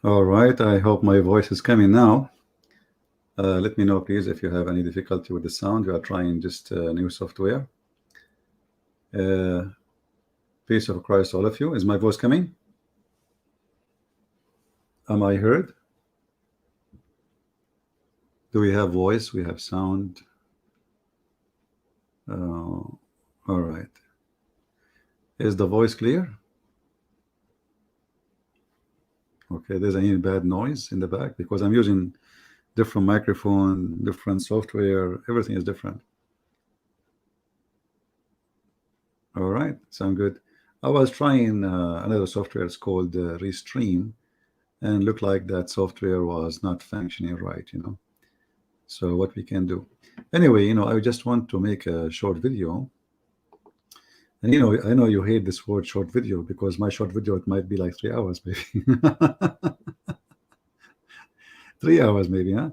All right, I hope my voice is coming now. Let me know, please, if you have any difficulty with the sound. You are trying just new software. Peace of Christ, all of you. Is my voice coming? Am I heard? Do we have voice? We have sound. All right. Is the voice clear? Okay, there's any bad noise in the back because I'm using different microphone, different software, everything is different. All right, sound good. I was trying another software. It's called Restream, and looked like that software was not functioning right, So what we can do anyway, I just want to make a short video. And I know you hate this word short video because my short video, it might be like 3 hours maybe. 3 hours maybe, huh?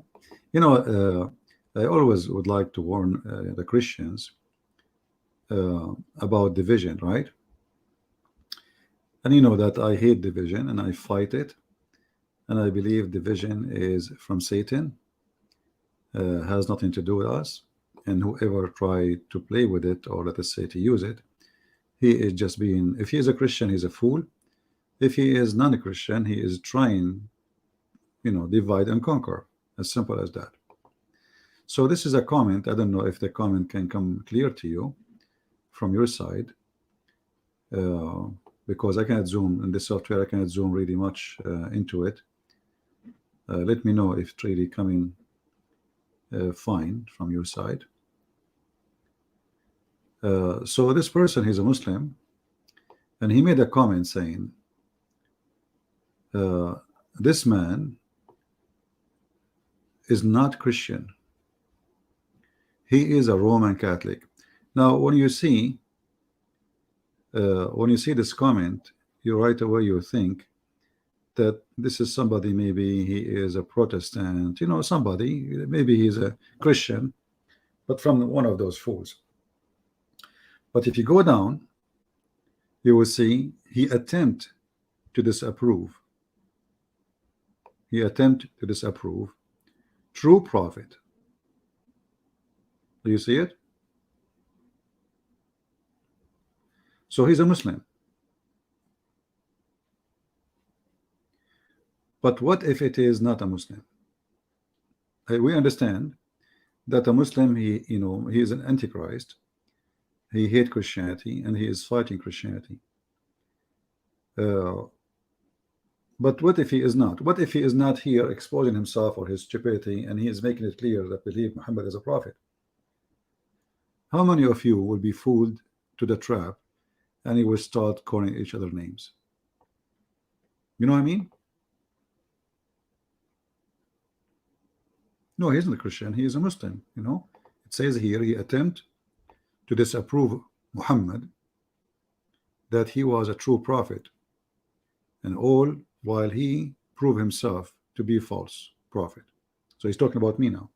I always would like to warn the Christians about division, right? And you know that I hate division and I fight it, and I believe division is from Satan, has nothing to do with us, and whoever try to play with it, or let us say to use it, he is just being, if he is a Christian, he's a fool. If he is non-Christian, he is trying, divide and conquer, as simple as that. So this is a comment. I don't know if the comment can come clear to you from your side, because I cannot zoom in this software. I cannot zoom really much into it. Let me know if it's really coming fine from your side. So this person, he's a Muslim, and he made a comment saying, this man is not Christian. He is a Roman Catholic. Now, when you see this comment, you right away you think that this is somebody, maybe he is a Protestant, somebody, maybe he's a Christian, but from one of those fools. But if you go down, you will see he attempt to disapprove. He attempt to disapprove true prophet. Do you see it? So he's a Muslim. But what if it is not a Muslim? We understand that a Muslim, he is an antichrist. He hates Christianity and he is fighting Christianity. But what if he is not? What if he is not here exposing himself or his stupidity, and he is making it clear that believe Muhammad is a prophet? How many of you will be fooled to the trap and you will start calling each other names? You know what I mean? No, he's not a Christian. He is a Muslim. It says here he attempt to disapprove Muhammad, that he was a true prophet, and all while he proved himself to be a false prophet. So he's talking about me now.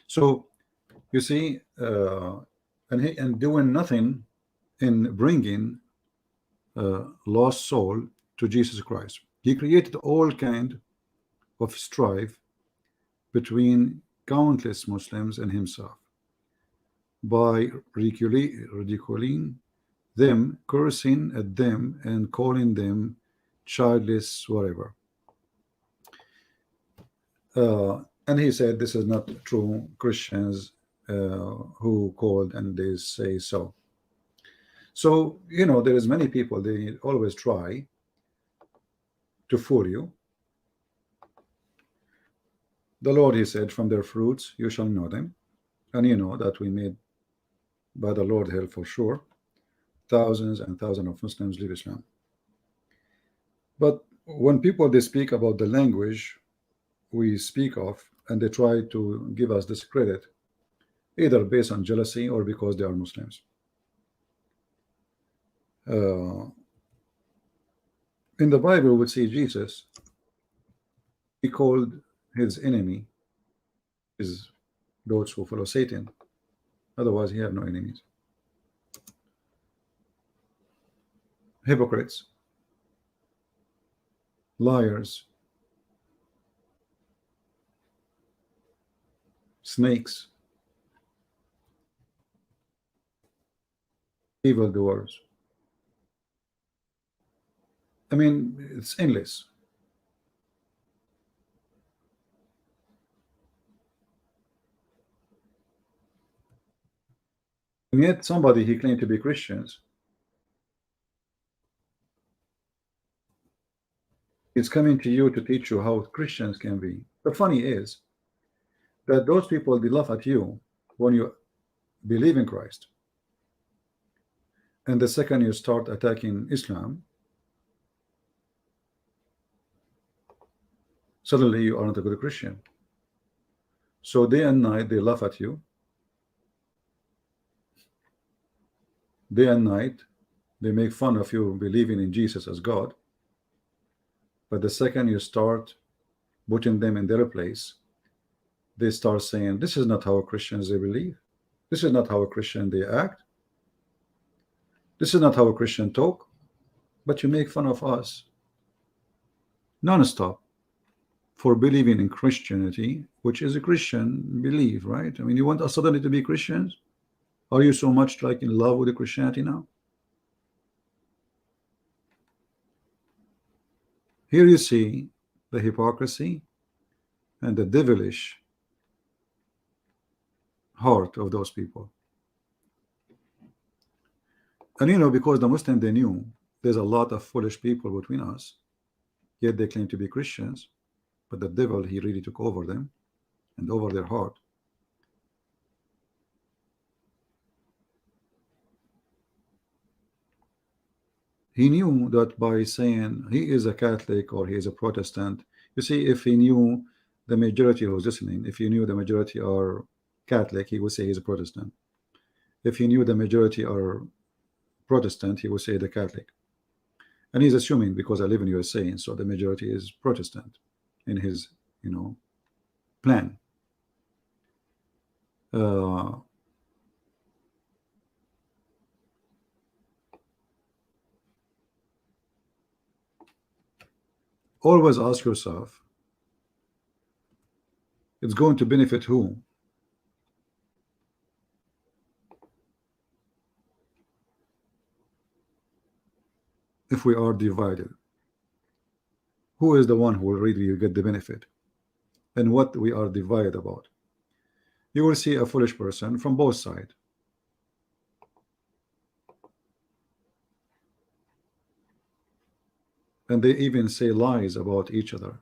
So you see, and doing nothing in bringing lost soul to Jesus Christ. He created all kind of strife between countless Muslims and himself by ridiculing them, cursing at them, and calling them childless, whatever. And he said this is not true Christians who called and they say so. So there is many people, they always try to fool you. The Lord, he said, from their fruits you shall know them. And you know that we made by the Lord hell for sure. Thousands and thousands of Muslims leave Islam. But when people, they speak about the language we speak of, and they try to give us this credit, either based on jealousy or because they are Muslims. In the Bible, we see Jesus, he called his enemy is those who follow Satan. Otherwise, he have no enemies. Hypocrites, liars, snakes, evildoers. I mean, it's endless. And yet somebody he claimed to be Christians. It's coming to you to teach you how Christians can be. The funny is that those people, they laugh at you when you believe in Christ, and the second you start attacking Islam, suddenly you are not a good Christian. So day and night they laugh at you. Day and night they make fun of you believing in Jesus as God. But the second you start putting them in their place, they start saying, this is not how Christians they believe. This is not how a Christian they act. This is not how a Christian talk. But you make fun of us non-stop for believing in Christianity, which is a Christian belief, right? I mean, you want us suddenly to be Christians? Are you so much like in love with the Christianity now? Here you see the hypocrisy and the devilish heart of those people. And you know, because the Muslim, they knew there's a lot of foolish people between us, yet they claim to be Christians, but the devil, he really took over them and over their heart. He knew that by saying he is a Catholic or he is a Protestant, you see, if he knew the majority who was listening, if he knew the majority are Catholic, he would say he's a Protestant. If he knew the majority are Protestant, he would say the Catholic. And he's assuming because I live in USA, so the majority is Protestant in his, you know, plan. Always ask yourself, it's going to benefit who? If we are divided, who is the one who will really get the benefit? And what we are divided about? You will see a foolish person from both sides. And they even say lies about each other.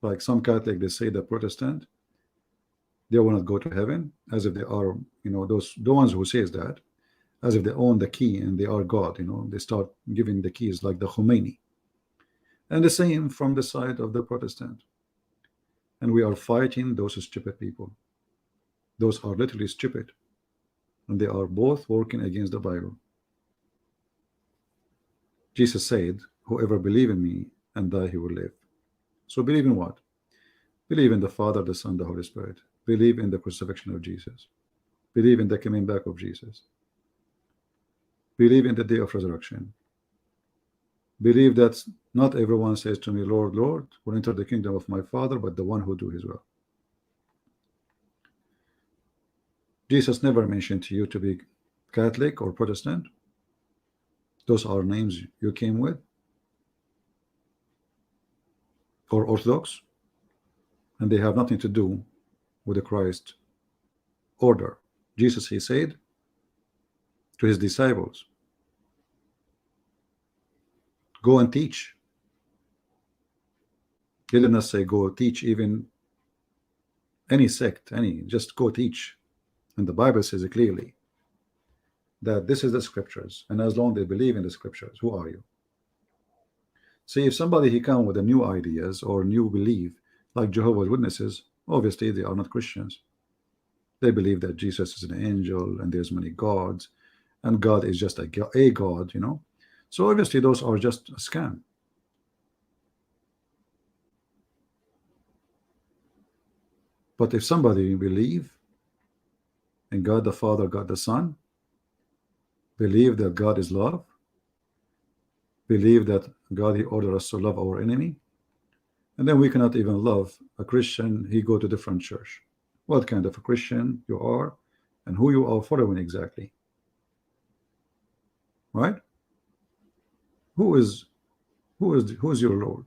Like some Catholic, they say the Protestant, they will not go to heaven, as if they are, you know, the ones who says that, as if they own the key and they are God, you know, they start giving the keys like the Khomeini. And the same from the side of the Protestant. And we are fighting those stupid people. Those are literally stupid. And they are both working against the Bible. Jesus said, whoever believe in me and die, he will live. So believe in what? Believe in the Father, the Son, the Holy Spirit. Believe in the crucifixion of Jesus. Believe in the coming back of Jesus. Believe in the day of resurrection. Believe that not everyone says to me, Lord, Lord, will enter the kingdom of my Father, but the one who do his will. Jesus never mentioned to you to be Catholic or Protestant. Those are names you came with. Or Orthodox. And they have nothing to do with the Christ order. Jesus, he said to his disciples, go and teach. He did not say go teach even any sect, just go teach. And the Bible says it clearly that this is the scriptures, and as long as they believe in the scriptures, who are you? See, if somebody he come with a new ideas or new belief, like Jehovah's Witnesses, obviously they are not Christians. They believe that Jesus is an angel and there's many gods, and God is just a God, you know. So obviously those are just a scam. But if somebody believe in God the Father, God the Son, believe that God is love, believe that God he ordered us to love our enemy, And then we cannot even love a Christian. He go to different church. What kind of a Christian you are and who you are following exactly, right? Who's your Lord?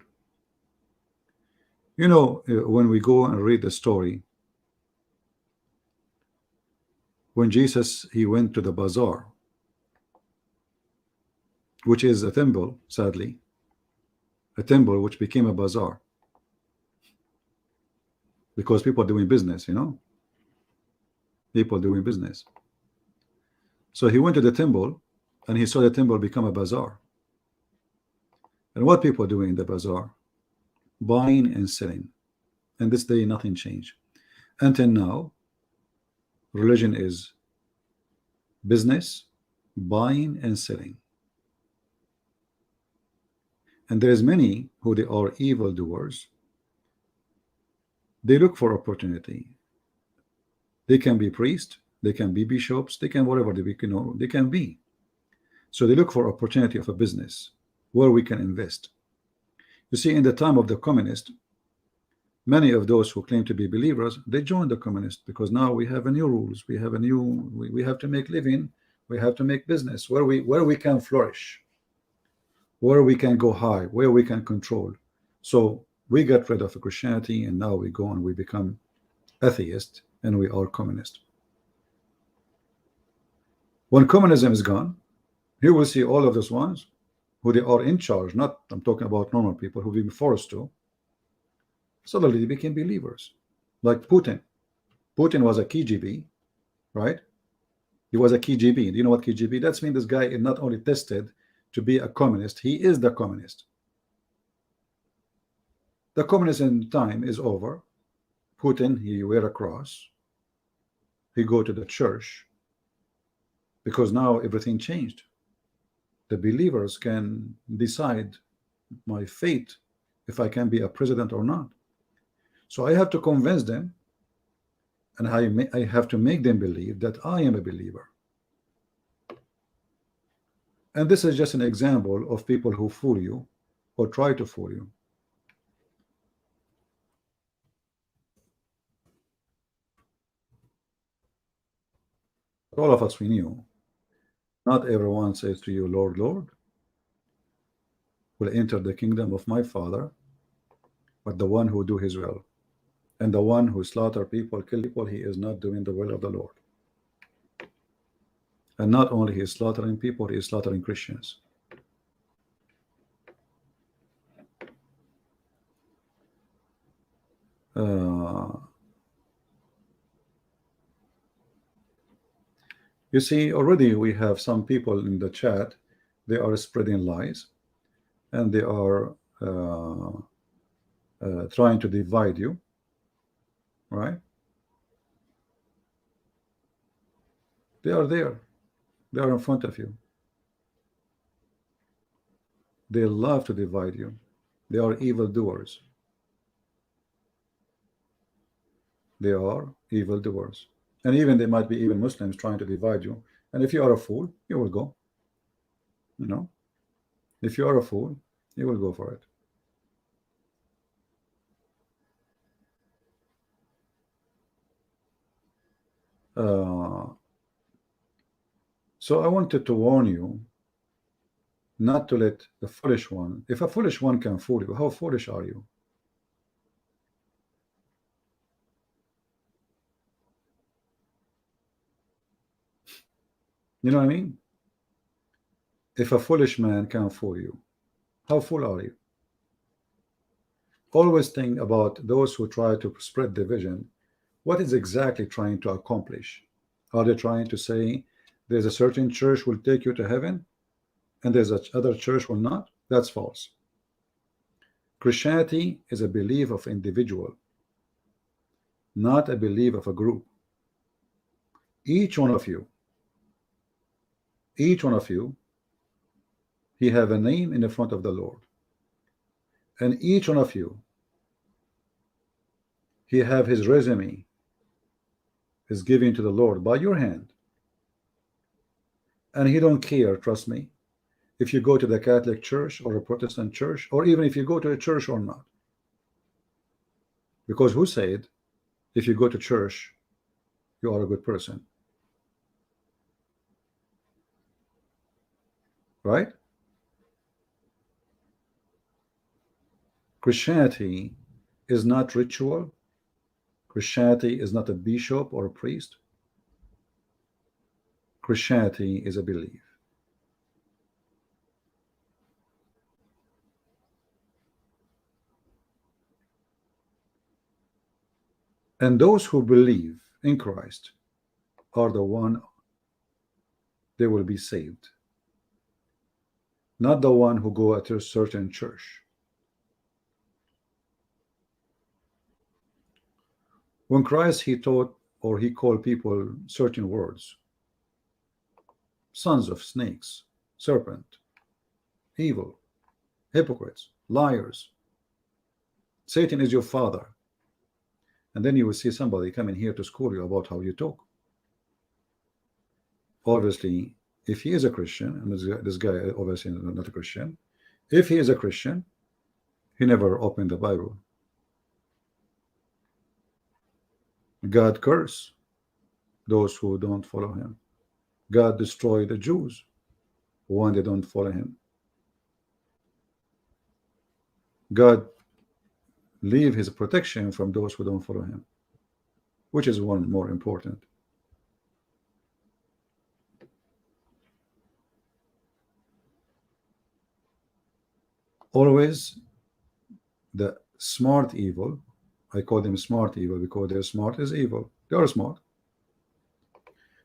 You know, when we go and read the story, when Jesus, he went to the bazaar, which is a temple, sadly, a temple which became a bazaar because people are doing business, you know, people doing business. So he went to the temple and he saw the temple become a bazaar. And what people are doing in the bazaar? Buying and selling. And this day nothing changed. Until now, religion is business, buying and selling. And there is many who they are evildoers. They look for opportunity. They can be priests, they can be bishops, they can whatever they be, you know, they can be. So they look for opportunity of a business where we can invest. You see, in the time of the communist, many of those who claim to be believers, they joined the communist because now we have a new rules, we have a new, we have to make living, we have to make business where we can flourish, where we can go high, where we can control. So we got rid of Christianity and now we go and we become atheist and we are communist. When communism is gone, you will see all of those ones who they are in charge, not, I'm talking about normal people who've been forced to, suddenly they became believers. Like Putin. Putin was a KGB, right? He was a KGB. Do you know what KGB? That's mean this guy is not only tested to be a communist, he is the communist. The communism time is over. Putin, he wear a cross. He go to the church because now everything changed. The believers can decide my fate if I can be a president or not. So I have to convince them, and I have to make them believe that I am a believer. And this is just an example of people who fool you or try to fool you. All of us, we knew not everyone says to you, Lord, Lord, will enter the kingdom of my Father, but the one who do his will. And the one who slaughter people, kill people, he is not doing the will of the Lord. And not only he is slaughtering people, he is slaughtering Christians. You see, already we have some people in the chat, they are spreading lies, and they are trying to divide you, right? They are there. They are in front of you. They love to divide you. They are evildoers. They are evildoers. And even they might be even Muslims trying to divide you. And if you are a fool, you will go. You know, if you are a fool, you will go for it. So I wanted to warn you not to let the foolish one, if a foolish one can fool you, how foolish are you? You know what I mean? If a foolish man can fool you, how fool are you? Always think about those who try to spread division. What is exactly trying to accomplish? Are they trying to say there's a certain church will take you to heaven and there's other church will not? That's false. Christianity is a belief of individual, not a belief of a group. Each one of you, he have a name in the front of the Lord, and each one of you, he have his resume is given to the Lord by your hand, and he don't care, trust me, if you go to the Catholic Church or a Protestant church, or even if you go to a church or not. Because who said if you go to church you are a good person, right? Christianity is not ritual. Christianity is not a bishop or a priest. Christianity is a belief. And those who believe in Christ are the one they will be saved, not the one who go at a certain church. When Christ he taught or he called people certain words, sons of snakes, serpent, evil, hypocrites, liars, Satan is your father, and then you will see somebody coming here to school you about how you talk. Obviously, if he is a Christian, and this guy obviously not a Christian, if he is a Christian, he never opened the Bible. God curse those who don't follow him. God destroy the Jews when they don't follow him. God leave his protection from those who don't follow him, which is one more important. Always the smart evil, I call them smart evil because their smart is evil. They are smart,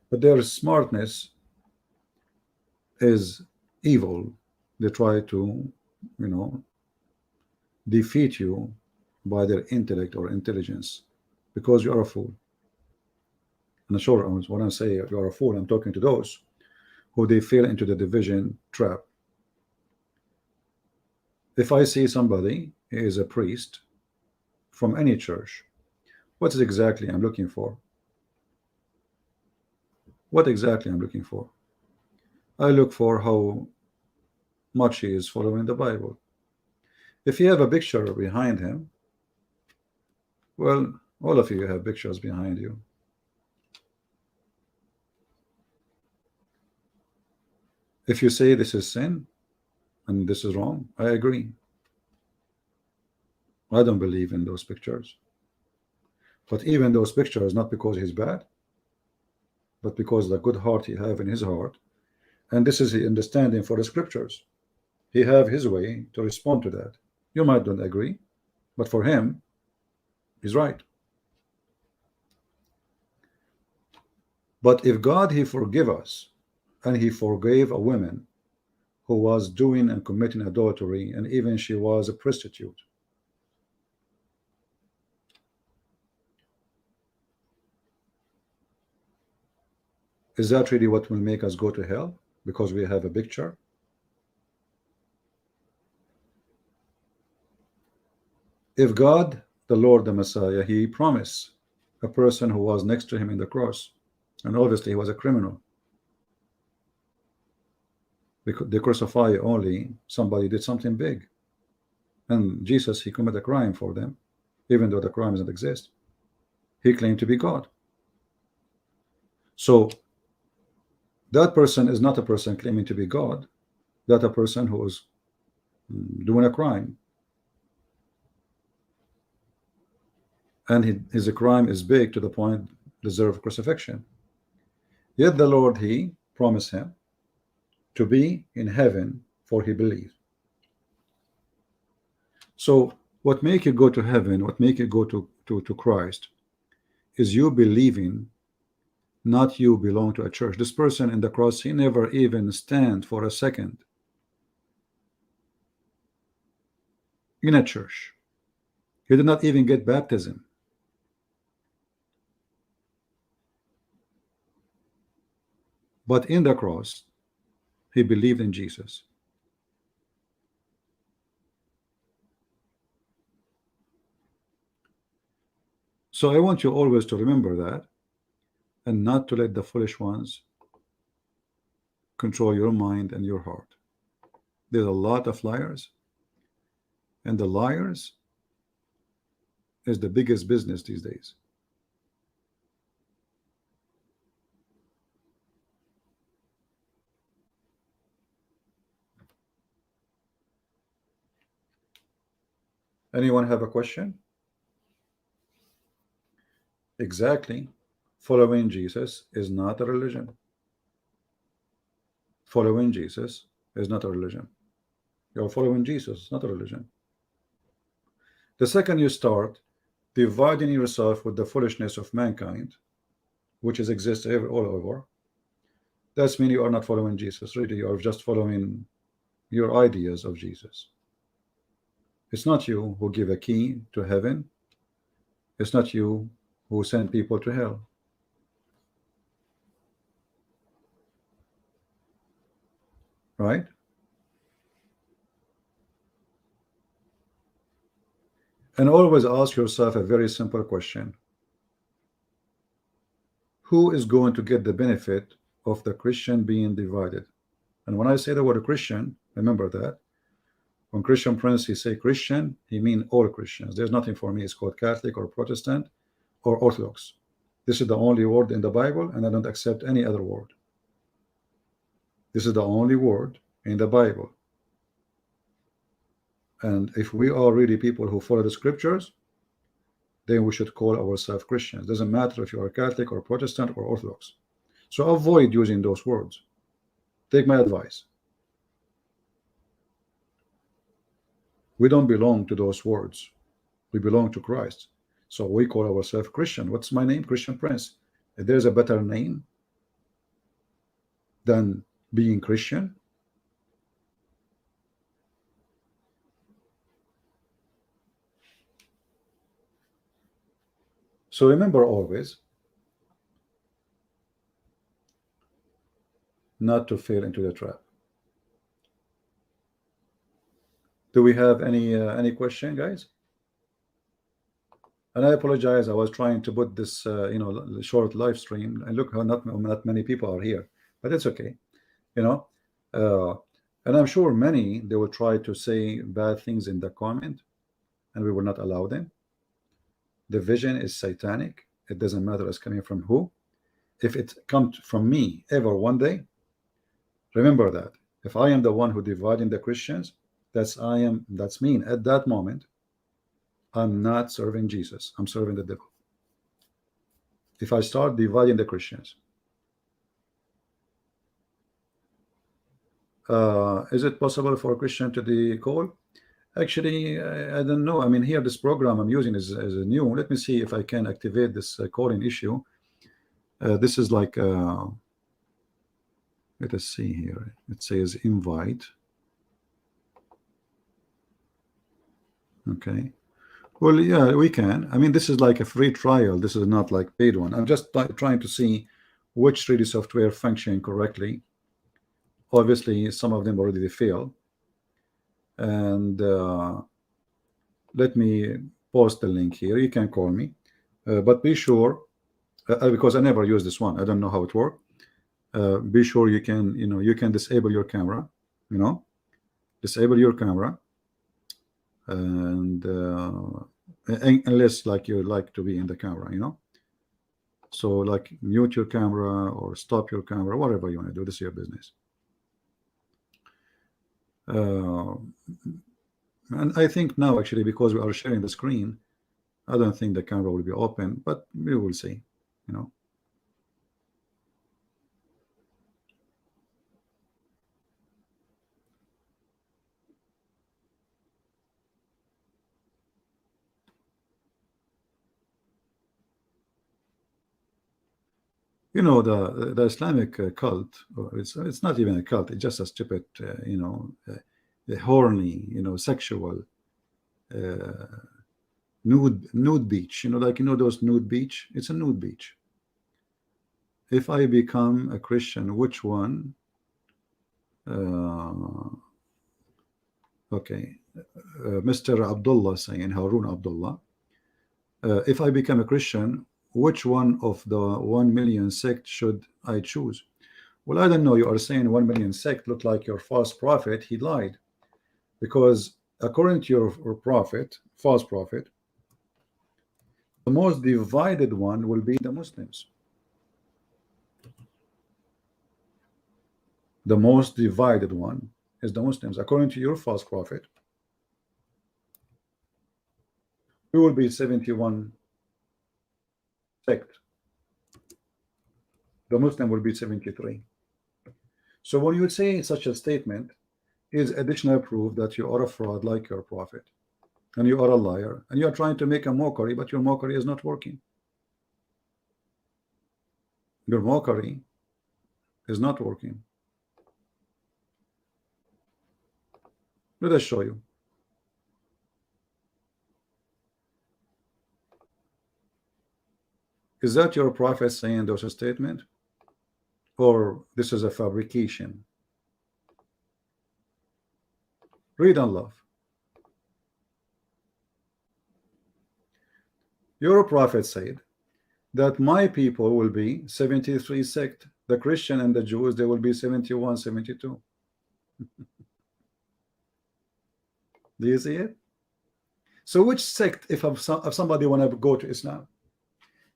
but their smartness is evil. They try to, defeat you by their intellect or intelligence because you are a fool. And sure, when I say you are a fool, I'm talking to those who they fell into the division trap. If I see somebody is a priest from any church, what is exactly I'm looking for? What exactly I'm looking for? I look for how much he is following the Bible. If you have a picture behind him, well, all of you have pictures behind you. If you say this is sin and this is wrong, I agree. I don't believe in those pictures. But even those pictures, not because he's bad, but because the good heart he have in his heart, and this is the understanding for the scriptures. He have his way to respond to that. You might not agree, but for him, he's right. But if God he forgive us, and he forgave a woman who was doing and committing adultery, and even she was a prostitute, is that really what will make us go to hell because we have a picture? If God, the Lord, the Messiah, he promised a person who was next to him in the cross, and obviously he was a criminal, because they crucify only somebody did something big, and Jesus he committed a crime for them, even though the crime doesn't exist. He claimed to be God. So that person is not a person claiming to be God. That a person who is doing a crime, and his crime is big to the point deserve crucifixion. Yet the Lord he promised him to be in heaven, for he believed. So what make you go to heaven, what make you go to Christ, is you believing, not you belong to a church. This person in the cross, he never even stand for a second in a church. He did not even get baptism. But in the cross, he believed in Jesus. So I want you always to remember that, and not to let the foolish ones control your mind and your heart. There's a lot of liars, and the liars is the biggest business these days. Anyone have a question? Exactly. Following Jesus is not a religion. Following Jesus is not a religion. You're following Jesus, not a religion. The second you start dividing yourself with the foolishness of mankind, which is exists all over, that's mean you are not following Jesus. Really, you are just following your ideas of Jesus. It's not you who give a key to heaven. It's not you who send people to hell. Right? And always ask yourself a very simple question. Who is going to get the benefit of the Christian being divided? And when I say the word Christian, remember that when Christian Prince he say Christian, he mean all Christians. There's nothing for me. It's called Catholic or Protestant or Orthodox. This is the only word in the Bible, and I don't accept any other word. This is the only word in the Bible. And if we are really people who follow the scriptures, then we should call ourselves Christians. Doesn't matter if you are Catholic or Protestant or Orthodox. So avoid using those words. Take my advice. We don't belong to those words. We belong to Christ. So we call ourselves Christian. What's my name? Christian Prince. If there's a better name than being Christian, so remember always not to fall into the trap. Do we have any question, guys? And I apologize. I was trying to put this short live stream, and look how not many people are here, but it's okay. And I'm sure many they will try to say bad things in the comment, and we will not allow them. The vision is satanic. It doesn't matter it's coming from who. If it comes from me ever one day, remember that if I am the one who dividing the Christians, that's mean at that moment I'm not serving Jesus, I'm serving the devil. If I start dividing the Christians, is it possible for a Christian to the call? Actually, I don't know. I mean, here this program I'm using is a new. Let me see if I can activate this calling issue. This is like let us see here. It says invite. Okay. Well, yeah, we can. I mean, this is like a free trial. This is not like paid one. I'm just trying to see which 3D software function correctly. Obviously, some of them already fail. And let me post the link here. You can call me, but be sure, because I never use this one. I don't know how it works. Be sure you can, you can disable your camera. Disable your camera, and unless like you like to be in the camera, so like mute your camera or stop your camera, whatever you want to do. This is your business. And I think now actually, because we are sharing the screen, I don't think the camera will be open, but we will see. The Islamic cult, it's not even a cult, it's just a stupid a horny sexual nude beach, like those nude beach. It's a nude beach. If I become a Christian, which one? Okay, Mr. Abdullah saying, Harun Abdullah, if I become a Christian, which one of the 1 million sect should I choose? Well, I don't know. You are saying 1 million sect look like your false prophet. He lied, because according to your prophet, false prophet, The most divided one will be the Muslims. The most divided one is the Muslims. According to your false prophet, we will be 71 sect. The Muslim will be 73. So when you say such a statement, is additional proof that you are a fraud like your prophet, and you are a liar, and you are trying to make a mockery, but your mockery is not working. Your mockery is not working. Let us show you. Is that your prophet saying those statement, or this is a fabrication? Read and love. Your prophet said that my people will be 73 sect. The Christian and the Jews, they will be 71, 72. Do you see it? So which sect, if somebody want to go to Islam?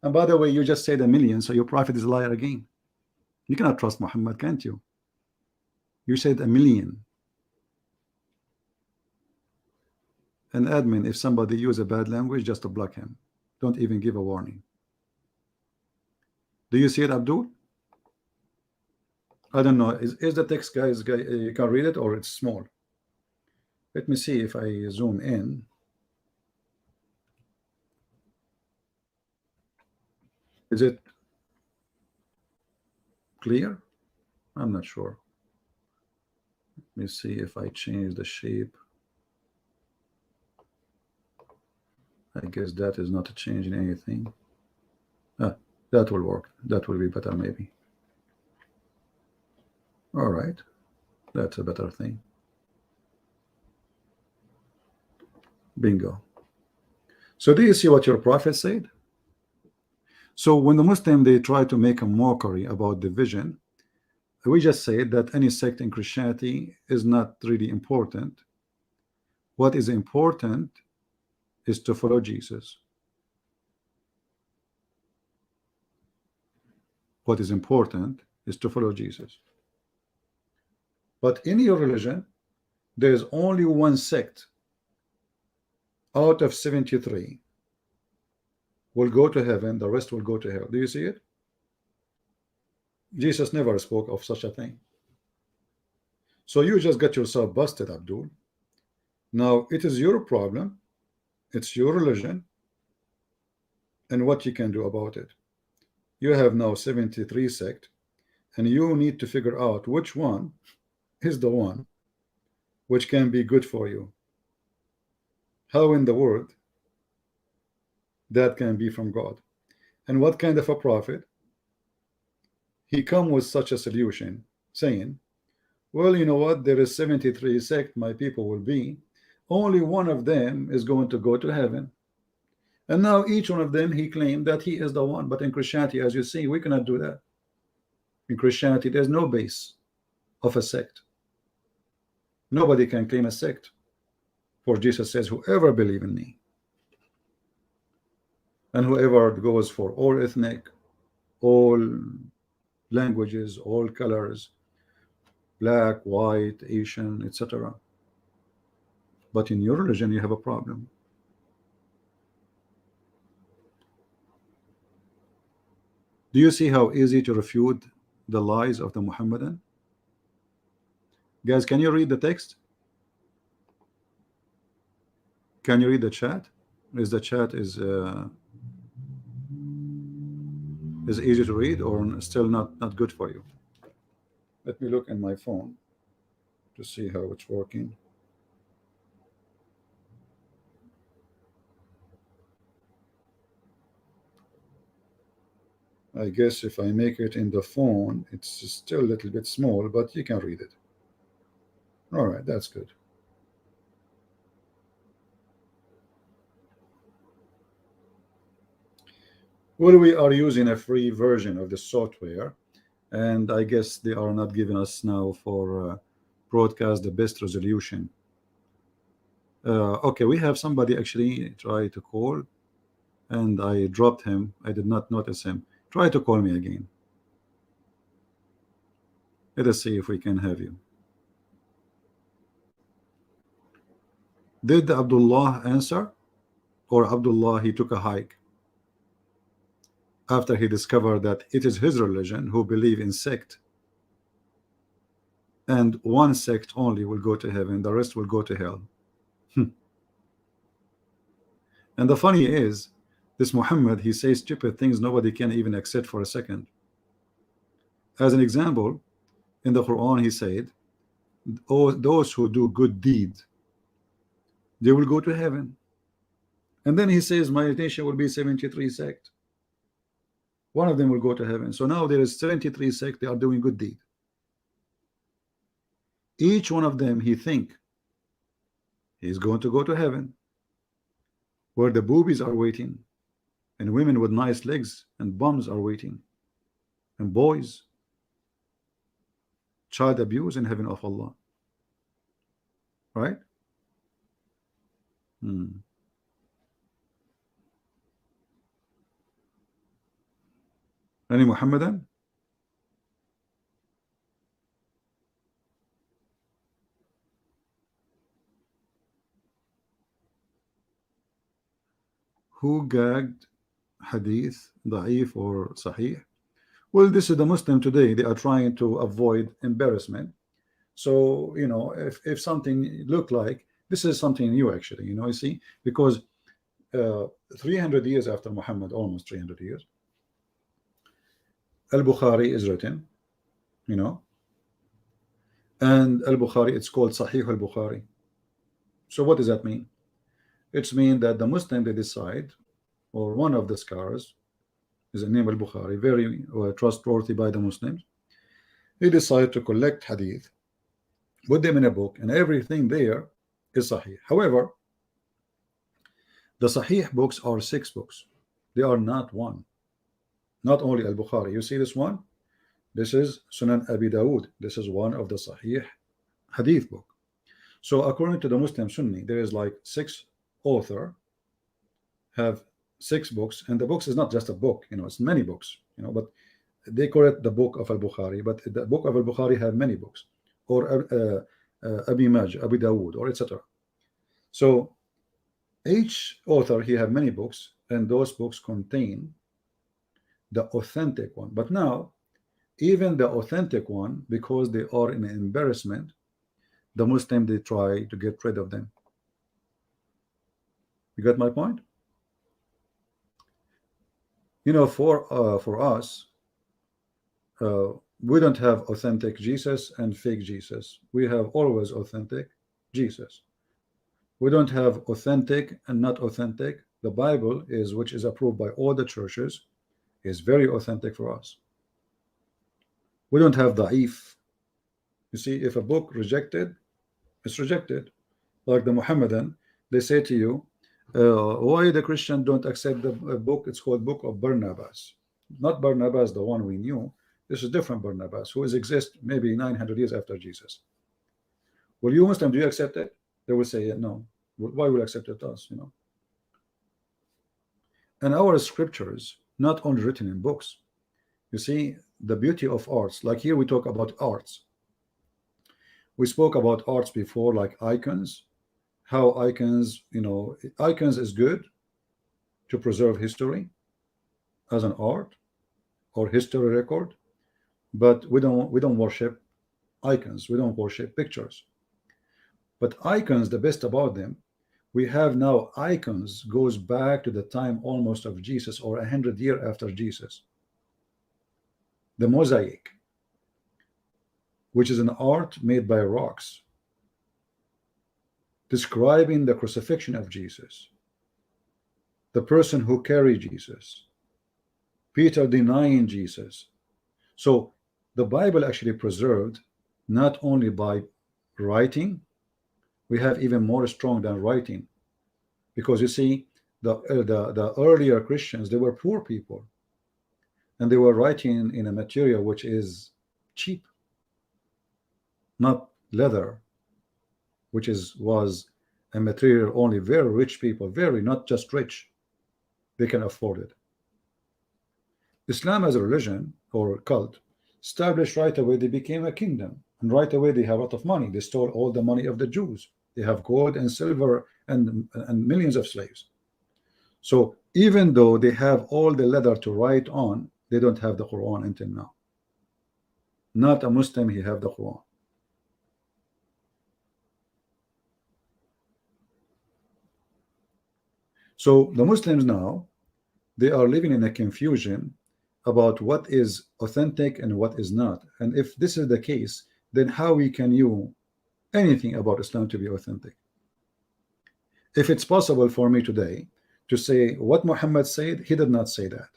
And by the way, you just said a million, so your prophet is a liar again. You cannot trust Muhammad, can't you? You said a million. An admin, if somebody use a bad language, just to block him. Don't even give a warning. Do you see it, Abdul? I don't know. Is the text, guys, you can read it, or it's small? Let me see if I zoom in. Is it clear? I'm not sure. Let me see if I change the shape. I guess that is not changing anything. That will work. That will be better, maybe. All right, that's a better thing. Bingo. So do you see what your prophet said? So when the Muslim, they try to make a mockery about division, we just said that any sect in Christianity is not really important. What is important is to follow Jesus. What is important is to follow Jesus. But in your religion, there is only one sect out of 73 will go to heaven, the rest will go to hell. Do you see it? Jesus never spoke of such a thing. So you just got yourself busted, Abdul. Now it is your problem, it's your religion, and what you can do about it. You have now 73 sect, and you need to figure out which one is the one which can be good for you. How in the world that can be from God? And what kind of a prophet he come with such a solution, saying, well, you know what, there is 73 sect, my people will be, only one of them is going to go to heaven. And now each one of them, he claimed that he is the one. But in Christianity, as you see, we cannot do that. In Christianity, there's no base of a sect. Nobody can claim a sect. For Jesus says, whoever believe in me, and whoever goes for all ethnic, all languages, all colors, black, white, Asian, etc. But in your religion, you have a problem. Do you see how easy to refute the lies of the Mohammedan? Guys, can you read the text? Can you read the chat? Is the chat is easy to read, or still not good for you? Let me look in my phone to see how it's working. I guess if I make it in the phone, it's still a little bit small, but you can read it. All right, that's good. Well, we are using a free version of the software, and I guess they are not giving us now for broadcast the best resolution. Okay, we have somebody actually try to call. and I dropped him. I did not notice him. Try to call me again. Let us see if we can have you. Did Abdullah answer? Or Abdullah, he took a hike after he discovered that it is his religion who believe in sect, and one sect only will go to heaven, the rest will go to hell. And the funny is, this Muhammad, he says stupid things nobody can even accept for a second. As an example, in the Quran he said, oh, those who do good deeds, they will go to heaven. And then he says my nation will be 73 sect. One of them will go to heaven. So now there is 73 sect, they are doing good deed. Each one of them he think he's going to go to heaven, where the boobies are waiting, and women with nice legs and bums are waiting, and boys, child abuse in heaven of Allah. Right? Any Muhammadan? Who gagged hadith, da'if or sahih? Well, this is the Muslim today. They are trying to avoid embarrassment. So, you know, if something look like, this is something new actually, you know, you see, because 300 years after Muhammad, almost 300 years, Al-Bukhari is written, you know, and Al-Bukhari, it's called Sahih Al-Bukhari. So what does that mean? It's mean that the Muslim, they decide, or one of the scholars, is a name Al-Bukhari, very trustworthy by the Muslims, he decided to collect hadith, put them in a book, and everything there is Sahih. However, the Sahih books are 6 books. They are not one. Not only Al-Bukhari. You see this one? This is Sunan Abi Dawud. This is one of the Sahih hadith book. So according to the Muslim Sunni, there is like 6 author have 6 books, and the books is not just a book, you know, it's many books, you know, but they call it the book of Al-Bukhari, but the book of Al-Bukhari have many books, or Abi Majah, Abi Dawud, or etc. So each author, he have many books, and those books contain the authentic one. But now, even the authentic one, because they are in embarrassment, the Muslim, they try to get rid of them. You got my point? You know, for us, we don't have authentic Jesus and fake Jesus. We have always authentic Jesus. We don't have authentic and not authentic. The Bible is, which is approved by all the churches, is very authentic for us. We don't have da'if. You see, if a book rejected, it's rejected. Like the Mohammedan, they say to you, why the Christian don't accept the book? It's called Book of Barnabas. Not Barnabas, the one we knew. This is different Barnabas, who is exist maybe 900 years after Jesus. Will you Muslim, do you accept it? They will say no. Why will accept it us, you know? And our scriptures, not only written in books. You see, the beauty of arts, like here we talk about arts. We spoke about arts before, like icons, how icons, you know, icons is good to preserve history as an art or history record, but we don't worship icons. We don't worship pictures. But icons, the best about them, we have now icons goes back to the time almost of Jesus, or 100 years after Jesus. The mosaic, which is an art made by rocks, describing the crucifixion of Jesus, the person who carried Jesus, Peter denying Jesus. So the Bible actually preserved not only by writing, we have even more strong than writing, because you see, the earlier Christians, they were poor people, and they were writing in a material which is cheap, not leather, which was a material only very rich people, very, not just rich, they can afford it. Islam as a religion or cult established right away, they became a kingdom, and right away they have a lot of money. They stole all the money of the Jews. They have gold and silver and millions of slaves. So even though they have all the leather to write on, they don't have the Quran until now. Not a Muslim, he have the Quran. So the Muslims now, they are living in a confusion about what is authentic and what is not. And if this is the case, then how we can you anything about Islam to be authentic? If it's possible for me today to say what Muhammad said, he did not say that.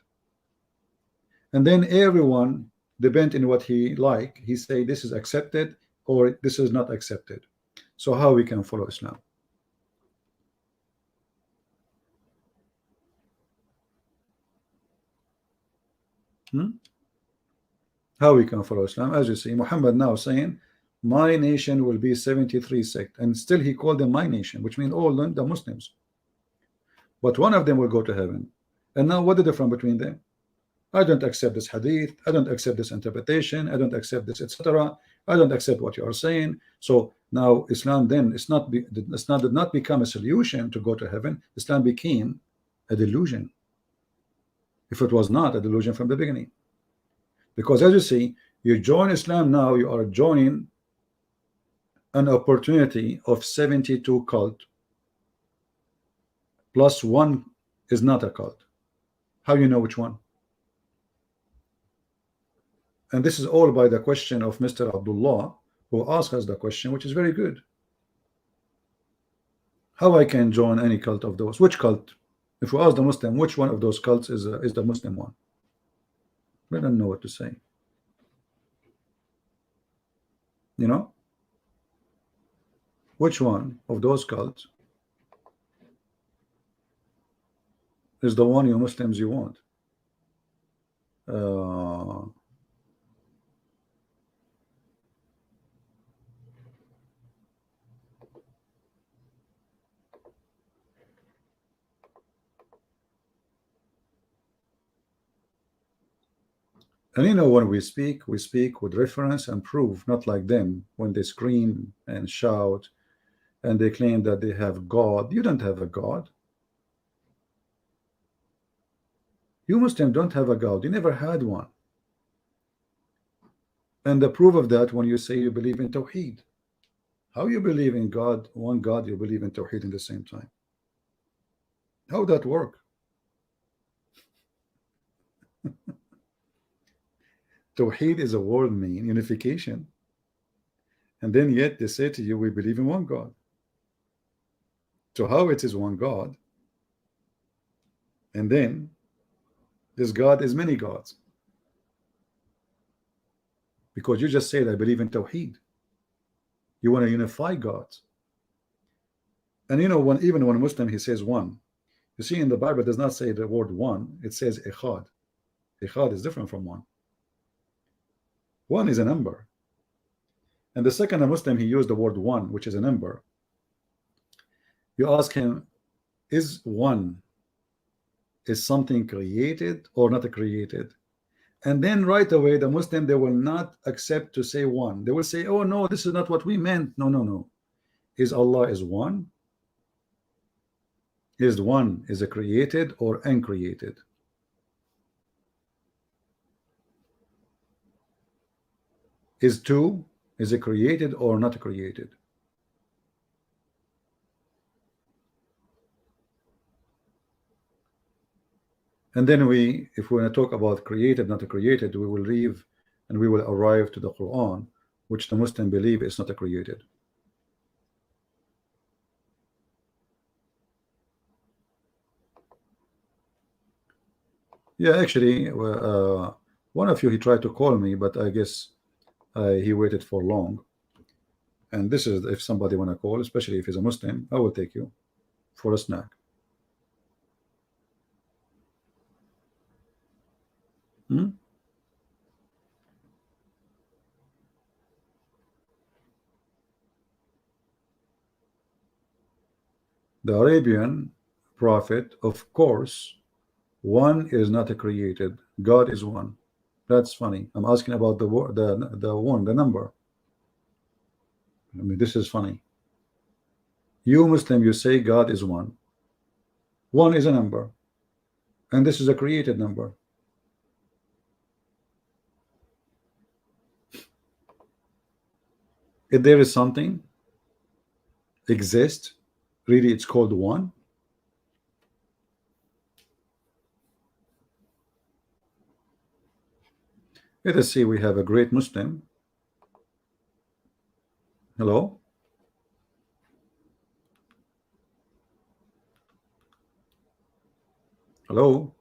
And then everyone, depend in what he like, he say this is accepted or this is not accepted. So how we can follow Islam? How we can follow Islam? As you see, Muhammad now saying my nation will be 73 sect, and still he called them my nation, which means all the Muslims, but one of them will go to heaven. And now what is the difference between them? I don't accept this hadith, I don't accept this interpretation, I don't accept this, etc. I don't accept what you are saying. So now Islam then Islam did not become a solution to go to heaven. Islam became a delusion, if it was not a delusion from the beginning. Because as you see, you join Islam now, you are joining an opportunity of 72 cult plus one is not a cult. How you know which one? And this is all by the question of Mr. Abdullah, who asked us the question, which is very good. How I can join any cult of those? Which cult? If we ask the Muslim, which one of those cults is the Muslim one? We don't know what to say. You know, which one of those cults is the one you Muslims you want? And you know, when we speak with reference and proof, not like them when they scream and shout and they claim that they have God. You don't have a God. You Muslims don't have a God. You never had one. And the proof of that, when you say you believe in Tawheed, how you believe in God, one God, you believe in Tawheed in the same time? How that work? Tawheed is a word mean unification, and then yet they say to you we believe in one God. So how it is one God, and then this God is many gods? Because you just said I believe in Tawheed. You want to unify gods. And you know, when even when a Muslim he says one, you see in the Bible it does not say the word one, it says echad. Echad is different from one. One is a number. And the second a Muslim he used the word one, which is a number. You ask him, is one is something created or not created? And then right away the Muslim, they will not accept to say one. They will say, oh no, this is not what we meant. No. Is Allah is one? Is one is a created or uncreated? Is two is it created or not created? And then if we want to talk about created, not created, we will leave and we will arrive to the Quran, which the Muslim believe is not created. Yeah, actually, one of you he tried to call me, but I guess he waited for long. And this is if somebody want to call, especially if he's a Muslim, I will take you for a snack. The Arabian Prophet, of course, One is not a created. God is one. That's funny. I'm asking about the one, the number. I mean, this is funny. You Muslim, you say God is one. One is a number, and this is a created number. If there is something exist, really, it's called one. Let us see. We have a great Muslim. Hello. Hello.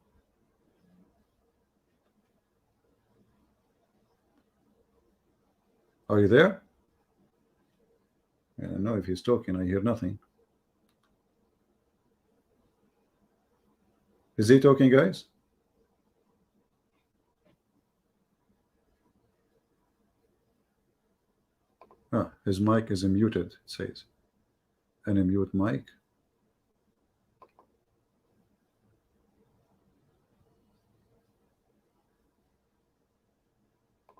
Are you there? I don't know if he's talking. I hear nothing. Is he talking, guys? Ah, his mic is muted, it says. And a mute mic.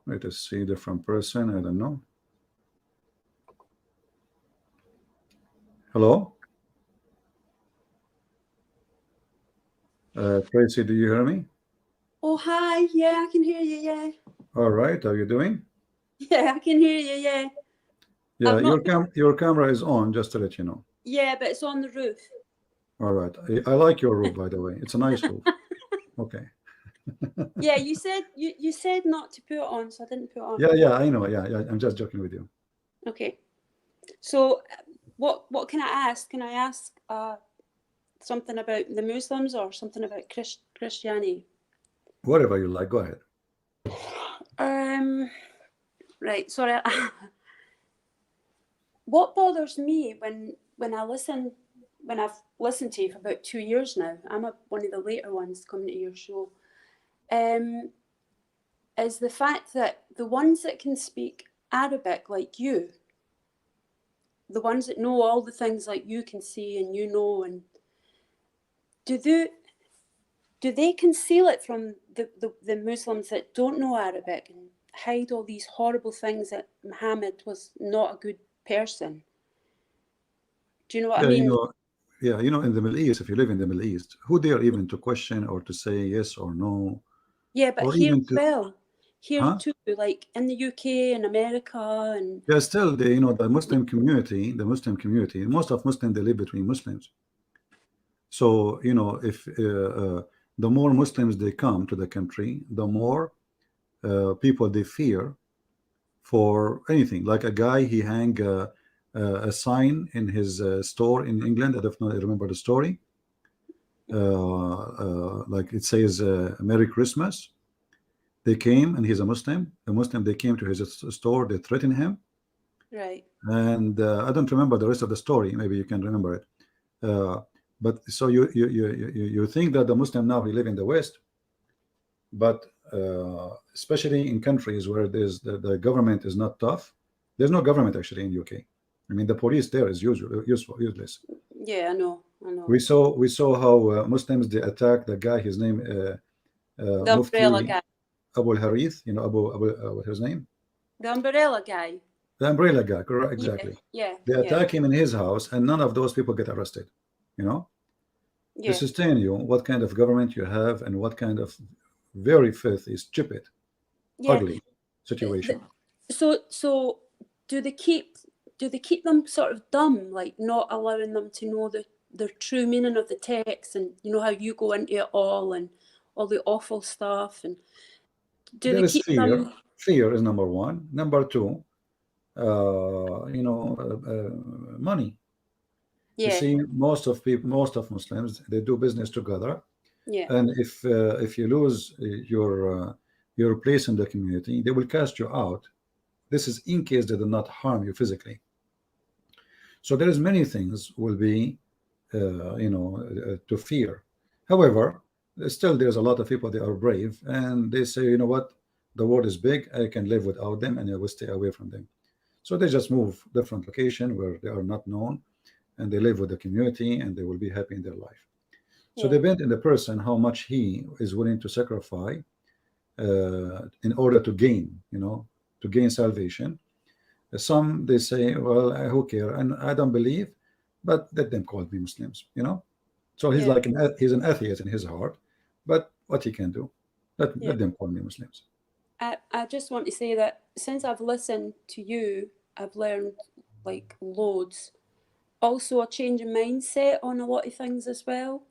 Let us see, different person. I don't know. Hello? Tracy, do you hear me? Oh, hi. Yeah, I can hear you. Yeah. All right. How are you doing? Yeah, I can hear you. Yeah. Yeah, your camera is on, just to let you know. Yeah, but it's on the roof. All right. I like your roof, by the way. It's a nice roof. Okay. Yeah, you said not to put it on, so I didn't put it on. Yeah, I know. Yeah, I'm just joking with you. Okay. So, what can I ask? Can I ask something about the Muslims or something about Christianity? Whatever you like, go ahead. Right. Sorry. What bothers me when I've listened to you for about 2 years now, I'm one of the later ones coming to your show, is the fact that the ones that can speak Arabic like you, the ones that know all the things like you can see and you know, and do they conceal it from the Muslims that don't know Arabic and hide all these horrible things that Muhammad was not a good person? Do you know what I mean? In the Middle East, if you live in the Middle East, who dare even to question or to say yes or no? Yeah, but or here even as well. Here huh? too, like in the UK and America and Yeah, still the Muslim community, most of Muslims, they live between Muslims. So if the more Muslims they come to the country, the more people they fear for anything. Like a guy, he hang a sign in his store in England. I don't know, I remember the story. Like it says Merry Christmas. They came, and he's a Muslim. The Muslim, they came to his store, they threatened him. right. And I don't remember the rest of the story. Maybe you can remember it. But so you think that the Muslim now, he live in the West, but especially in countries where the government is not tough. There's no government actually in UK. I mean, the police there is useless. Yeah, I know. We saw how Muslims, they attack the guy. His name The umbrella Mufti guy. Abu Al-Harith. What's his name? The umbrella guy. The umbrella guy. Correct. Exactly. Yeah. They attack him in his house, and none of those people get arrested. Yeah. This is telling you what kind of government you have and what kind of very filthy, stupid, ugly situation. So do they keep them sort of dumb, like not allowing them to know the true meaning of the text, and you know how you go into it all and all the awful stuff, and do There they is keep fear. them? Fear is number one. Number two, money. Yeah. You see, most of Muslims, they do business together. Yeah. And if you lose your place in the community, they will cast you out. This is in case they do not harm you physically. So there is many things will be to fear. However, still there's a lot of people, they are brave, and they say, you know what, the world is big, I can live without them, and I will stay away from them. So they just move different location where they are not known, and they live with the community, and they will be happy in their life. So depend on the person how much he is willing to sacrifice in order to gain, to gain salvation. Some they say, well, who care, and I don't believe, but let them call me Muslims, So he's like he's an atheist in his heart, but what he can do, let them call me Muslims. I just want to say that since I've listened to you, I've learned like loads. Also a change in mindset on a lot of things as well.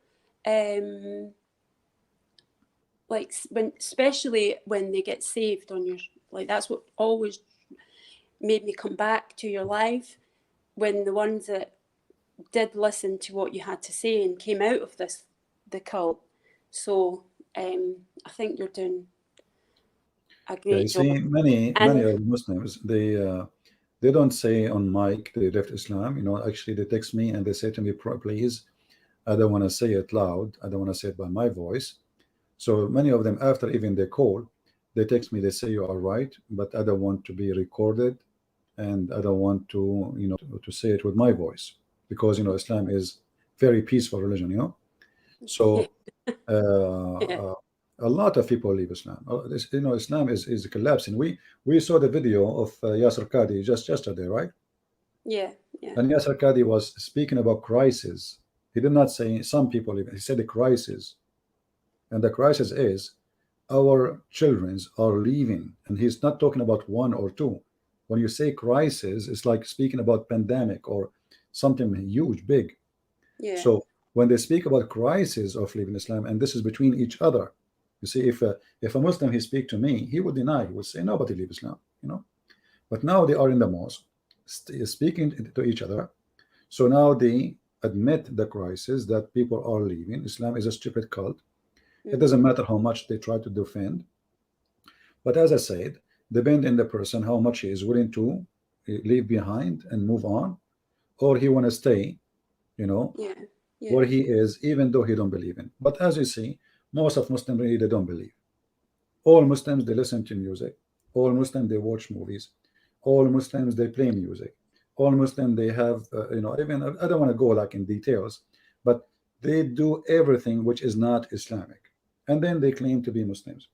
Like especially when they get saved on your, like that's what always made me come back to your live, when the ones that did listen to what you had to say and came out of the cult. So I think you're doing a great job. See, many of Muslims, they don't say on mic they left Islam. Actually they text me and they say to me, please, I don't want to say it loud. I don't want to say it by my voice. So many of them, after even they call, they text me, they say you are right, but I don't want to be recorded, and I don't want to, to say it with my voice, because Islam is very peaceful religion. So a lot of people leave Islam. Islam is collapsing. We saw the video of Yasser Qadi just yesterday, right? Yeah. And Yasser Qadi was speaking about crisis. He did not say some people leave. He said the crisis, and the crisis is our children are leaving, and he's not talking about one or two. When you say crisis, it's like speaking about pandemic or something huge, big. So when they speak about crisis of leaving Islam, and this is between each other, you see, if a Muslim he speak to me, he would deny. He would say nobody leave Islam, But now they are in the mosque speaking to each other. So now they admit the crisis that people are leaving. Islam is a stupid cult. It doesn't matter how much they try to defend. But as I said, depend on the person how much he is willing to leave behind and move on, or he want to stay, where he is, even though he don't believe in. But as you see, most of Muslims really they don't believe. All Muslims they listen to music. All Muslims they watch movies. All Muslims they play music. All Muslims they have even I don't want to go like in details, but they do everything which is not Islamic, and then they claim to be Muslims.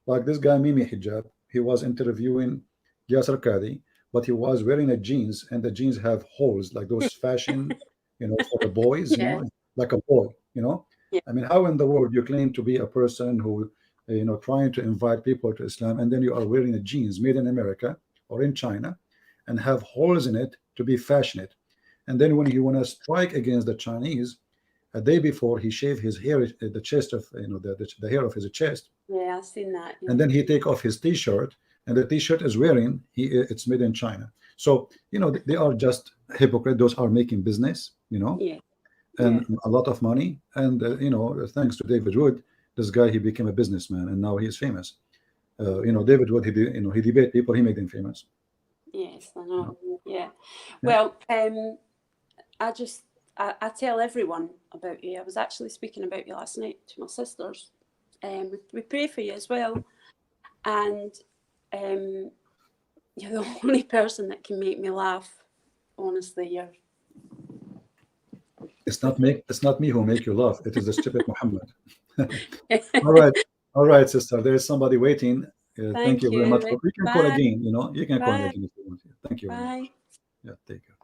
Like this guy Mimi Hijab, he was interviewing Yasser Qadi, but he was wearing a jeans, and the jeans have holes like those fashion, for the boys, like a boy, I mean, how in the world you claim to be a person who, trying to invite people to Islam, and then you are wearing a jeans made in America or in China and have holes in it to be fashionate. And then when you want to strike against the Chinese, a day before he shaved his hair, the chest of, the hair of his chest. Yeah, I've seen that. And then he take off his T-shirt, and the T-shirt is wearing, it's made in China. So, they are just hypocrite. Those are making business, and a lot of money. And, thanks to David Wood, this guy, he became a businessman, and now he is famous. David Wood, he debate people, he made them famous. Yes, I know. Yeah. Well, I tell everyone about you. I was actually speaking about you last night to my sisters. We pray for you as well. And you're the only person that can make me laugh. Honestly, It's not me who make you laugh. It is the stupid Muhammad. All right, sister. There is somebody waiting. Thank you very much. You can call again. You can call again if you want. Thank you very much. Yeah, take care.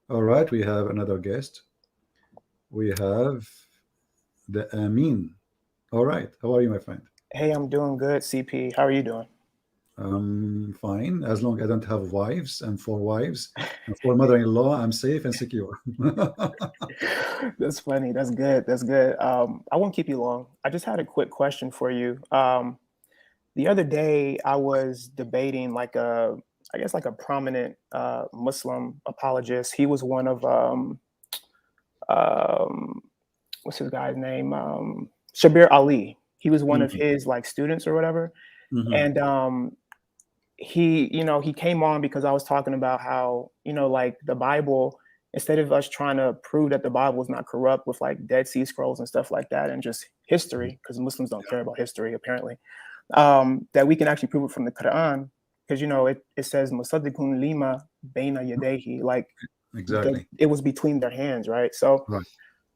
All right, we have another guest. We have the Amin. All right, how are you, my friend? Hey, I'm doing good, CP. How are you doing? Fine. As long as I don't have wives and 4 wives and 4 mother-in-law, I'm safe and secure. That's funny. That's good. That's good. I won't keep you long. I just had a quick question for you. The other day, I was debating like a prominent Muslim apologist. He was one of what's his guy's name? Shabir Ali. He was one of his like students or whatever. And he came on because I was talking about how, like the Bible, instead of us trying to prove that the Bible is not corrupt with like Dead Sea Scrolls and stuff like that, and just history, because Muslims don't care about history apparently, that we can actually prove it from the Quran, because it says Musaddiqun lima baina yadehi, like exactly it was between their hands, right? So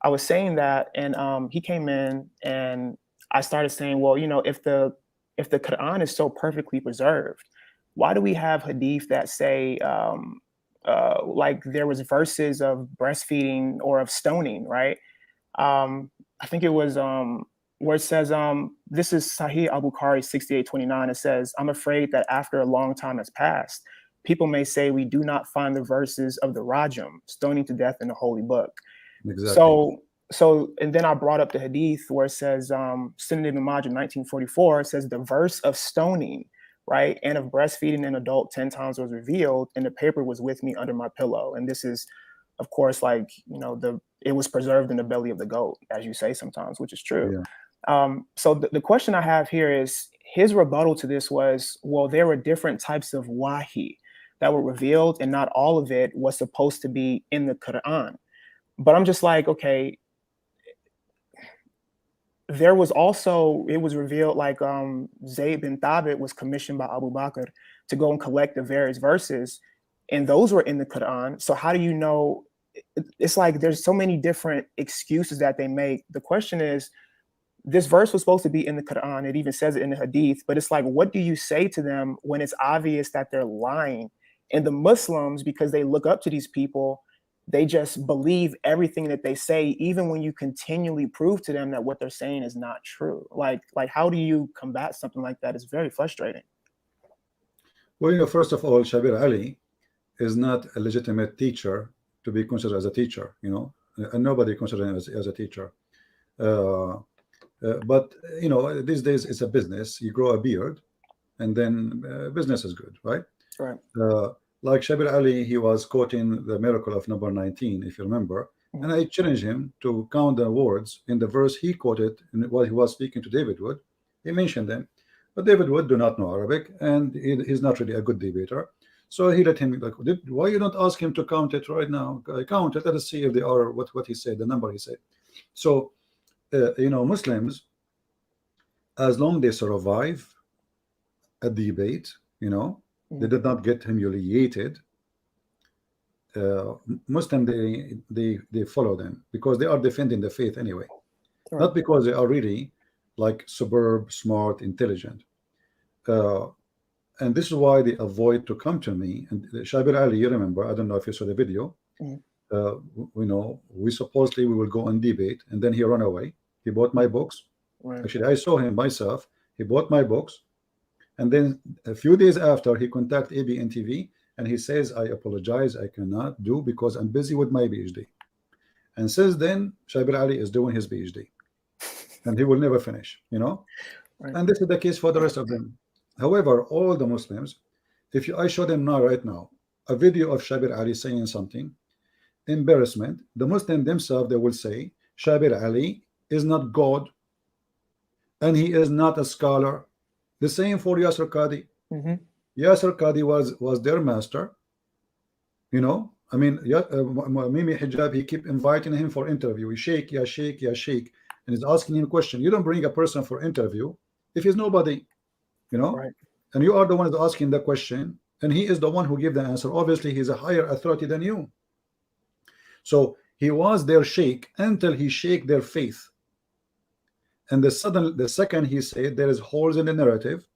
I was saying that, and he came in, and I started saying, well, you know, if the Quran is so perfectly preserved, why do we have hadith that say like there was verses of breastfeeding or of stoning, right? I think it was where it says, this is Sahih al-Bukhari 6829. It says, I'm afraid that after a long time has passed, people may say we do not find the verses of the Rajam, stoning to death, in the holy book. Exactly. So, and then I brought up the hadith where it says, Sunan Ibn Majah 1944, it says the verse of stoning, right, and of breastfeeding an adult 10 times was revealed, and the paper was with me under my pillow. And this is, of course, like, you know, it was preserved in the belly of the goat, as you say sometimes, which is true. Yeah. So the question I have here is, his rebuttal to this was, well, there were different types of wahi that were revealed, and not all of it was supposed to be in the Quran. But I'm just like, okay, there was also, it was revealed, like Zayd bin Thabit was commissioned by Abu Bakr to go and collect the various verses, and those were in the Quran. So how do you know? It's like there's so many different excuses that they make. The question is, this verse was supposed to be in the Quran. It even says it in the Hadith, but it's like, what do you say to them when it's obvious that they're lying? And the Muslims, because they look up to these people, they just believe everything that they say, even when you continually prove to them that what they're saying is not true. Like how do you combat something like that? It's very frustrating. Well, you know, first of all, Shabir Ali is not a legitimate teacher to be considered as a teacher, you know, and nobody considers him as a teacher. But you know, these days it's a business. You grow a beard, and then business is good, right? Right. Like Shabir Ali, he was quoting the miracle of number 19, if you remember, and I challenged him to count the words in the verse he quoted while he was speaking to David Wood. He mentioned them, but David Wood do not know Arabic, and he's not really a good debater. So he let him, like, why you don't ask him to count it right now? Count it. Let us see if they are what he said, the number he said. So you know, Muslims, as long they survive a debate, you know, they did not get humiliated. Muslim, they follow them because they are defending the faith anyway, not because they are really like superb, smart, intelligent. And this is why they avoid to come to me. And Shabir Ali, you remember, I don't know if you saw the video. You know, we will go and debate, and then he ran away. He bought my books. Actually, I saw him myself. He bought my books, and then a few days after, he contacted ABN TV, and he says, I apologize, I cannot do because I'm busy with my PhD. And since then, Shabir Ali is doing his PhD, and he will never finish, you know. And this is the case for the rest of them. However, all the Muslims, if I show them now, right now, a video of Shabir Ali saying something, embarrassment, the Muslim themselves, they will say, Shabir Ali is not God, and he is not a scholar. The same for Yasser Qadi. Yasser Qadi was their master, you know. I mean, Mimi Hijab, he keep inviting him for interview. Sheikh, ya Sheikh, ya Sheikh, and he's asking him a question. You don't bring a person for interview if he's nobody, you know, and you are the one that's asking the question, and he is the one who gave the answer. Obviously, he's a higher authority than you. So he was their sheikh until he shake their faith. And the second he said there is holes in the narrative,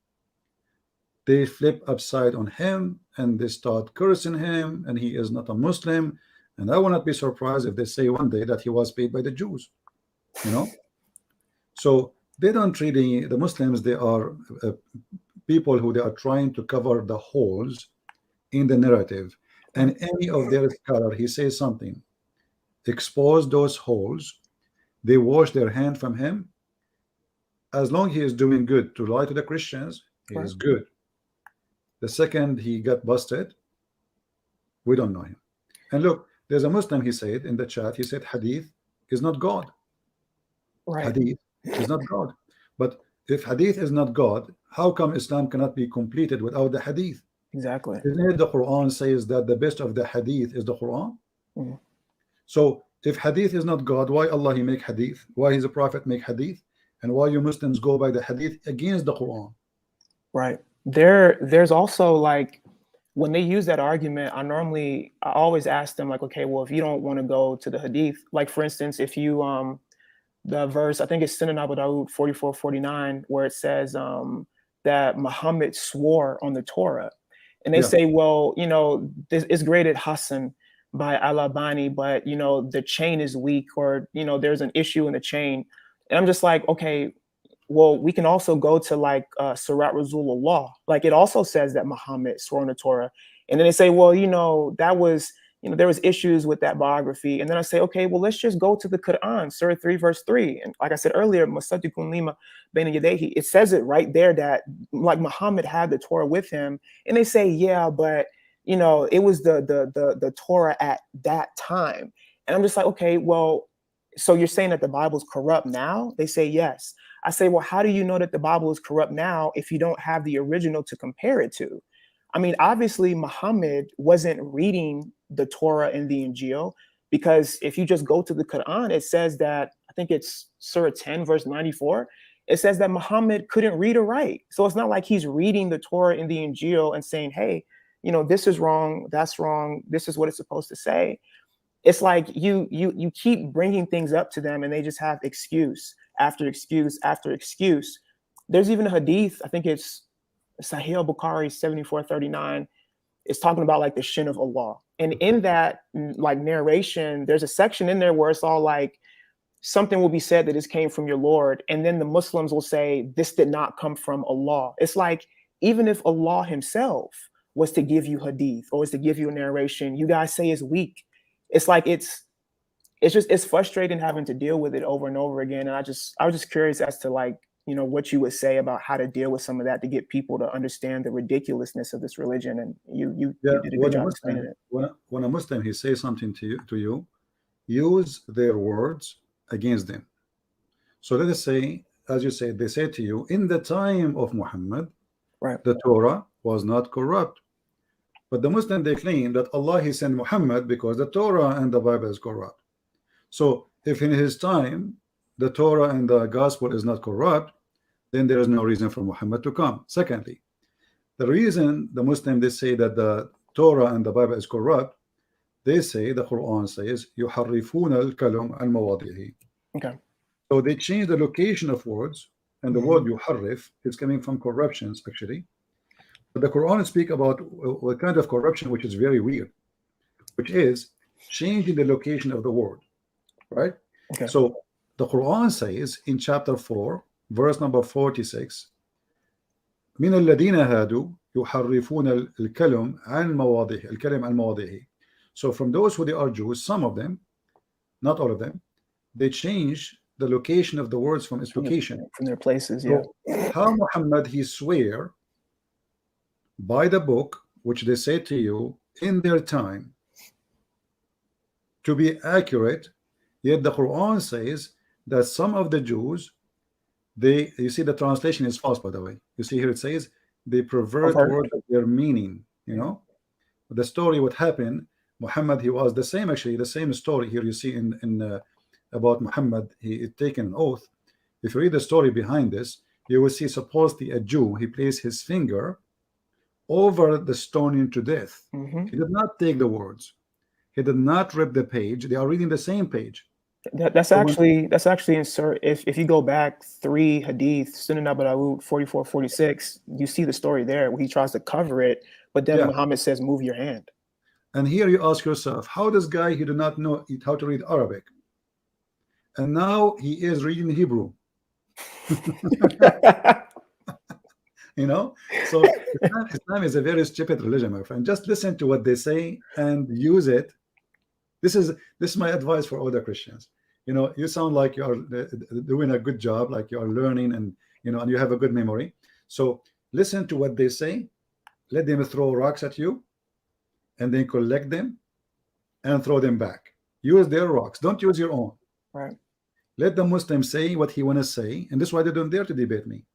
they flip upside on him and they start cursing him, and he is not a Muslim. And I will not be surprised if they say one day that he was paid by the Jews, you know. So they don't really, the Muslims, they are people who they are trying to cover the holes in the narrative, and any of their scholar, he says something, expose those holes, they wash their hand from him. As long as he is doing good to lie to the Christians, he is good. The second he got busted, we don't know him. And look, there's a Muslim, he said in the chat, he said hadith is not God. Hadith is not God. But if hadith is not God, how come Islam cannot be completed without the hadith? Exactly. Isn't it the Quran says that the best of the hadith is the Quran? So if hadith is not God, why Allah he make hadith? Why his prophet make hadith? And why you Muslims go by the hadith against the Quran? Right. There's also, like, when they use that argument, I always ask them like, okay, well, if you don't want to go to the hadith, like for instance, if you the verse, I think it's Sunan Abu Dawud 44:49, where it says that Muhammad swore on the Torah, and they say, well, you know, this is graded Hassan by Al-Albani, but you know, the chain is weak, or you know, there's an issue in the chain, and I'm just like, okay, well, we can also go to like Surat Rasulullah, like it also says that Muhammad swore on the Torah, and then they say, well, you know, that was, you know, there was issues with that biography, and then I say, okay, well, let's just go to the Quran, Surah 3 verse 3, and like I said earlier, Musaddiqun lima bayna yadayhi, it says it right there that like Muhammad had the Torah with him, and they say, yeah, but you know, it was the Torah at that time, and I'm just like, okay, well, so you're saying that the Bible's corrupt now? They say yes. I say, well, how do you know that the Bible is corrupt now if you don't have the original to compare it to? I mean, obviously, Muhammad wasn't reading the Torah and the Injil, because if you just go to the Quran, it says that, I think it's Surah 10, verse 94, it says that Muhammad couldn't read or write. So it's not like he's reading the Torah and the Injil and saying, hey, you know, this is wrong, that's wrong, this is what it's supposed to say. It's like you keep bringing things up to them and they just have excuse after excuse after excuse. There's even a hadith, I think it's Sahih al-Bukhari 74:39. It's talking about like the shin of Allah. And in that like narration, there's a section in there where it's all like, something will be said that this came from your Lord. And then the Muslims will say, this did not come from Allah. It's like, even if Allah himself was to give you hadith or was to give you a narration, you guys say it's weak. It's like, it's frustrating having to deal with it over and over again. And I was just curious as to like, you know, what you would say about how to deal with some of that to get people to understand the ridiculousness of this religion. And you did a good job explaining it. When a Muslim, he says something to you, use their words against them. So let us say, as you said, they say to you, in the time of Muhammad, right, the Torah was not corrupt. But the Muslim, they claim that Allah, he sent Muhammad because the Torah and the Bible is corrupt. So if in his time the Torah and the gospel is not corrupt, then there is no reason for Muhammad to come. Secondly, the reason the Muslim, they say that the Torah and the Bible is corrupt, they say, the Quran says, يُحَرِّفُونَ الْكَلَمَ عَنْ مَوَاضِعِهِ. Okay. So they change the location of words, and the word yuharrif is coming from corruptions actually. But the Quran speak about a kind of corruption which is very weird, which is changing the location of the word, right? Okay. So the Quran says in chapter 4, verse number 46, مِنَ الَّذِينَ هَادُوا يُحَرِّفُونَ الْكَلِمَ عَنْ مَوَاضِعِهِ. So from those who they are Jews, some of them, not all of them, they change the location of the words from its location, from their places. Yeah. So how Muhammad, he swear by the book which they say to you in their time to be accurate, yet the Quran says that some of the Jews, you see the translation is false, by the way. You see here it says they pervert words of their meaning. You know, the story what happened, Muhammad, he was the same, actually the same story here you see in about Muhammad, he had taken an oath. If you read the story behind this, you will see supposedly a Jew, he placed his finger over the stoning to death. He did not take the words, he did not rip the page. They are reading the same page. That's actually insert. If you go back 3 hadith, Sunan Abu Dawud 44:46, you see the story there where he tries to cover it, but then Muhammad says, "Move your hand." And here you ask yourself, how this guy, he did not know how to read Arabic, and now he is reading Hebrew. You know, so Islam is a very stupid religion, my friend. Just listen to what they say and use it. This is my advice for other Christians. You know, you sound like you are doing a good job, like you are learning, and you know, and you have a good memory. So listen to what they say, let them throw rocks at you, and then collect them and throw them back. Use their rocks, don't use your own. Right. Let the Muslim say what he want to say, and this is why they don't dare to debate me,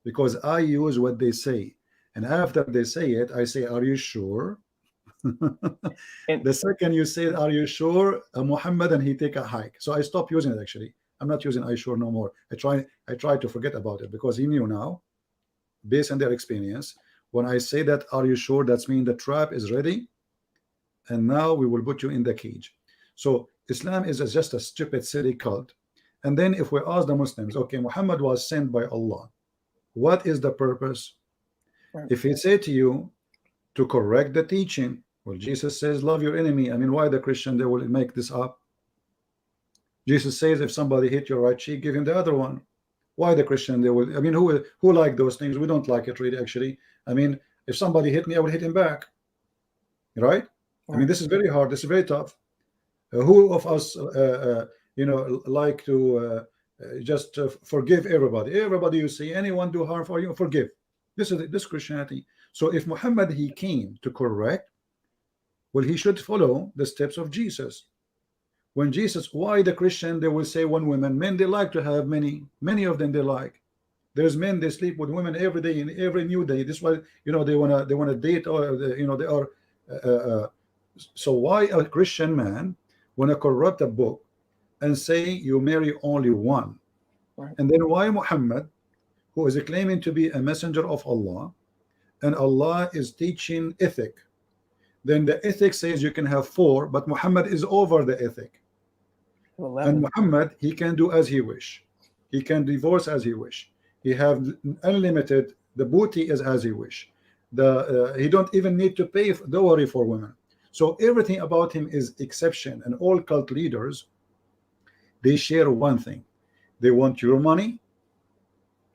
because I use what they say, and after they say it, I say, "Are you sure?" And the second you say, "Are you sure, Muhammad?" and he take a hike. So I stop using it. Actually, I'm not using "I sure" no more. I try to forget about it, because he knew now, based on their experience, When I say that, are you sure? That's mean the trap is ready, and now we will put you in the cage. So Islam is just a stupid silly cult. And then if we ask the Muslims, okay, Muhammad was sent by Allah, what is the purpose? Right. If he say to you to correct the teaching, well, Jesus says love your enemy. I mean, why the Christian they will make this up? Jesus says if somebody hit your right cheek, give him the other one. Why the Christian they will? I mean, who like those things? We don't like it really, actually. I mean, if somebody hit me, I will hit him back, right? I mean, this is very hard. This is very tough. Who of us, you know, like to just forgive everybody? Everybody you see, anyone do harm for you, forgive. This is this Christianity. So if Muhammad he came to correct, well, he should follow the steps of Jesus. When Jesus, why the Christian they will say one woman, men they like to have many of them they like. There's men they sleep with women every day and every new day. This is why, you know, they wanna date, or you know, they are. So why a Christian man wanna corrupt a book and say you marry only one? Right. And then why Muhammad, who is claiming to be a messenger of Allah, and Allah is teaching ethic, then the ethic says you can have 4, but Muhammad is over the ethic. 11. And Muhammad, he can do as he wish. He can divorce as he wish. He have unlimited. The booty is as he wish. He don't even need to pay dowry for women. So everything about him is exception. And all cult leaders, they share one thing: they want your money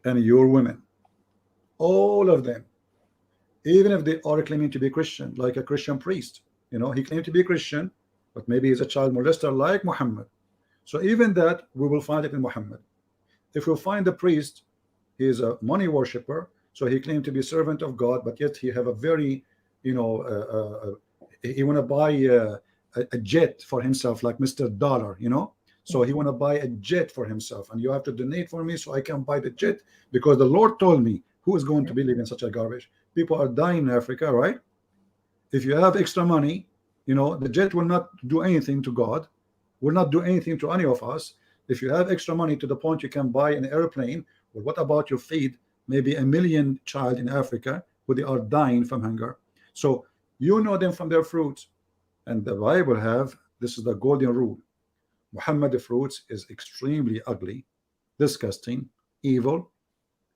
and your women. All of them, even if they are claiming to be Christian, like a Christian priest. You know, he claimed to be Christian, but maybe he's a child molester like Muhammad. So even that we will find it in Muhammad. If we find the priest, he is a money worshipper, so he claimed to be servant of God, but yet he have a very, you know, he want to buy a jet for himself, like Mr. Dollar, you know. So he want to buy a jet for himself, and you have to donate for me so I can buy the jet, because the Lord told me. Who is going to believe in such a garbage? People are dying in Africa, right? If you have extra money, you know, the jet will not do anything to God, will not do anything to any of us. If you have extra money to the point you can buy an airplane, well, what about you feed maybe 1 million child in Africa who they are dying from hunger? So you know them from their fruits. And the Bible have, this is the golden rule: Muhammad the fruits is extremely ugly, disgusting, evil,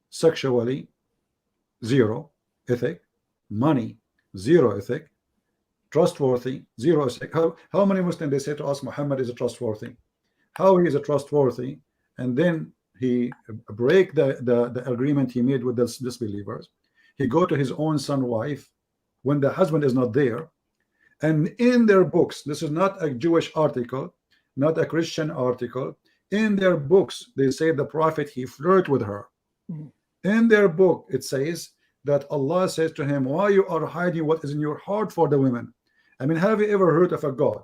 sexually zero ethic, money zero ethic, trustworthy zero ethic. How many Muslims they say to us Muhammad is a trustworthy? How he is a trustworthy, and then he break the agreement he made with the disbelievers. He go to his own son wife when the husband is not there, and in their books, this is not a Jewish article, not a Christian article, in their books they say the prophet he flirt with her. In their book it says that Allah says to him, why you are hiding what is in your heart for the women? I mean, have you ever heard of a God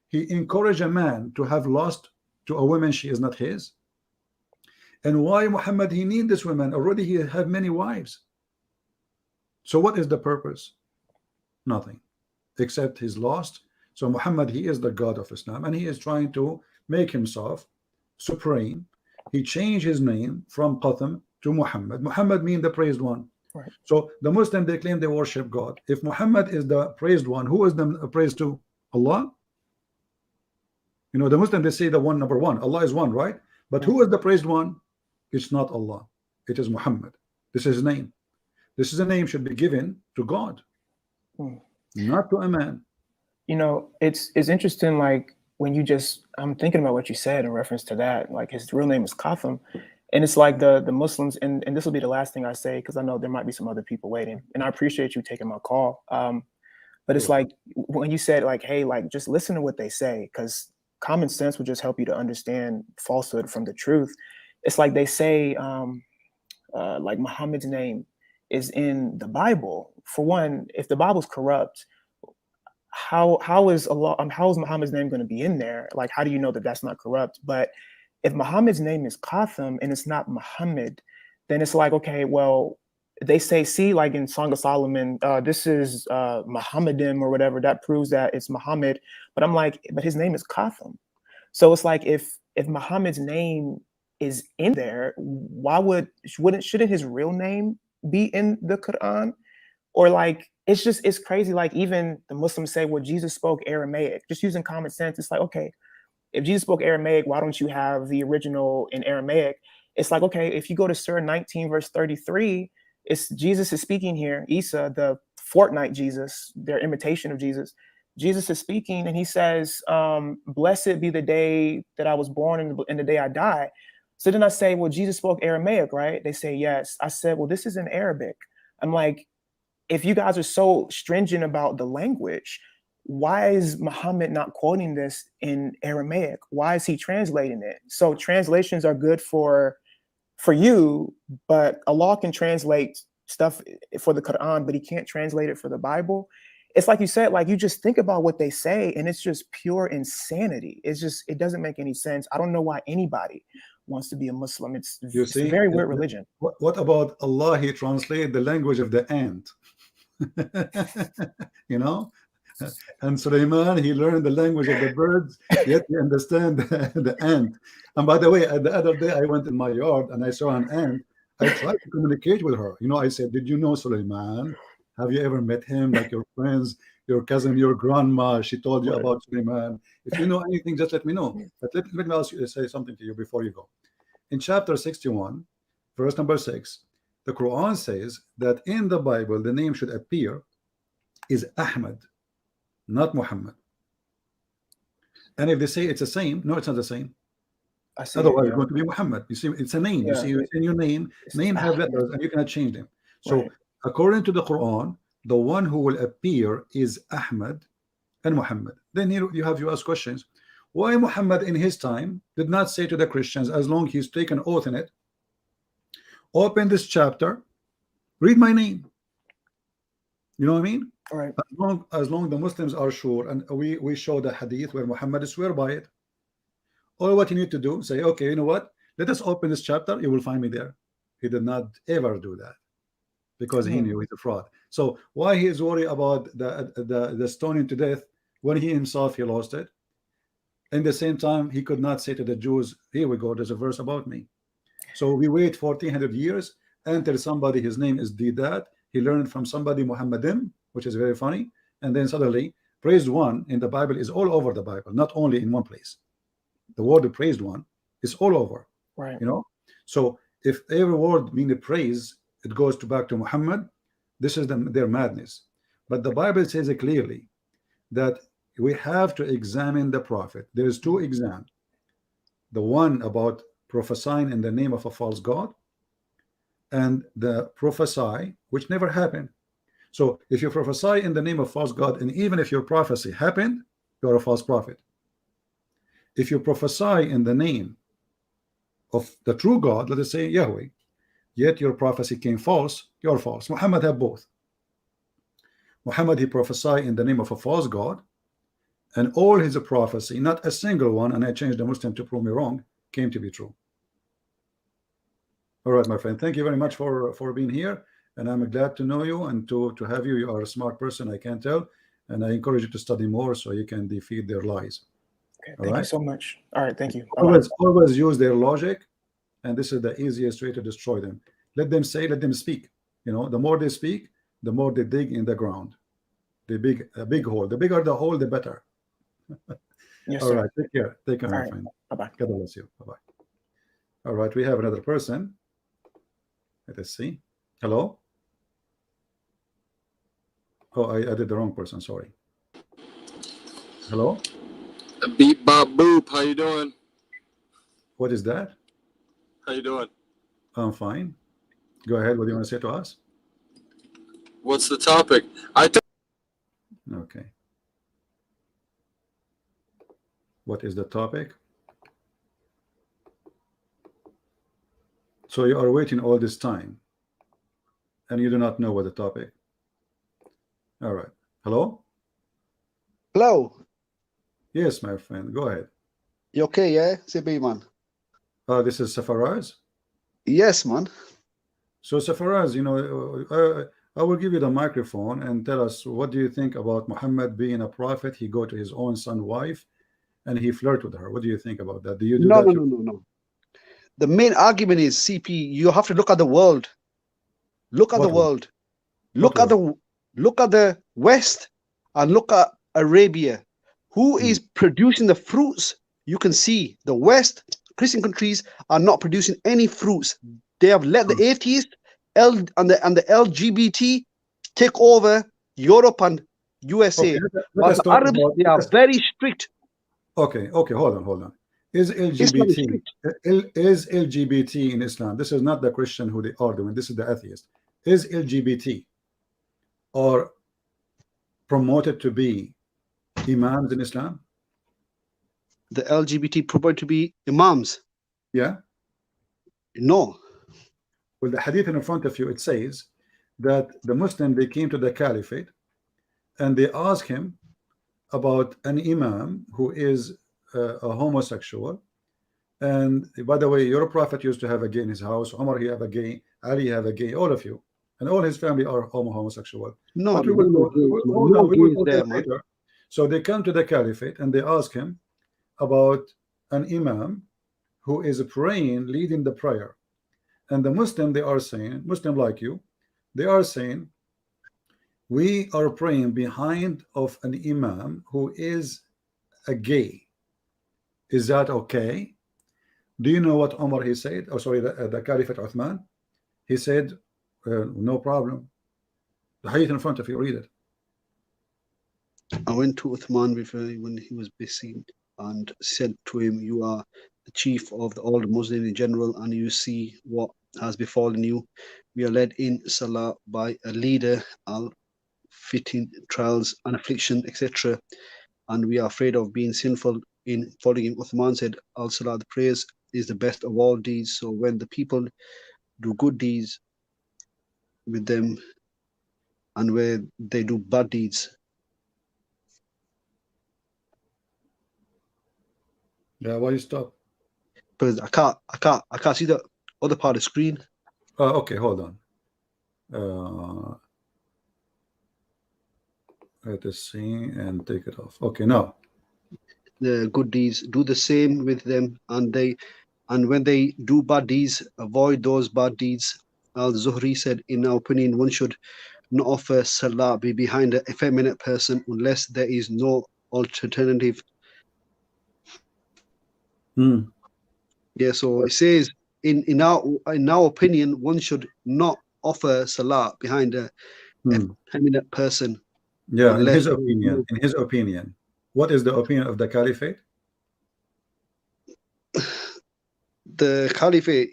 he encouraged a man to have lust to a woman she is not his? And why Muhammad he need this woman? Already he had many wives. So what is the purpose? Nothing, except he's lost. So Muhammad, he is the God of Islam, and he is trying to make himself supreme. He changed his name from Qasim to Muhammad. Muhammad means the praised one. Right. So the Muslim they claim they worship God. If Muhammad is the praised one, who is the praised to? Allah. You know, the Muslim they say the one, number one, Allah is one, right? But who is the praised one? It's not Allah, it is Muhammad. This is his name. This is a name should be given to God, not to a man. You know, it's interesting, like when you just, I'm thinking about what you said in reference to that, like his real name is Qasim. And it's like the Muslims, and this will be the last thing I say, because I know there might be some other people waiting, and I appreciate you taking my call. But it's like when you said like, hey, like just listen to what they say, because common sense will just help you to understand falsehood from the truth. It's like they say, like Muhammad's name is in the Bible. For one, if the Bible's corrupt, how is Muhammad's name going to be in there? Like, how do you know that that's not corrupt? But if Muhammad's name is Qasim and it's not Muhammad, then it's like, okay, well, they say, see, like in Song of Solomon, this is Mohammedan or whatever, that proves that it's Muhammad. But I'm like, but his name is Qasim. So it's like, if Muhammad's name is in there, shouldn't his real name be in the Quran? Or like, it's crazy. Like even the Muslims say, well, Jesus spoke Aramaic. Just using common sense, it's like, okay, if Jesus spoke Aramaic, why don't you have the original in Aramaic? It's like, okay, if you go to Surah 19, verse 33, it's Jesus is speaking here. Isa, the Fortnite Jesus, their imitation of Jesus. Jesus is speaking and he says, blessed be the day that I was born and the day I die. So then I say, well, Jesus spoke Aramaic, right? They say, yes. I said, well, this is in Arabic. I'm like, if you guys are so stringent about the language, why is Muhammad not quoting this in Aramaic? Why is he translating it? So translations are good for you, but Allah can translate stuff for the Quran, but he can't translate it for the Bible. It's like you said, like you just think about what they say and it's just pure insanity. It doesn't make any sense. I don't know why anybody wants to be a Muslim. It's a very weird religion. What about Allah? He translated the language of the ant. You know, and Sulaiman, he learned the language of the birds, yet he understand the ant. And by the way, the other day I went in my yard and I saw an ant. I tried to communicate with her. You know, I said, did you know Sulaiman? Have you ever met him? Like your friends, your cousin, your grandma, she told you about Sulaiman. If you know anything, just let me know. But let me ask you to say something to you before you go. In chapter 61, verse number 6, the Quran says that in the Bible, the name should appear is Ahmad, not Muhammad. And if they say it's the same, no, it's not the same. Otherwise, it's going to be Muhammad. You see, it's a name. You see, in your name have letters, and you cannot change them. So, according to the Quran, the one who will appear is Ahmad and Muhammad. Then you have to ask questions. Why Muhammad in his time did not say to the Christians, as long he's taken oath in it, open this chapter, read my name. You know what I mean? All right. As long the Muslims are sure, and we show the hadith where Muhammad swear by it. All what you need to do, say, okay, you know what? Let us open this chapter. You will find me there. He did not ever do that because he knew he's a fraud. So why he is worried about the stoning to death when he himself he lost it? In the same time, he could not say to the Jews, here we go, there's a verse about me. So we wait 1400 years until somebody, his name is Didat, he learned from somebody Mohammedan, which is very funny, and then suddenly praised one in the Bible is all over the Bible, not only in one place. The word praised one is all over, right? You know, so if every word means praise, it goes back to Muhammad. This is their madness. But the Bible says it clearly that we have to examine the prophet. There is two exams. The one about prophesying in the name of a false god, and the prophesy which never happened. So if you prophesy in the name of false god, and even if your prophecy happened, you're a false prophet. If you prophesy in the name of the true God, let us say Yahweh, yet your prophecy came false, you're false. Muhammad had both. Muhammad, he prophesied in the name of a false god, and all his prophecy, not a single one, and I changed the Muslim to prove me wrong, came to be true. All right, my friend, thank you very much for being here, and I'm glad to know you and to have you. You are a smart person, I can tell, and I encourage you to study more so you can defeat their lies. Okay, thank you so much. All right, thank you. Always use their logic, and this is the easiest way to destroy them. Let them say, let them speak. You know, the more they speak, the more they dig in the ground. They dig a big hole. The bigger the hole, the better. Yes, all sir. Right, take care, my friend. Bye-bye. God bless you. Bye-bye. All right, we have another person. Let us see. Hello. Oh, I did the wrong person, sorry. Hello. Beep Bob Boop, how you doing? What is that? How you doing? I'm fine. Go ahead. What do you want to say to us? What's the topic? Okay. What is the topic? So you are waiting all this time and you do not know what the topic. All right. Hello? Hello. Yes, my friend. Go ahead. You okay, yeah? CB, man. This is Safaraz? Yes, man. So Safaraz, you know, I will give you the microphone and tell us, what do you think about Muhammad being a prophet? He go to his own son's wife and he flirt with her. What do you think about that? Do you do that? No. The main argument is, CP, you have to look at the world. Look at the world. Look at the look at the West and look at Arabia. Who is producing the fruits? You can see the West, Christian countries are not producing any fruits. They have let the atheists and the LGBT take over Europe and USA. Okay, But let's the talk Arabs, about. they are very strict. Okay, hold on. Is Islam is LGBT strict. is LGBT in Islam? This is not the Christian who they are doing. This is the atheist. Is LGBT or promoted to be imams in Islam? The LGBT purport to be imams. Yeah. No. Well, the hadith in front of you, it says that the Muslim, they came to the caliphate and they asked him about an imam who is a homosexual. And by the way, your prophet used to have a gay in his house. Umar, he have a gay. Ali have a gay. All of you and all his family are homosexual. No, But we will no, go, we will go there, there later. So they come to the caliphate and they ask him about an imam who is praying, leading the prayer. And the Muslim, they are saying, Muslim like you, they are saying, we are praying behind of an imam who is a gay. Is that okay? Do you know what Umar he said? Oh, sorry, the Caliphate Uthman. He said, no problem. The hadith in front of you, read it. I went to Uthman when he was busy and said to him, you are the chief of all the Muslims in general, and you see what has befallen you. We are led in Salah by a leader, fitting trials and affliction, etc. And we are afraid of being sinful in following him. Uthman said, Al-Salah, the prayers is the best of all deeds. So when the people do good deeds with them and where they do bad deeds. Yeah, why you stop? Because I can't see the other part of the screen. Okay, hold on. Let us see and take it off. Okay, now. The good deeds, do the same with them, and when they do bad deeds, avoid those bad deeds. Al-Zuhri said, in our opinion, one should not offer salah be behind a effeminate person unless there is no alternative. Yeah, so it says in our opinion, one should not offer salah behind a effeminate person. Yeah, in his opinion. What is the opinion of the caliphate? The caliphate,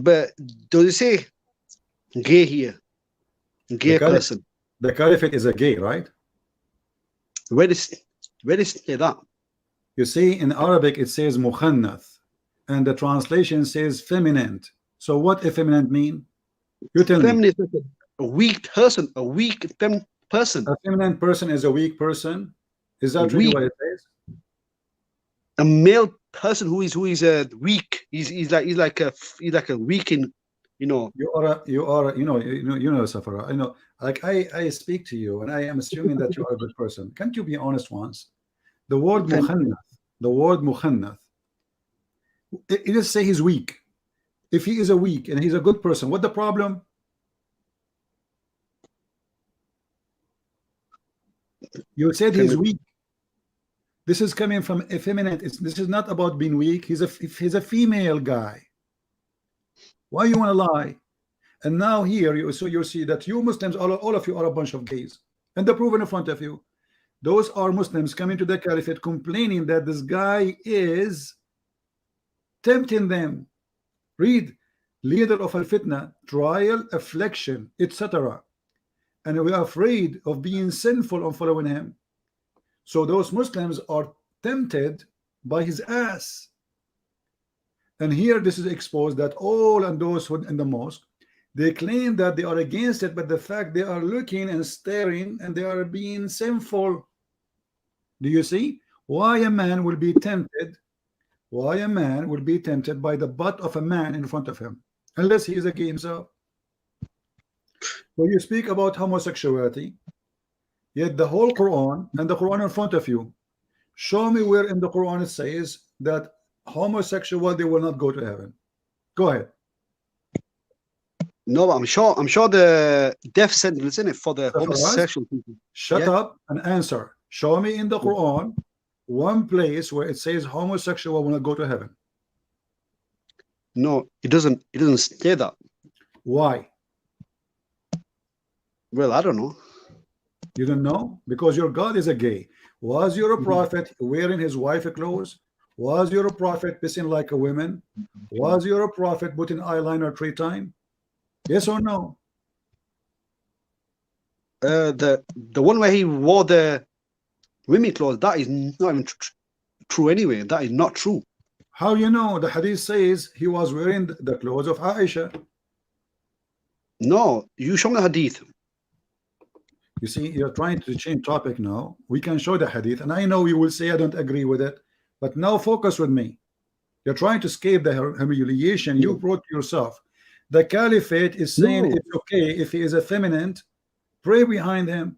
but does it say gay here? Gay person. The caliphate is a gay, right? Where does it say that? You see, in Arabic it says mukhannath, and the translation says feminine. So what effeminate mean? You tell me. A weak person, a weak person. A feminine person is a weak person. Is that really what it says? A male person who is weak. He's like a weak in, you know. You know, Safara. I know. Like I speak to you, and I am assuming that you are a good person. Can't you be honest once? The word mukhannath. It just say he's weak. If he is a weak and he's a good person, what the problem? You said he's weak. This is coming from effeminate. This is not about being weak. He's a female guy. Why you want to lie? And now here you see that you Muslims, all of you are a bunch of gays, and they're proven in front of you. Those are Muslims coming to the caliphate complaining that this guy is tempting them. Read, leader of al-fitna, trial, affliction, etc. And we are afraid of being sinful on following him. So those Muslims are tempted by his ass. And here this is exposed that all and those who in the mosque, they claim that they are against it, but the fact they are looking and staring and they are being sinful. Do you see why a man will be tempted? Why a man will be tempted by the butt of a man in front of him, unless he is a gay himself. So you speak about homosexuality, yet the whole Quran and the Quran in front of you, show me where in the Quran it says that homosexual, they will not go to heaven. Go ahead. No, I'm sure the death sentence in it for the homosexual people. Shut up and answer. Show me in the Quran one place where it says homosexual will not go to heaven. No, it doesn't say that. Why? Well, I don't know. You don't know? Because your God is a gay. Was your prophet wearing his wife clothes? Was your prophet pissing like a woman? Was your prophet putting eyeliner 3 times? Yes or no? The one where he wore the women clothes, that is not even true anyway. That is not true. How you know? The hadith says he was wearing the clothes of Aisha. No, you show me the hadith. You see, you're trying to change topic now. We can show the hadith, and I know you will say I don't agree with it, but now focus with me. You're trying to escape the humiliation you brought yourself. The caliphate is saying it's okay if he is effeminate, pray behind him.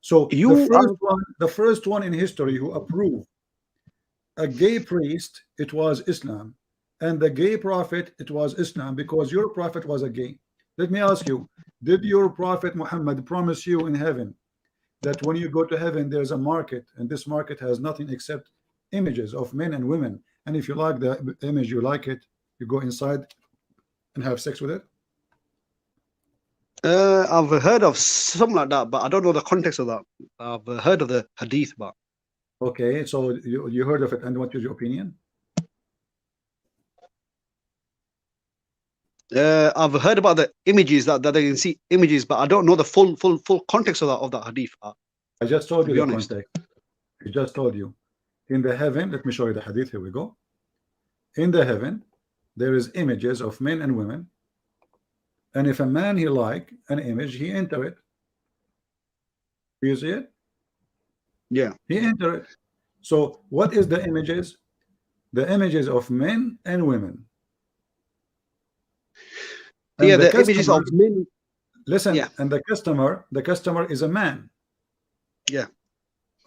So the first one in history who approved a gay priest, it was Islam, and the gay prophet, it was Islam, because your prophet was a gay. Let me ask you, did your prophet Muhammad promise you in heaven that when you go to heaven there's a market, and this market has nothing except images of men and women, and if you like the image, you like it, you go inside and have sex with it? I've heard of something like that, but I don't know the context of that. I've heard of the hadith, but okay, so you heard of it, and what is your opinion? I've heard about the images that they can see images, but I don't know the full context of that hadith. I just told you the honest. context. I just told you. In the heaven, let me show you the hadith. Here we go. In the heaven, there is images of men and women, and if a man he like an image, he enter it. Do you see it? Yeah, he enter it. So what is the images? The images of men and women. And yeah, the images of men. Listen, yeah. And the customer is a man. Yeah.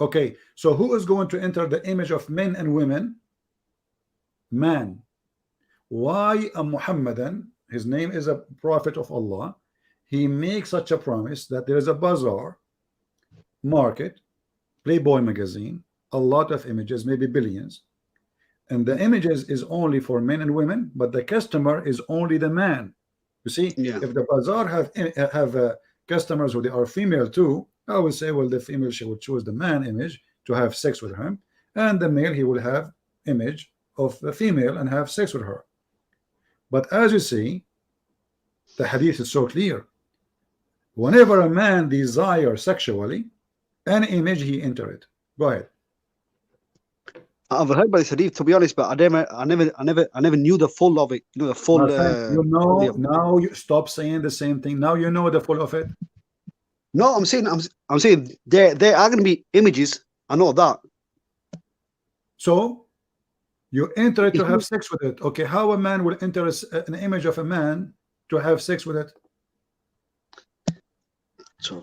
Okay, so who is going to enter the image of men and women? Man. Why a Mohammedan, his name is a prophet of Allah, he makes such a promise that there is a bazaar, market, Playboy magazine, a lot of images, maybe billions, and the images is only for men and women, but the customer is only the man. You see, if the bazaar have customers who they are female too, I would say, well, the female, she would choose the man image to have sex with him, and the male, he will have image of the female and have sex with her. But as you see, the hadith is so clear. Whenever a man desires sexually, an image, he enter it. Go ahead. I've heard about this hadith, to be honest, but I never knew the full of it. You know, the full. Now you stop saying the same thing. Now you know the full of it. No, I'm saying there are going to be images. I know that. So you enter it to have sex with it. Okay, how a man will enter an image of a man to have sex with it? So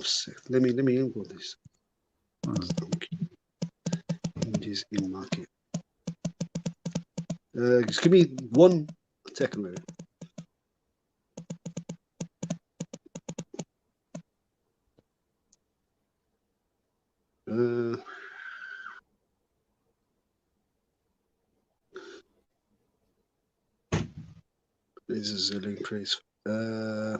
let me input this. Images in market. Just give me 1 second, maybe. This is a link trace. Buying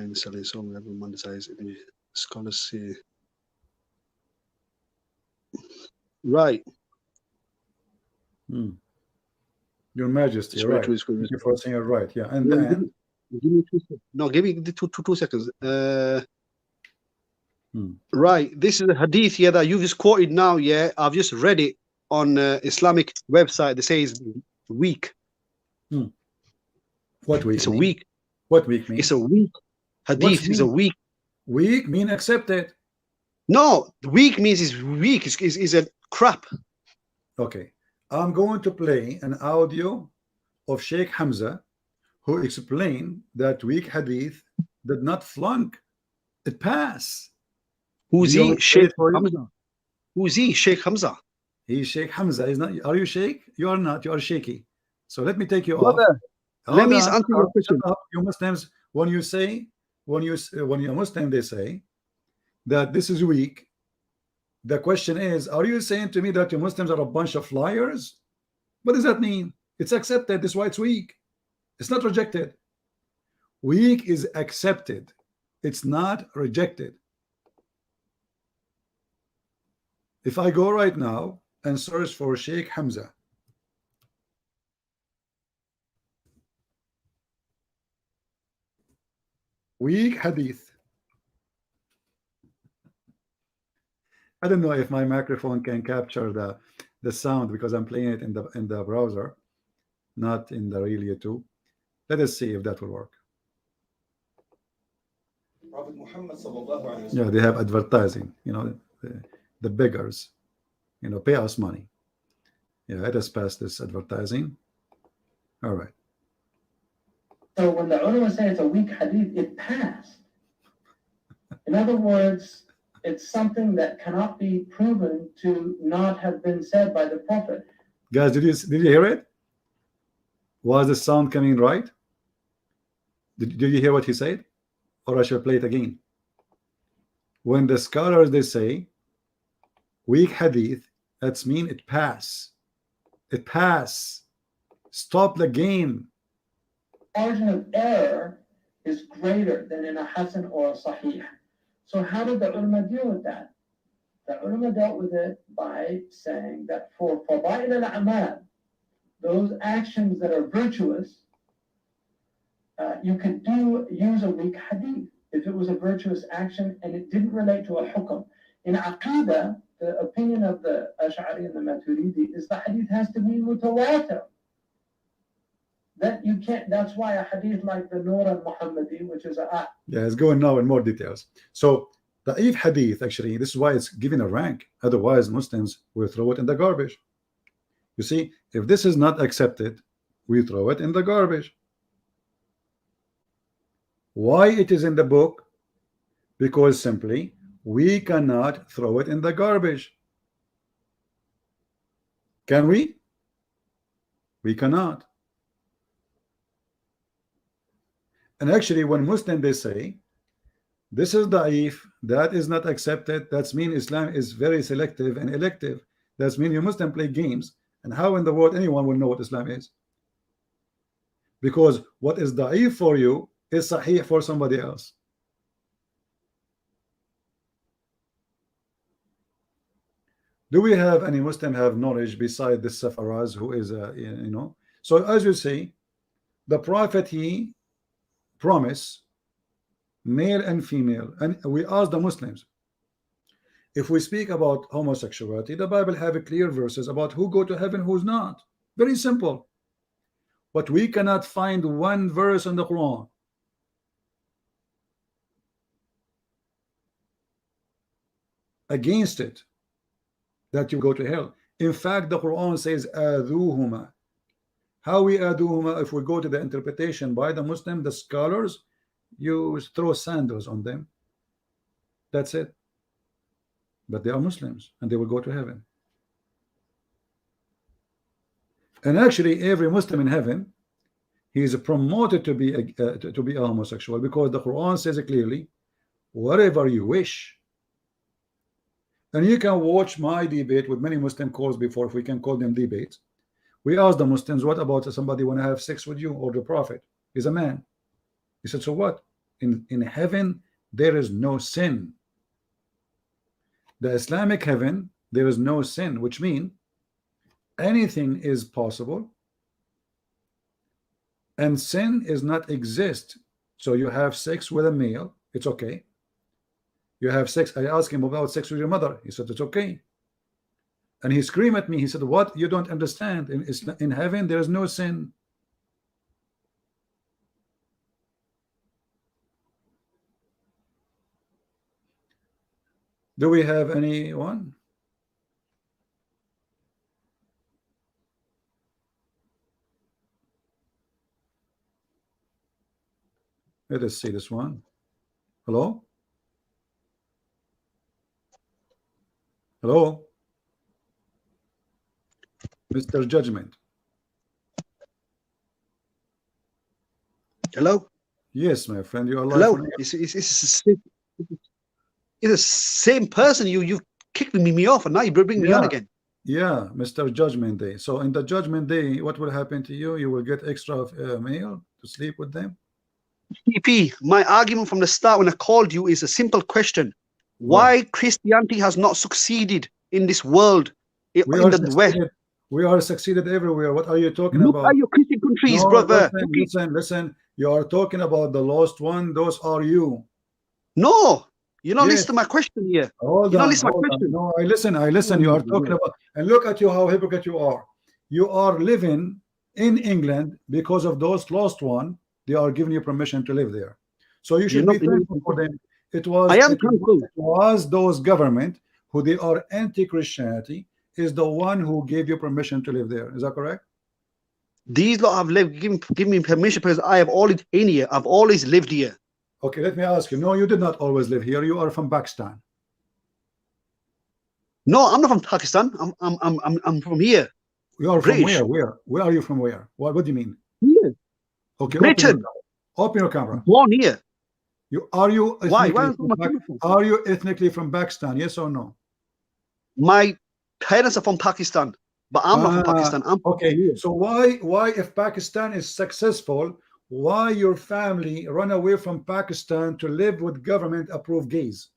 and selling so we have monetize image. Scholars see. Right. Your Majesty, right. Thank you for saying it right. Yeah, and then give me 2 seconds. No, give me two seconds. Right. This is a hadith here that you've just quoted now. Yeah, I've just read it on Islamic website. That says weak. What week? It's a week. What week means? It's a week. Hadith is a week. Weak mean accepted. No, weak means is weak. Is a crap. Okay, I'm going to play an audio of Sheikh Hamza, who explained that weak hadith did not flunk, it passed. Who's he? Sheikh Hamza. Who's he? Sheikh Hamza. He's Sheikh Hamza. He's not. Are you Sheikh? You are not. You are shaky. So let me take you Brother, off. Let me Hold answer your on, shut question. up. You Muslims, when you when you're Muslim, they say that this is weak. The question is, are you saying to me that you Muslims are a bunch of liars? What does that mean? It's accepted. That's why it's weak. It's not rejected. Weak is accepted. It's not rejected. If I go right now and search for Sheikh Hamza, weak hadith. I don't know if my microphone can capture the sound because I'm playing it in the browser, not in the real YouTube. Let us see if that will work. Prophet Muhammad sallallahu alaihi wasallam. Yeah, they have advertising, you know, the beggars, you know, pay us money. Yeah, let us pass this advertising. All right. So when the ulama say it's a weak hadith, it passed. In other words, it's something that cannot be proven to not have been said by the Prophet. Guys, did you hear it? Was the sound coming right? Did you hear what he said? Or I shall play it again. When the scholars they say weak hadith, that's mean it pass. It pass. Stop the game. Margin of error is greater than in a Hasan or a Sahih. So how did the ulama deal with that? The ulama dealt with it by saying that for fadail al-a'mal, those actions that are virtuous, you could use a weak hadith if it was a virtuous action and it didn't relate to a hukm. In Aqidah, the opinion of the Ash'ari and the Maturidi is the hadith has to be mutawatir. That you can't. That's why a hadith like the Nur al-Muhammadi, which is yeah, it's going now in more details. So the Da'if hadith, actually, this is why it's given a rank. Otherwise, Muslims will throw it in the garbage. You see, if this is not accepted, we throw it in the garbage. Why it is in the book? Because simply we cannot throw it in the garbage. Can we? We cannot. And actually, when Muslim they say this is da'if, that is not accepted, that's mean Islam is very selective and elective. That's mean you Muslim play games. And how in the world anyone will know what Islam is? Because what is da'if for you is sahih for somebody else. Do we have any Muslim have knowledge beside this Safaraz who is you know? So as you say, the Prophet he promised male and female, and we ask the Muslims, if we speak about homosexuality, the Bible have clear verses about who go to heaven, who's not. Very simple. But we cannot find one verse in the Quran against it that you go to hell. In fact, the Quran says aduhuma. How we aduhuma? If we go to the interpretation by the Muslim, the scholars, you throw sandals on them. That's it. But they are Muslims and they will go to heaven. And actually, every Muslim in heaven, he is promoted to be a homosexual, because the Quran says it clearly, whatever you wish. And you can watch my debate with many Muslim calls before, if we can call them debates. We asked the Muslims, what about somebody want to have sex with you, or the Prophet? He's a man. He said, so what? In heaven there is no sin. The Islamic heaven, there is no sin, which means anything is possible and sin is not exist. So you have sex with a male, it's okay. You have sex, I asked him about sex with your mother, he said it's okay. And he screamed at me, he said, what? You don't understand. In heaven there is no sin. Do we have anyone? Let us see this one. Hello? Hello? Mr. Judgment. Hello? Yes, my friend, you are live. Hello? on air. It's the same person. You kicked me off, and now you bring me on Yeah. again. Yeah, Mr. Judgment Day. So in the Judgment Day, what will happen to you? You will get extra meal to sleep with them. TP, my argument from the start when I called you is a simple question. Why Christianity has not succeeded in this world, in the West? We are succeeded everywhere. What are you talking Look about? at your Christian countries, No, brother. listen. You are talking about the lost one. Those are you. No, you're not Yes. listening to my question here. Hold You're on, not listening to my hold on. question. No, I listen. You are talking about, and look at you, how hypocrite you are. You are living in England because of those lost one. They are giving you permission to live there. So you should be thankful for them. It was those government who they are anti-Christianity is the one who gave you permission to live there. Is that correct? These lot have lived, give me permission because I have always been here. I've always lived here. Okay, let me ask you. No, you did not always live here. You are from Pakistan. No, I'm not from Pakistan. I'm from here. You are British. from where? Where are you from? Where? What do you mean? Here. Okay, Britain. open your camera. Born here. Are you Why ethnically from Pakistan? Yes or no? My parents are from Pakistan, but I'm not from Pakistan. I'm okay. Here. So why if Pakistan is successful, why your family run away from Pakistan to live with government approved gays?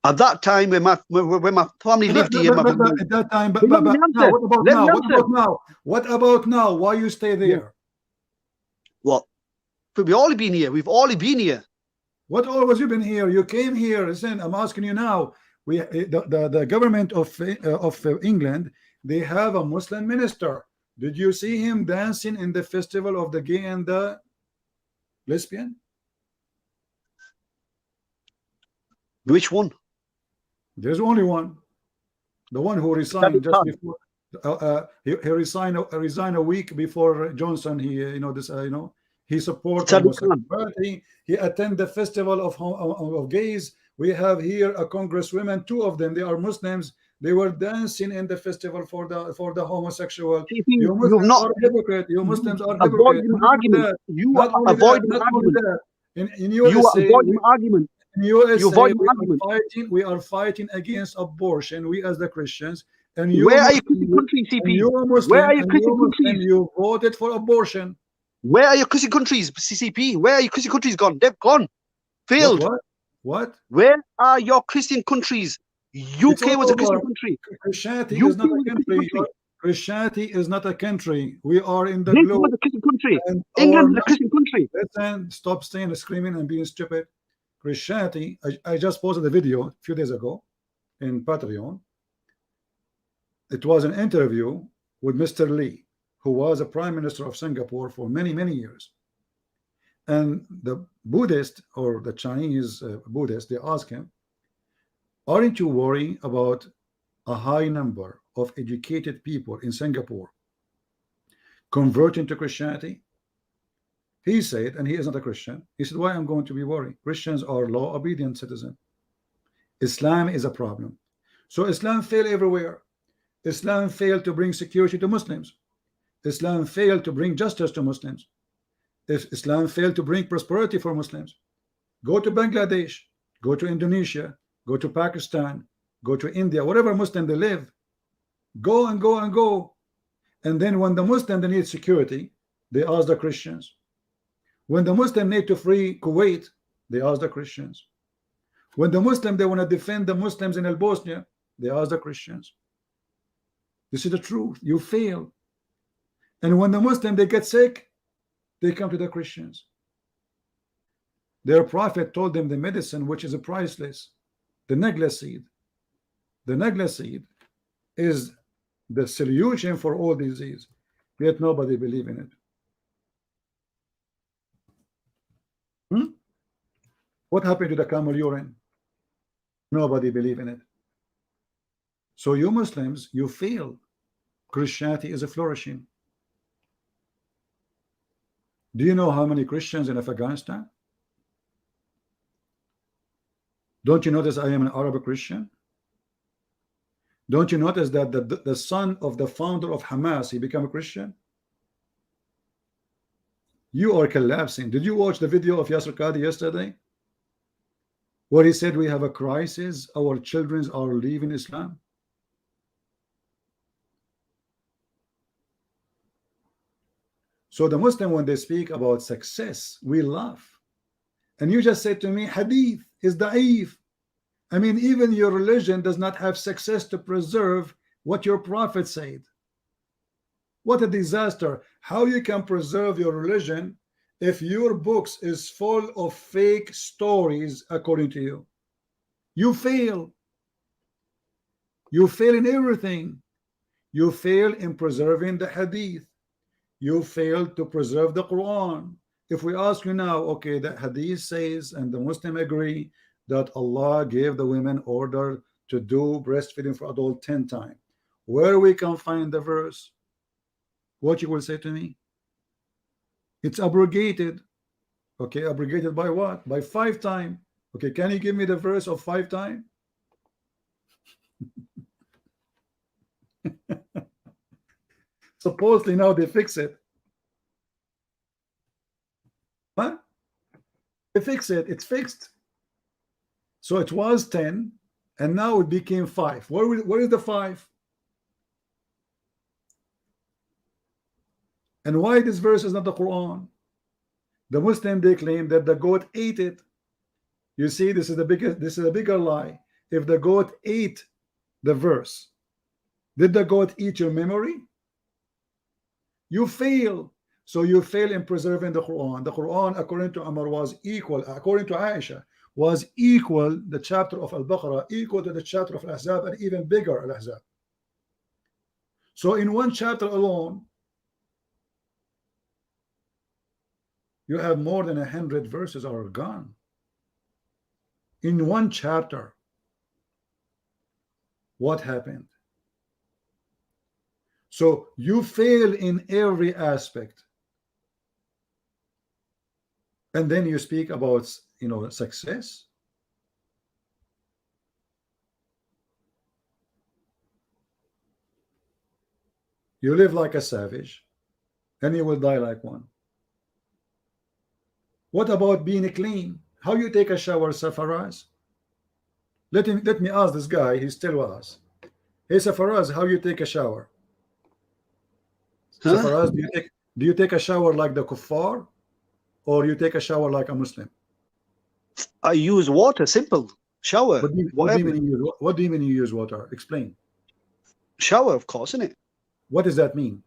At that time, when my family lived here, at that time, but now, what about now? What about now? What about now? Why you stay there? Yeah. What? We've all been here. We've all been here. What always you been here? You came here. Listen, I'm asking you now. The government of England, they have a Muslim minister. Did you see him dancing in the festival of the gay and the lesbian? Which one? There's only one. The one who resigned just before. He resigned a week before Johnson. He supports homosexuality. He attended the festival of gays. We have here a congresswoman, two of them. They are Muslims. They were dancing in the festival for the homosexual. You Muslims are hypocrite. You Muslims are hypocrite. You are avoiding argument. In USA, argument. In USA, we are fighting against abortion. We as the Christians. And you, where are your Christian countries, CP? Where are your Christian countries? You voted for abortion. Where are your Christian countries, CCP? Where are your Christian countries gone? They've gone. Failed. What? Where are your Christian countries? UK was a Christian country. Christianity is not a country. Christianity is not a country. We are in the globe. This was a Christian country. England is a Christian country. Listen, stop saying, screaming, and being stupid. Christianity. I just posted a video a few days ago in Patreon. It was an interview with Mr. Lee, who was a prime minister of Singapore for many years. And the Buddhist or the Chinese Buddhist, they asked him, aren't you worried about a high number of educated people in Singapore converting to Christianity? He said, and he is not a Christian, he said, why I'm going to be worried? Christians are law-obedient citizens. Islam is a problem. So Islam failed everywhere. Islam failed to bring security to Muslims. Islam failed to bring justice to Muslims. Islam failed to bring prosperity for Muslims. Go to Bangladesh, go to Indonesia, go to Pakistan, go to India, whatever Muslim they live, go and go and go. And then when the Muslim they need security, they ask the Christians. When the Muslim need to free Kuwait, they ask the Christians. When the Muslim they want to defend the Muslims in Bosnia, they ask the Christians. This is the truth. You fail. And when the Muslim they get sick, they come to the Christians. Their prophet told them the medicine which is priceless, the negla seed. The negla seed is the solution for all disease, yet nobody believe in it. What happened to the camel urine? Nobody believe in it. So you Muslims, you fail. Christianity is flourishing. Do you know how many Christians in Afghanistan? Don't you notice I am an Arab Christian? Don't you notice that the son of the founder of Hamas, he became a Christian? You are collapsing. Did you watch the video of Yasser Qadi yesterday, where he said we have a crisis, our children are leaving Islam? So the Muslim, when they speak about success, we laugh. And you just said to me, hadith is da'if. I mean, even your religion does not have success to preserve what your prophet said. What a disaster. How you can preserve your religion if your books is full of fake stories according to you? You fail. You fail in everything. You fail in preserving the hadith. You fail to preserve the Quran. If we ask you now, okay, the hadith says, and the Muslim agree, that Allah gave the women order to do breastfeeding for adult 10 times. Where we can find the verse? What you will say to me? It's abrogated. Okay, abrogated by what? By 5 times. Okay, can you give me the verse of 5 times? Supposedly now they fix it. What? They fix it. It's fixed. So it was 10, and now it became 5. Where is the 5? And why this verse is not the Quran? The Muslim, they claim that the goat ate it. You see, this is a bigger lie. If the goat ate the verse, did the goat eat your memory? You fail. So you fail in preserving the Quran. The Quran, according to Umar, was equal, according to Aisha, was equal, the chapter of Al-Baqarah, equal to the chapter of Al-Ahzab, and even bigger Al-Ahzab. So in one chapter alone, you have more than 100 verses are gone. In one chapter. What happened? So you fail in every aspect. And then you speak about, you know, success. You live like a savage, and you will die like one. What about being clean? How you take a shower, Safaraz? Let me ask this guy. He's still with us. Hey, Safaraz, how you take a shower? Huh? Safaraz, do you take a shower like the kuffar, or you take a shower like a Muslim? I use water, simple. Shower. What do you mean you use water? Explain. Shower, of course, isn't it? What does that mean?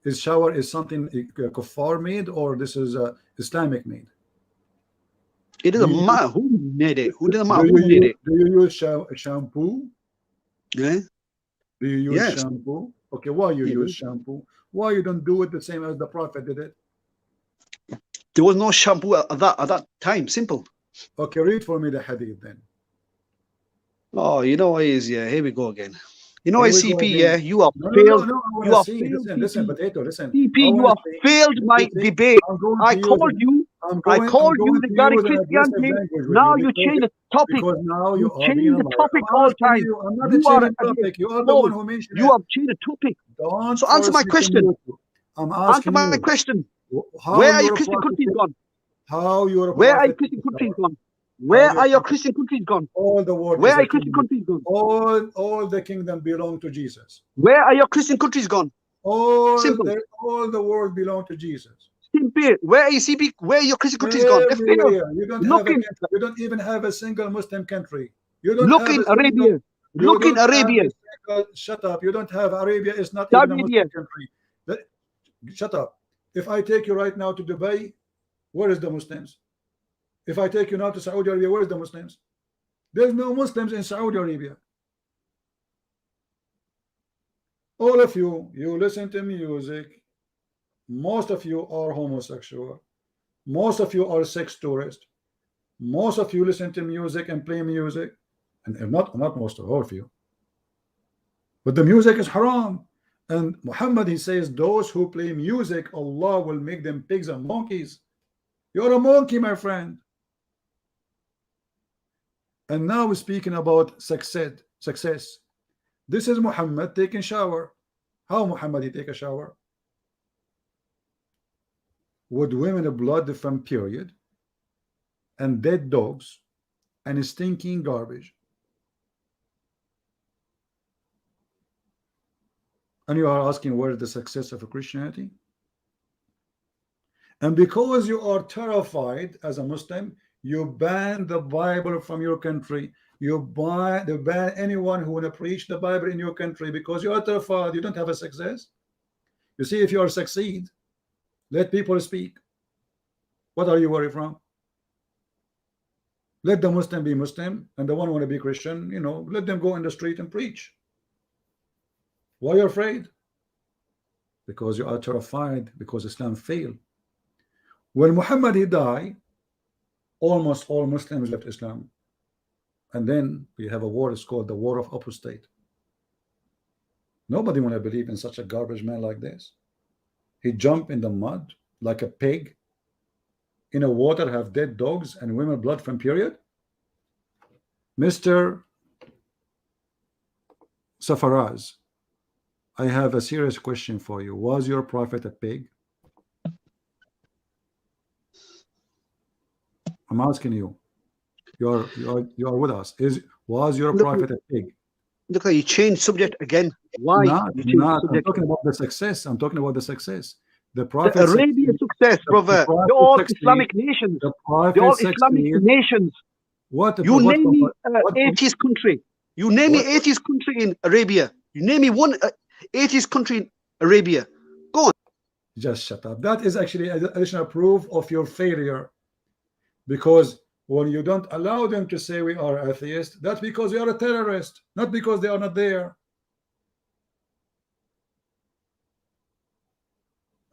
Is shower is something kuffar made, or this is Islamic made? It doesn't matter who made it. Who doesn't matter who made it. Do you use shampoo? Yeah. Do you use shampoo? Okay, why you Yeah. use shampoo? Why you don't do it the same as the Prophet did it? There was no shampoo at that time. Simple. Okay, read for me the hadith then. Oh, you know what is, yeah, here we go again. You know, Here we go CP, again. yeah, you have No, failed. I wanna You have see. failed. Listen, Potato, listen. CP, I you wanna have see- failed my you see, debate. I'm going I to use called it. you. I'm I going called to you use regarding an aggressive Christianity. language with Now you you change the topic. because now You you are change being a the liar. topic I'm all asking time. you. I'm not You are changing topic. You are the one who mentioned You it. have changed the topic. Don't So answer force my me to question. mute you. I'm Answer asking my you. question. How Where are your your Christian prophet countries took- gone? How your Where are prophet your Christian took countries shower. gone? Where your are your prophet- Christian countries gone? All the world Where is are a your Christian kingdom. countries gone? All the kingdom belong to Jesus. Where are your Christian countries gone? Simple. All the world belong to Jesus. Simple. Where are your CP? Where are your Christian countries gone? They failed. Everywhere. You don't Look have a in- country. You don't even have a single Muslim country. You don't Look have in a single- Arabia. you Look in don't have a Arabia. single- shut up. You don't have Arabia. It's not even a Saudi Muslim country. Shut up. If I take you right now to Dubai, where is the Muslims? If I take you now to Saudi Arabia, where is the Muslims? There's no Muslims in Saudi Arabia. All of you listen to music. Most of you are homosexual. Most of you are sex tourists. Most of you listen to music and play music, and not most of all of you. But the music is haram. And Muhammad, he says, those who play music, Allah will make them pigs and monkeys. You're a monkey, my friend. And now we're speaking about success. This is Muhammad taking shower. How Muhammad he take a shower? with women blood from period and dead dogs and stinking garbage. And you are asking where is the success of Christianity? And because you are terrified as a Muslim, you ban the Bible from your country. You ban anyone who want to preach the Bible in your country because you are terrified. You don't have a success. You see, if you are succeed, let people speak. What are you worried from? Let the Muslim be Muslim, and the one who want to be Christian, you know, let them go in the street and preach. Why are you afraid? Because you are terrified because Islam failed. When Muhammad he died, almost all Muslims left Islam. And then we have a war, it's called the war of apostate. Nobody want to believe in such a garbage man like this. He jumped in the mud like a pig. In a water have dead dogs and women blood from period. Mr. Safaraz, I have a serious question for you. Was your prophet a pig? I'm asking you. You are with us. Was your prophet a pig? Look, you changed subject again. Why? Not. I'm talking about the success. I'm talking about the success. The prophet. The Arabian success, brother. The all Islamic nations. The all Islamic nations. You name me atheist country. You name me atheist country in Arabia. You name me one atheist country in Arabia. Go on. Just shut up. That is actually additional proof of your failure. Because when you don't allow them to say we are atheists, that's because you are a terrorist, not because they are not there.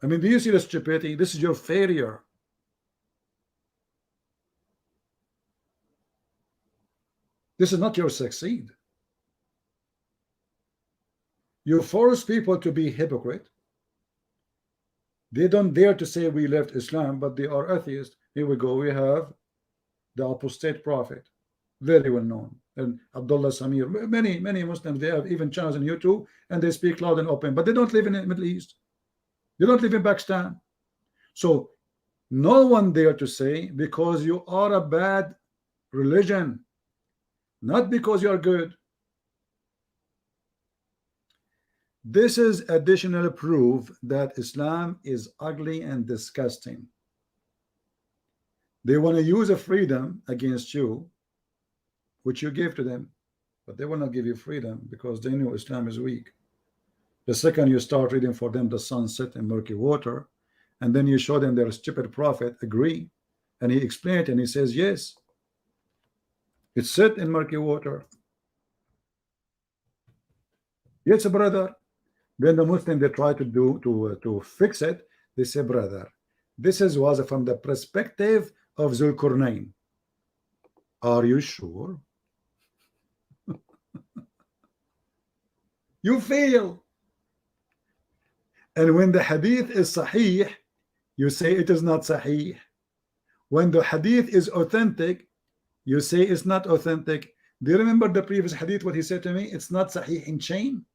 I mean, do you see the stupidity? This is your failure. This is not your succeed. You force people to be hypocrite. They don't dare to say we left Islam, but they are atheists. Here we go. We have the apostate prophet, very well known, and Abdullah Samir. Many Muslims, they have even channels on YouTube, and they speak loud and open, but they don't live in the Middle East. They don't live in Pakistan. So no one dare to say because you are a bad religion, not because you are good. This is additional proof that Islam is ugly and disgusting. They want to use a freedom against you, which you gave to them, but they will not give you freedom because they know Islam is weak. The second you start reading for them the sun set in murky water, and then you show them their stupid prophet agree, and he explained and he says yes, it's set in murky water. Yes, brother. Then the Muslim, they try to fix it. They say, brother, this was from the perspective of Zulkarnain. Are you sure? You fail. And when the hadith is sahih, you say it is not sahih. When the hadith is authentic, you say it's not authentic. Do you remember the previous hadith, what he said to me? It's not sahih in chain.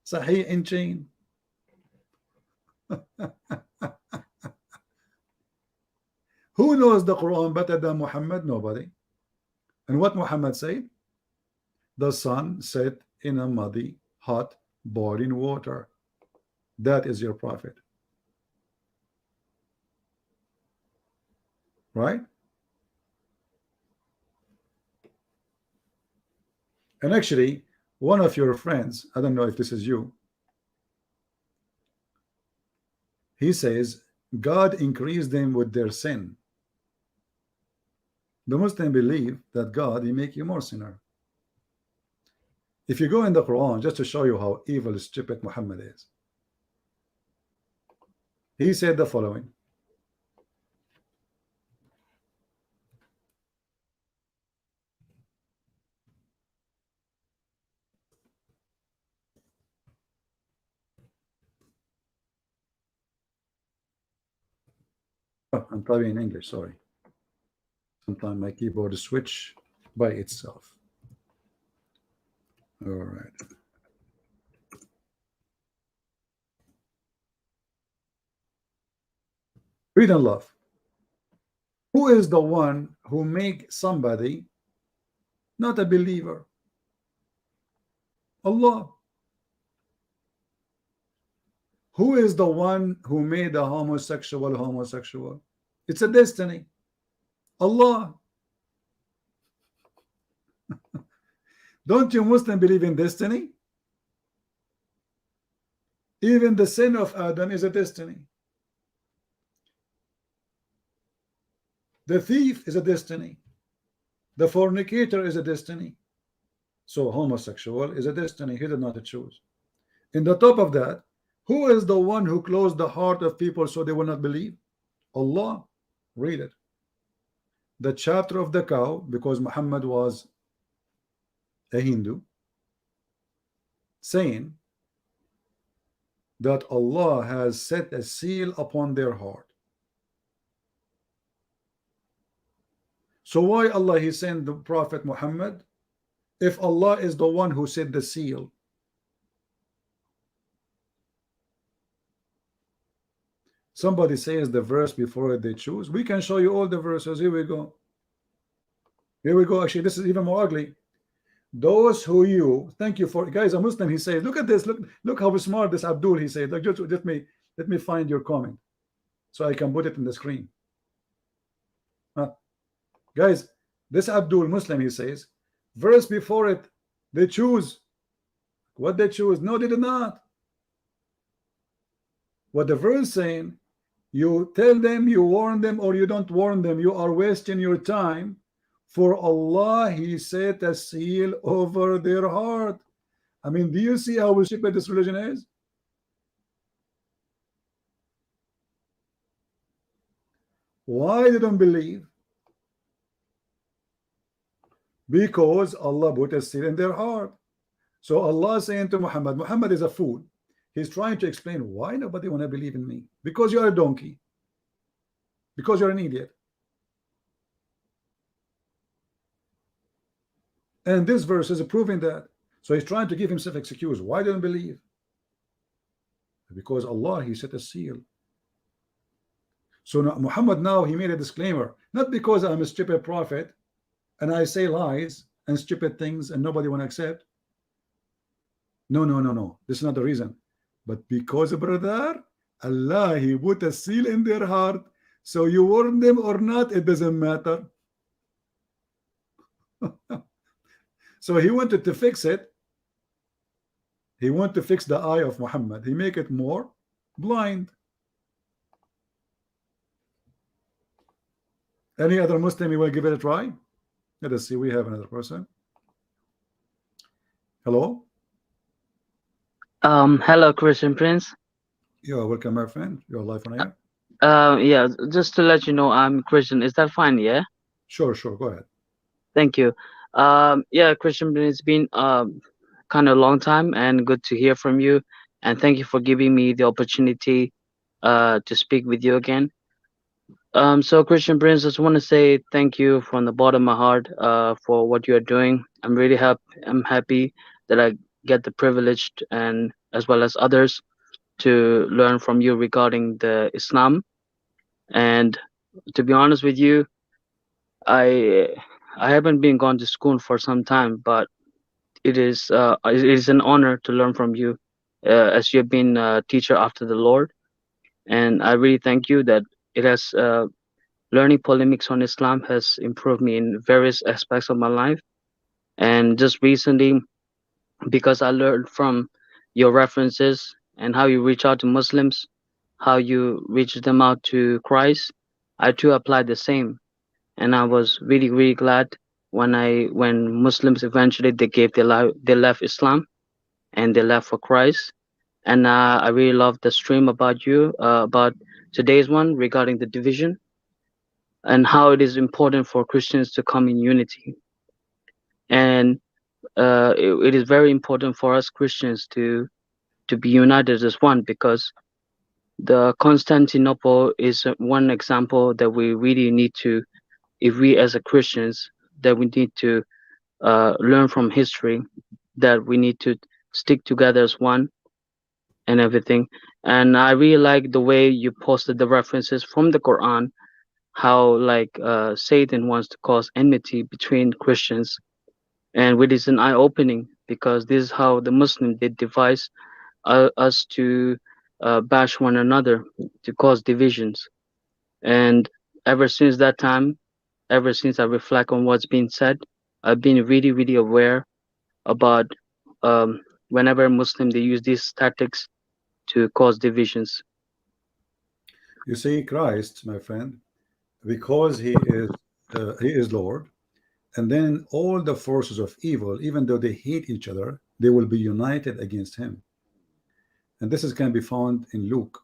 Sahih in chain. Who knows the Quran better than Muhammad? Nobody. And what Muhammad said? The sun set in a muddy, hot, boiling water. That is your prophet. Right? And actually, one of your friends, I don't know if this is you, he says God increased them with their sin. The Muslim believe that God, he make you more sinner. If you go in the Quran, just to show you how evil, stupid Muhammad is, he said the following. Oh, I'm typing in English, sorry. Sometimes my keyboard switch by itself. All right. Read and love. Who is the one who make somebody not a believer? Allah. Who is the one who made a homosexual homosexual? It's a destiny. Allah. Don't you Muslim believe in destiny? Even the sin of Adam is a destiny. The thief is a destiny. The fornicator is a destiny. So homosexual is a destiny. He did not choose. In the top of that, who is the one who closed the heart of people so they will not believe? Allah. Read it. The chapter of the cow, because Muhammad was a Hindu, saying that Allah has set a seal upon their heart. So why Allah he sent the Prophet Muhammad if Allah is the one who set the seal? Somebody says the verse before they choose. We can show you all the verses. Here we go. Here we go. Actually, this is even more ugly. Those who you thank you for, guys, a Muslim, he says, look at this, look how smart this Abdul, he said. Like, just let me find your comment so I can put it in the screen. Guys, this Abdul Muslim, he says, verse before it, they choose. What they choose? No, they did not. What the verse saying, you tell them, you warn them, or you don't warn them, you are wasting your time. For Allah, he set a seal over their heart. I mean, do you see how stupid this religion is? Why they don't believe? Because Allah put a seal in their heart. So Allah saying to Muhammad, Muhammad is a fool. He's trying to explain why nobody want to believe in me. Because you're a donkey. Because you're an idiot. And this verse is proving that. So he's trying to give himself excuse. Why don't believe? Because Allah, he set a seal. So now, Muhammad now, he made a disclaimer. Not because I'm a stupid prophet and I say lies and stupid things and nobody want to accept. No, no, no, no. This is not the reason. But because, brother, Allah, he put a seal in their heart. So you warn them or not, it doesn't matter. So he wanted to fix it. He wanted to fix the eye of Muhammad. He make it more blind. Any other Muslim you will give it a try? Let us see. We have another person. Hello. Hello, Christian Prince. You're welcome, my friend. You're live on air. Yeah, just to let you know, I'm Christian. Is that fine? Yeah. Sure, sure. Go ahead. Thank you. Yeah, Christian Prince, it's been kind of a long time, and good to hear from you. And thank you for giving me the opportunity to speak with you again. So Christian Prince, I just want to say thank you from the bottom of my heart for what you are doing. I'm really happy that I get the privilege and as well as others to learn from you regarding the Islam. And to be honest with you, I haven't been gone to school for some time, but it is an honor to learn from you, as you have been a teacher after the Lord. And I really thank you that it has learning polemics on Islam has improved me in various aspects of my life. And just recently, because I learned from your references and how you reach out to Muslims, how you reach them out to Christ, I too applied the same. And I was really, really glad when Muslims eventually they left Islam and they left for Christ. And I really love the stream about you, about today's one regarding the division and how it is important for Christians to come in unity. And it is very important for us Christians to be united as one, because the Constantinople is one example that we really need to, if we as a Christians, that we need to learn from history, that we need to stick together as one and everything. And I really like the way you posted the references from the Quran, how like Satan wants to cause enmity between Christians, and which is an eye opening, because this is how the Muslim did devise us to bash one another, to cause divisions. And ever since that time, ever since I reflect on what's been said, I've been really, really aware about whenever Muslim they use these tactics to cause divisions. You see, Christ, my friend, because he is Lord, and then all the forces of evil, even though they hate each other, they will be united against him. And this can be found in Luke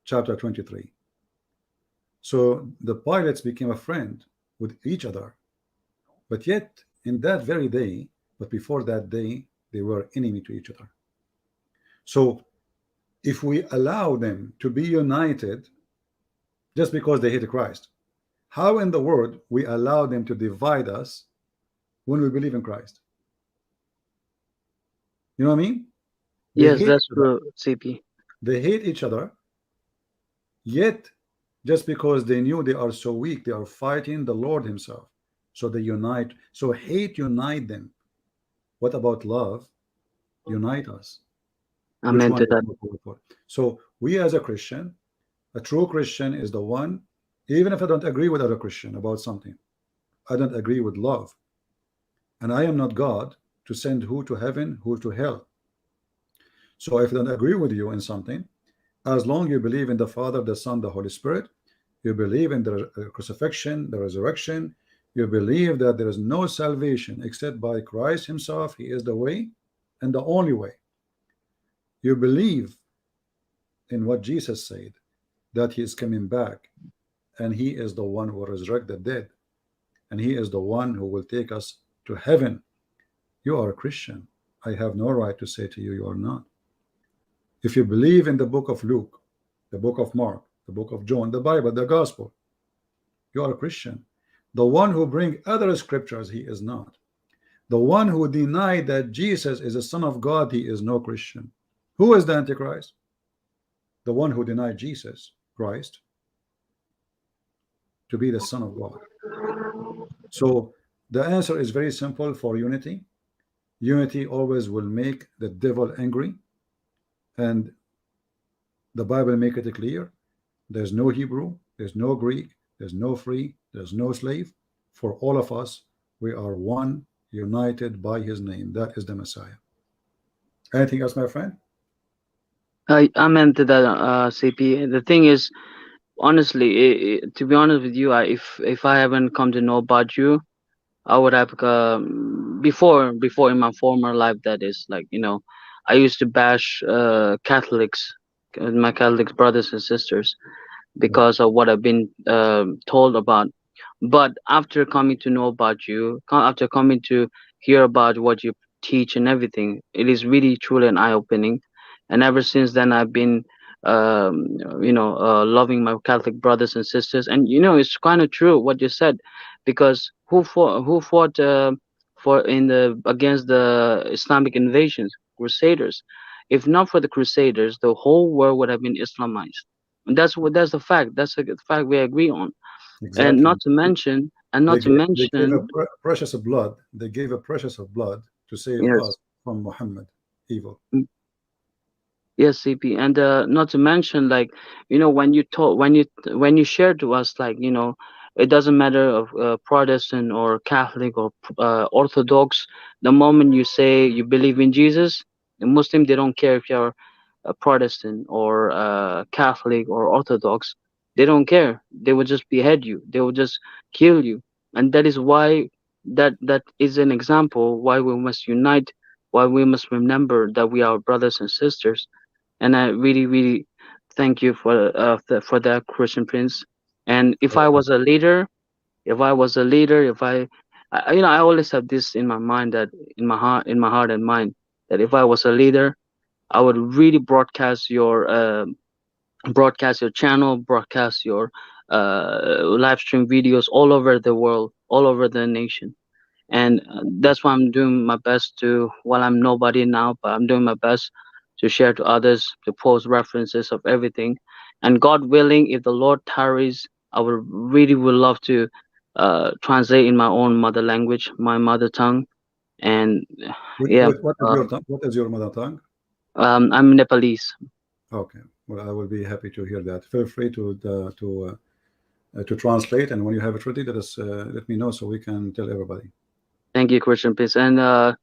chapter 23. So the pilots became a friend with each other, but yet in that very day, but before that day, they were enemy to each other. So if we allow them to be united just because they hate Christ, how in the world we allow them to divide us when we believe in Christ? You know what I mean? Yes, that's true, CP. They hate each other, yet just because they knew they are so weak, they are fighting the Lord himself. So they unite. So hate unite them. What about love? Unite us. Amen to that. So we as a Christian, a true Christian is the one, even if I don't agree with other Christian about something, I don't agree with love. And I am not God to send who to heaven, who to hell. So if I don't agree with you in something, as long you believe in the Father, the Son, the Holy Spirit, you believe in the crucifixion, the resurrection, you believe that there is no salvation except by Christ himself, he is the way and the only way. You believe in what Jesus said, that he is coming back, and he is the one who will resurrect the dead, and he is the one who will take us to heaven. You are a Christian. I have no right to say to you, you are not. If you believe in the book of Luke, the book of Mark, the book of John, the Bible, the gospel, you are a Christian. The one who bring other scriptures, he is not. The one who denied that Jesus is the Son of God, he is no Christian. Who is the Antichrist? The one who denied Jesus Christ to be the Son of God. So the answer is very simple for unity. Unity always will make the devil angry, and the Bible make it clear. There's no Hebrew, there's no Greek, there's no free, there's no slave. For all of us, we are one, united by his name. That is the Messiah. Anything else, my friend? I meant that, CP. The thing is, honestly, to be honest with you, if I haven't come to know about you, I would have before in my former life, that is, like, you know, I used to bash Catholics, my Catholic brothers and sisters, because of what I've been told about. But after coming to know about you, after coming to hear about what you teach and everything, it is really truly an eye-opening. And ever since then, I've been loving my Catholic brothers and sisters. And you know, it's kind of true what you said, because who fought for in the against the Islamic invasions, Crusaders? If not for the Crusaders, the whole world would have been Islamized. And that's the fact. That's a fact we agree on. Exactly. And not to mention, they gave a precious blood. They gave a precious of blood to save us from Muhammad evil. Yes, CP, and not to mention, like, you know, when you shared to us, like, you know, it doesn't matter of Protestant or Catholic or Orthodox. The moment you say you believe in Jesus, the Muslim, they don't care if you're a Protestant or Catholic or Orthodox. They don't care. They will just behead you. They will just kill you. And that is why that is an example why we must unite, why we must remember that we are brothers and sisters. And I really, really thank you for that, Christian Prince. And if I was a leader, if I always have this in my mind, that in my heart and mind, that if I was a leader, I would really broadcast your channel, broadcast your live stream videos all over the world, all over the nation. And that's why I'm doing my best to, while I'm nobody now, but I'm doing my best to share to others, to post references of everything. And God willing, if the Lord tarries, I would love to translate in my own mother language, my mother tongue. And yeah, what is your mother tongue? I'm Nepalese. Okay, well, I will be happy to hear that. Feel free to translate, and when you have it ready, let me know so we can tell everybody. Thank you, Christian Prince, and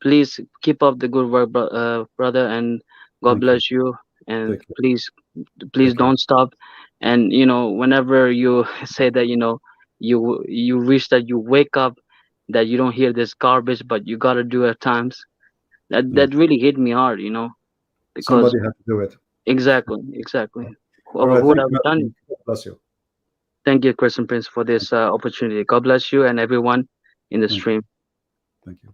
please keep up the good work, brother, and God bless you. And please don't stop. And whenever you say that you wish that you wake up, that you don't hear this garbage, but you gotta do at times. That really hit me hard, because somebody has to do it. Exactly. All right, Who would have done it? God bless you. Thank you, Christian Prince, for this opportunity. God bless you and everyone in the stream. Thank you.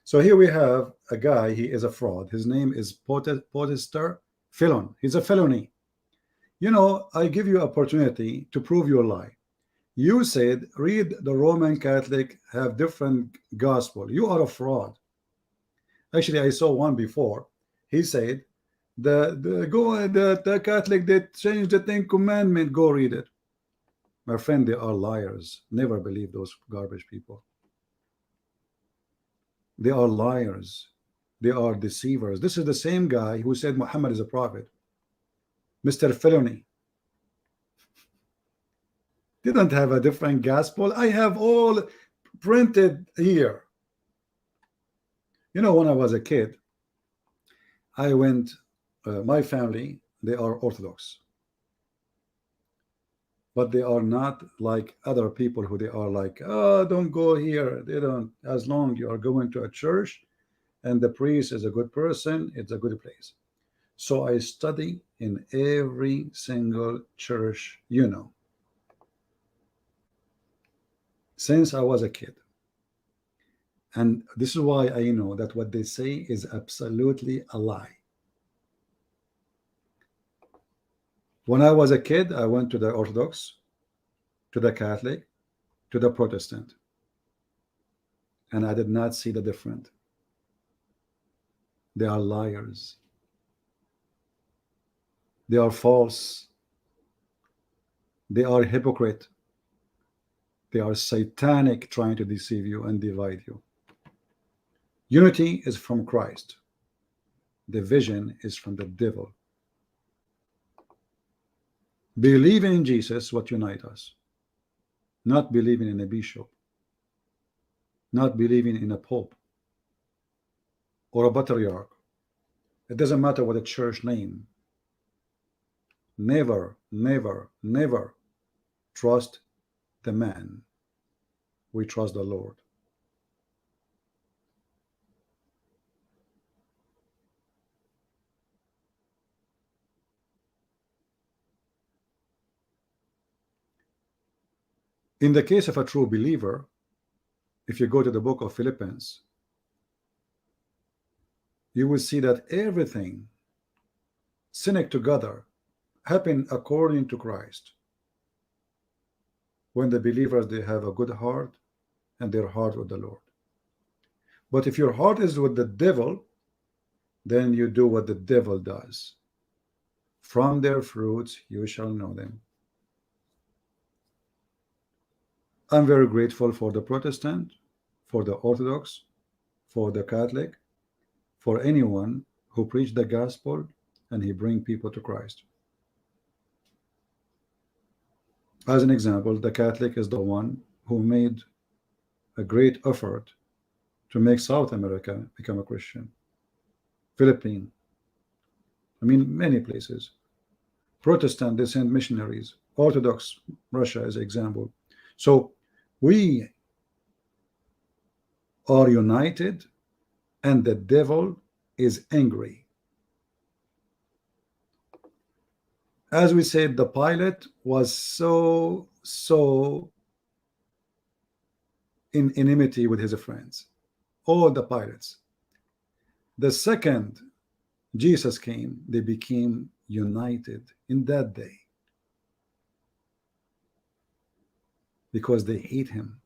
So here we have a guy. He is a fraud. His name is Podester Felon. He's a felony. I give you opportunity to prove your lie. You said read the Roman Catholic have different gospel. You are a fraud. Actually, I saw one before. He said the Catholic, they changed the 10 commandment. Go read it. My friend, they are liars. Never believe those garbage people. They are liars. They are deceivers. This is the same guy who said Muhammad is a prophet. Mr. Felony didn't have a different gospel. I have all printed here. When I was a kid, I went, my family, they are Orthodox. But they are not like other people who they are like, oh, don't go here. They don't, as long you are going to a church and the priest is a good person, it's a good place. So I study in every single church, since I was a kid. And this is why I know that what they say is absolutely a lie. When I was a kid, I went to the Orthodox, to the Catholic, to the Protestant, and I did not see the difference. They are liars. They are false. They are hypocrite. They are satanic, trying to deceive you and divide you. Unity is from Christ. Division is from the devil. Believing in Jesus, what unites us. Not believing in a bishop. Not believing in a pope or a patriarch. It doesn't matter what a church name. Never, never, never trust the man. We trust the Lord. In the case of a true believer, if you go to the book of Philippians, you will see that everything sync together happen according to Christ. When the believers, they have a good heart and their heart with the Lord. But if your heart is with the devil, then you do what the devil does. From their fruits you shall know them. I'm very grateful for the Protestant, for the Orthodox, for the Catholic, for anyone who preach the gospel and he bring people to Christ. As an example, the Catholic is the one who made a great effort to make South America become a Christian. Philippines, many places. Protestant, they send missionaries. Orthodox, Russia is an example. So we are united and the devil is angry. As we said, the pilot was so in enmity with his friends, all the pilots. The second Jesus came, they became united in that day because they hate him.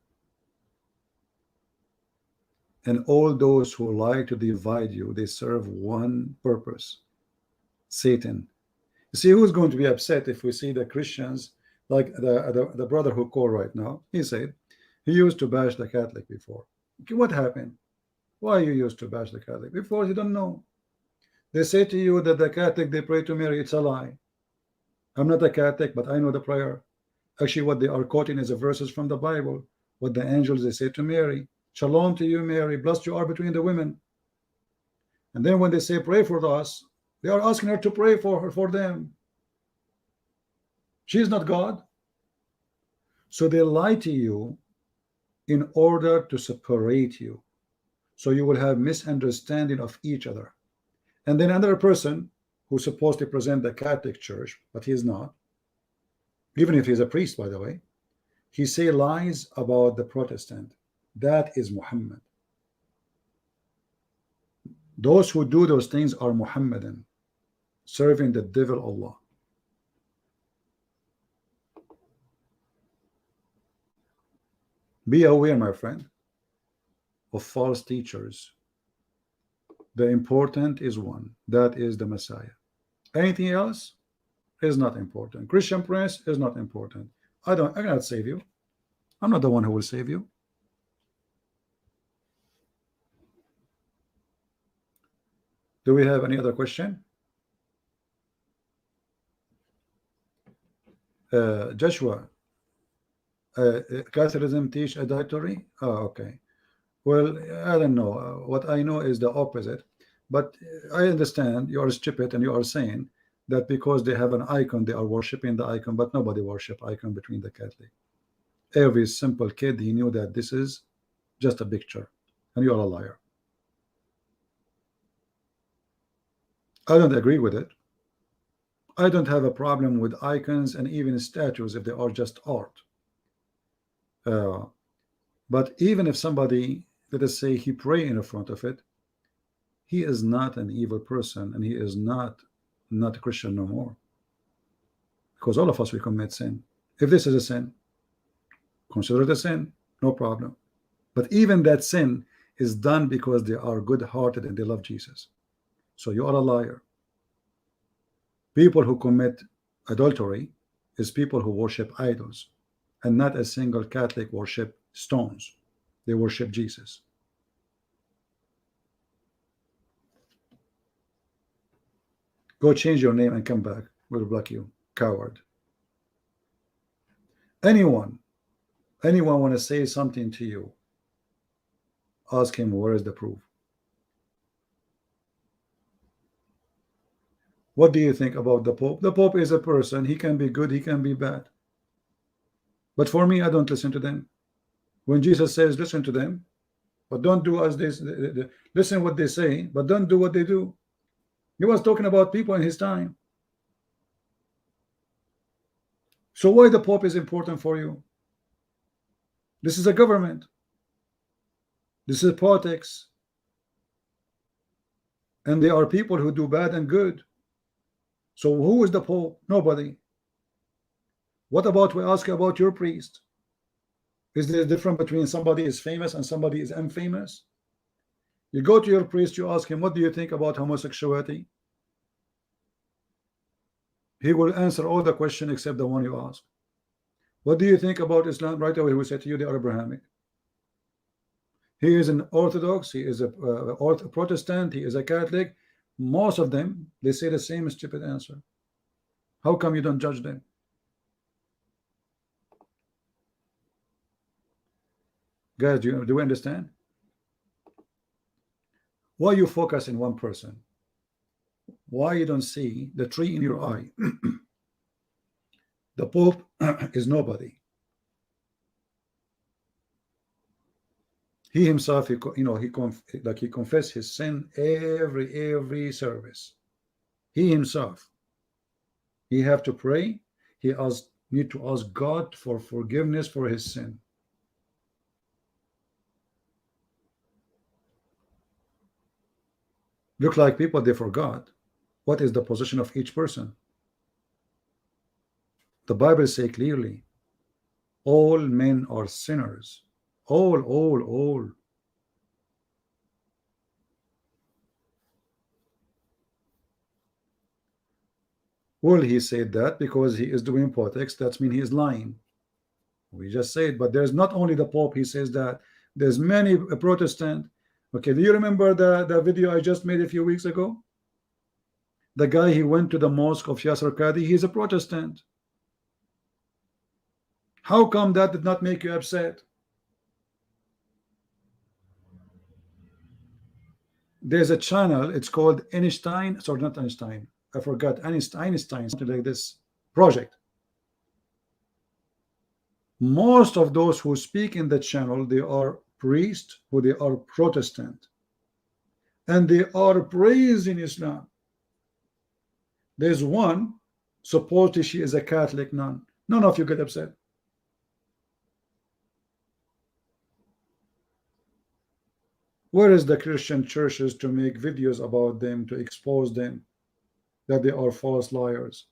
And all those who like to divide you, they serve one purpose: Satan. You see, who's going to be upset if we see the Christians, like the brother who called right now? He said he used to bash the Catholic before. Okay, what happened? Why you used to bash the Catholic before? You don't know. They say to you that the Catholic, they pray to Mary. It's a lie. I'm not a Catholic, but I know the prayer. Actually, what they are quoting is a verses from the Bible. What the angels they say to Mary: Shalom to you, Mary, blessed you are between the women. And then when they say pray for us, they are asking her to pray for her, for them. She is not God. So they lie to you in order to separate you, so you will have misunderstanding of each other. And then another person who's supposed to present the Catholic Church, but he is not, even if he's a priest, by the way, he say lies about the Protestant. That is Muhammad. Those who do those things are Mohammedan, serving the devil Allah. Be aware, my friend, of false teachers. The important is one, that is the Messiah. Anything else is not important. Christian Prince is not important. I cannot save you. I'm not the one who will save you. Do we have any other question? Joshua, Catholicism teach adultery? Oh, okay. Well, I don't know. What I know is the opposite. But I understand you are stupid and you are saying that because they have an icon, they are worshiping the icon, but nobody worship icon between the Catholic. Every simple kid, he knew that this is just a picture, and you are a liar. I don't agree with it. I don't have a problem with icons and even statues if they are just art. But even if somebody, let us say, he pray in front of it, he is not an evil person, and he is not a Christian no more. Because all of us, we commit sin. If this is a sin, consider it a sin, no problem. But even that sin is done because they are good-hearted and they love Jesus. So you are a liar. People who commit adultery is people who worship idols, and not a single Catholic worship stones. They worship Jesus. Go change your name and come back. We'll block you, coward. Anyone want to say something to you, ask him where is the proof. What do you think about the Pope? The Pope is a person. He can be good, he can be bad. But for me, I don't listen to them. When Jesus says listen to them, but don't do as they listen what they say, but don't do what they do. He was talking about people in his time. So why the Pope is important for you? This is a government. This is politics. And there are people who do bad and good. So who is the Pope? Nobody. What about, we ask about your priest? Is there a difference between somebody is famous and somebody is infamous? You go to your priest, you ask him, what do you think about homosexuality? He will answer all the questions except the one you ask. What do you think about Islam? Right away he will say to you, they are Abrahamic. He is an Orthodox, he is a Protestant, he is a Catholic. Most of them, they say the same stupid answer. How come you don't judge them? Guys, do we understand? Why you focus in one person? Why you don't see the tree in your eye? The Pope is nobody. He himself, he confess his sin every service. He himself, he have to pray. He need to ask God for forgiveness for his sin. Look like people, they forgot what is the position of each person. The Bible says clearly, all men are sinners. All. Well, he said that because he is doing politics. That means he is lying. We just said, but there's not only the Pope. He says that there's many Protestant. Okay, do you remember the video I just made a few weeks ago? The guy, he went to the mosque of Yasser Qadi. He's a Protestant. How come that did not make you upset? There's a channel, it's called Einstein, sorry, not Einstein, I forgot, Einstein, something like this project. Most of those who speak in the channel, they are priests, who they are Protestant, and they are praising Islam. There's one, supposedly she is a Catholic nun. None of you get upset. Where is the Christian churches to make videos about them, to expose them, that they are false liars?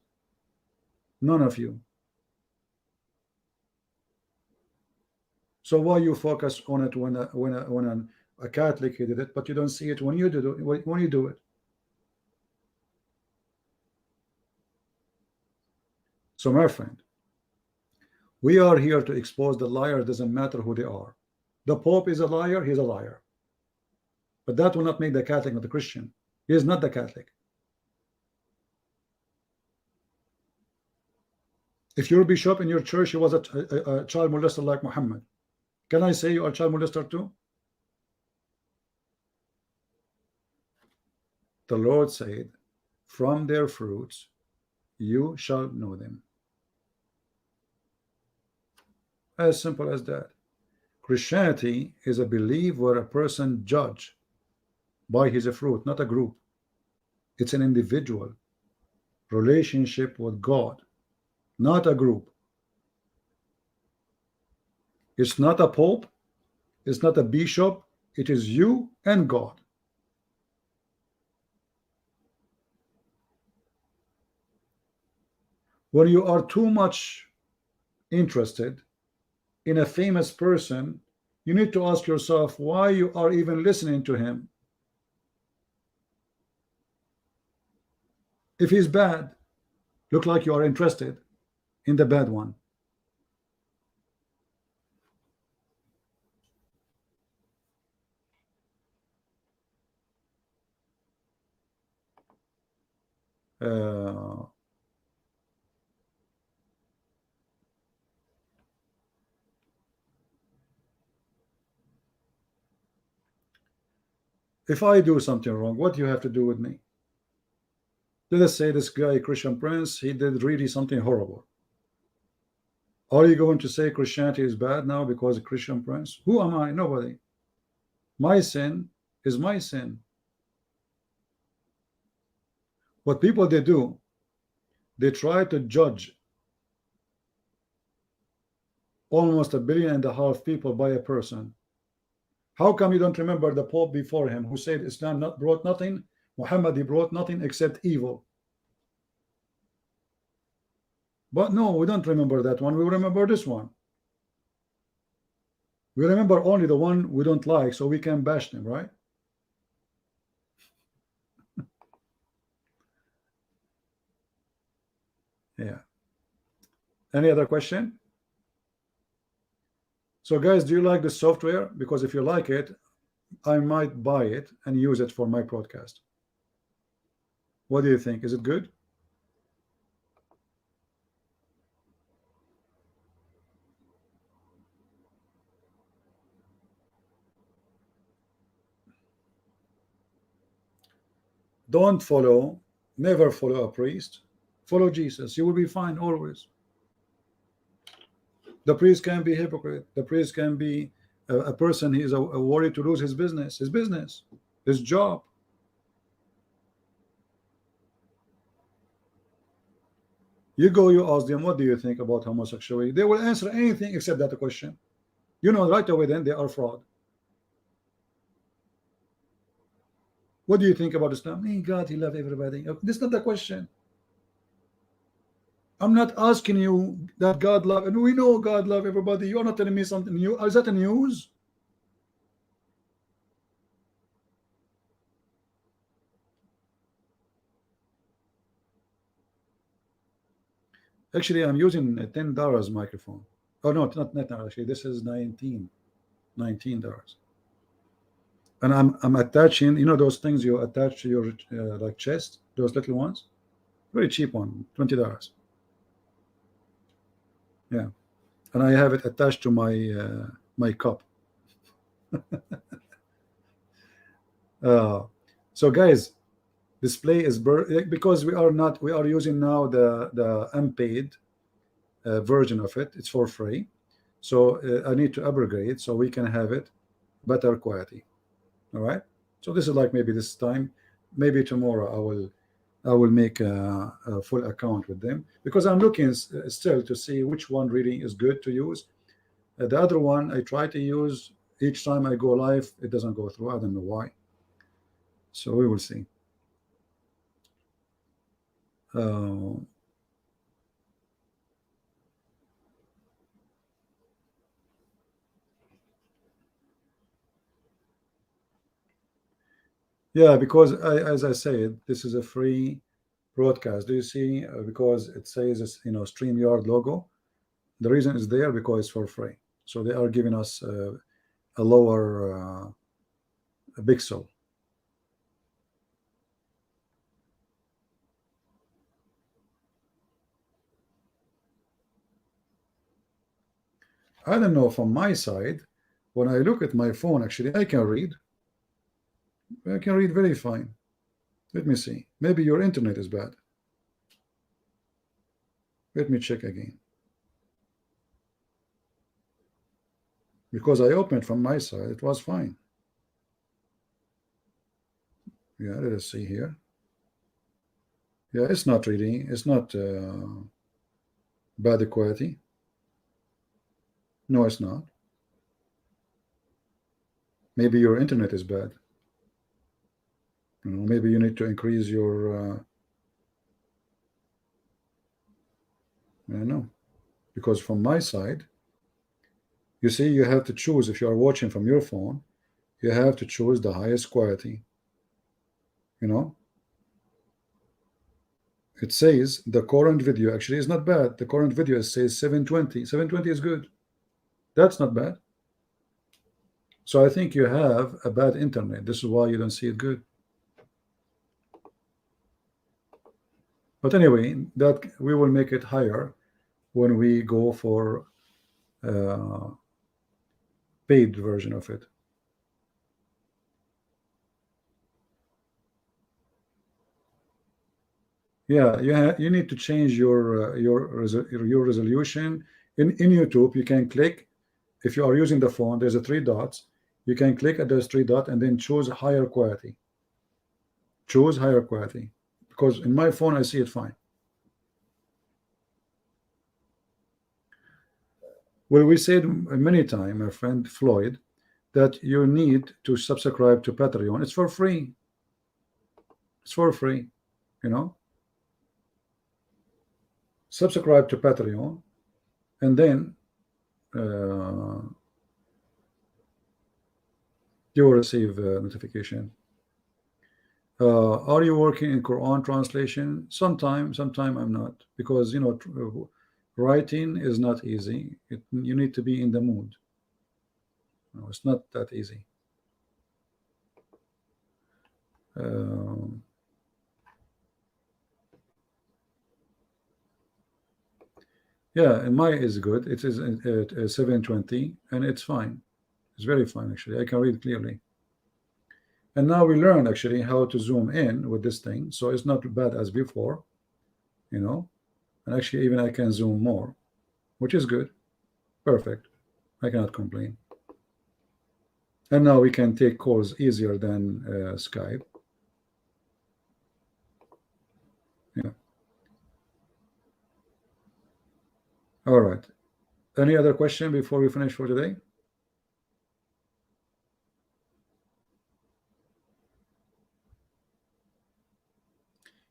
None of you. So why you focus on it when a Catholic did it, but you don't see it when you do it, when you do it? So my friend, we are here to expose the liar. Doesn't matter who they are. The Pope is a liar, he's a liar. But that will not make the Catholic not a Christian. He is not the Catholic. If your bishop in your church, he was a child molester like Muhammad, can I say you are a child molester too? The Lord said, from their fruits you shall know them. As simple as that. Christianity is a belief where a person judge by his fruit, not a group. It's an individual relationship with God, not a group. It's not a pope, it's not a bishop, it is you and God. When you are too much interested in a famous person, you need to ask yourself why you are even listening to him. If he's bad, look like you are interested in the bad one. If I do something wrong, what do you have to do with me? Let us say this guy, Christian Prince, he did really something horrible. Are you going to say Christianity is bad now because of Christian Prince? Who am I? Nobody. My sin is my sin. What people they do, they try to judge almost 1.5 billion people by a person. How come you don't remember the Pope before him who said Islam brought nothing, Muhammad he brought nothing except evil? But no, we don't remember that one. We remember this one. We remember only the one we don't like, so we can bash them, right? Yeah. Any other question? So guys, do you like the software? Because if you like it, I might buy it and use it for my broadcast. What do you think? Is it good? Don't follow, never follow a priest. Follow Jesus. You will be fine always. The priest can be hypocrite. The priest can be a person he is a worried to lose his business, his job. You go, you ask them, what do you think about homosexuality? They will answer anything except that question. You know right away then they are fraud. What do you think about Islam? Hey, God, he loves everybody. This is not the question. I'm not asking you that God love, and we know God love everybody. You're not telling me something new. Is that a news? Actually, I'm using a $10 microphone. Oh no, not actually. This is $19. And I'm attaching. You know those things you attach to your like chest. Those little ones. Very cheap one. $20. Yeah. And I have it attached to my my cup. So guys, display is because we are using now the unpaid version of it. It's for free, so I need to upgrade so we can have it better quality. All right, so this is like maybe this time, maybe tomorrow I will make a full account with them, because I'm looking still to see which one really is good to use. The other one I try to use, each time I go live it doesn't go through. I don't know why, so we will see. Yeah, because as I said, this is a free broadcast. Do you see? Because it says, you know, StreamYard logo. The reason is there because it's for free. So they are giving us a lower pixel. I don't know, from my side, when I look at my phone, actually, I can read. I can read very fine. Let me see. Maybe your internet is bad. Let me check again. Because I opened from my side, it was fine. Yeah, let us see here. Yeah, it's not reading. It's not bad quality. No, it's not. Maybe your internet is bad. You know, maybe you need to increase your. I don't know, because from my side, you see, you have to choose. If you are watching from your phone, you have to choose the highest quality. You know, it says the current video actually is not bad. The current video says 720. 720 is good. That's not bad. So I think you have a bad internet. This is why you don't see it good. But anyway, that we will make it higher when we go for paid version of it. Yeah, you need to change your resolution. In YouTube, you can click, if you are using the phone, there's a 3 dots. You can click at those 3 dots and then choose higher quality. Choose higher quality, because in my phone I see it fine. Well, we said many times, my friend Floyd, that you need to subscribe to Patreon. It's for free. It's for free, you know. Subscribe to Patreon, and then you will receive a notification. Are you working in Quran translation? Sometime I'm not, because you know, writing is not easy. You need to be in the mood. No, it's not that easy. Yeah, and my is good. It is at 720, and it's fine. It's very fine, actually. I can read clearly. And now we learn actually how to zoom in with this thing, so it's not bad as before, you know. And actually, even I can zoom more, which is good. Perfect. I cannot complain. And now we can take calls easier than Skype. Yeah. All right. Any other question before we finish for today?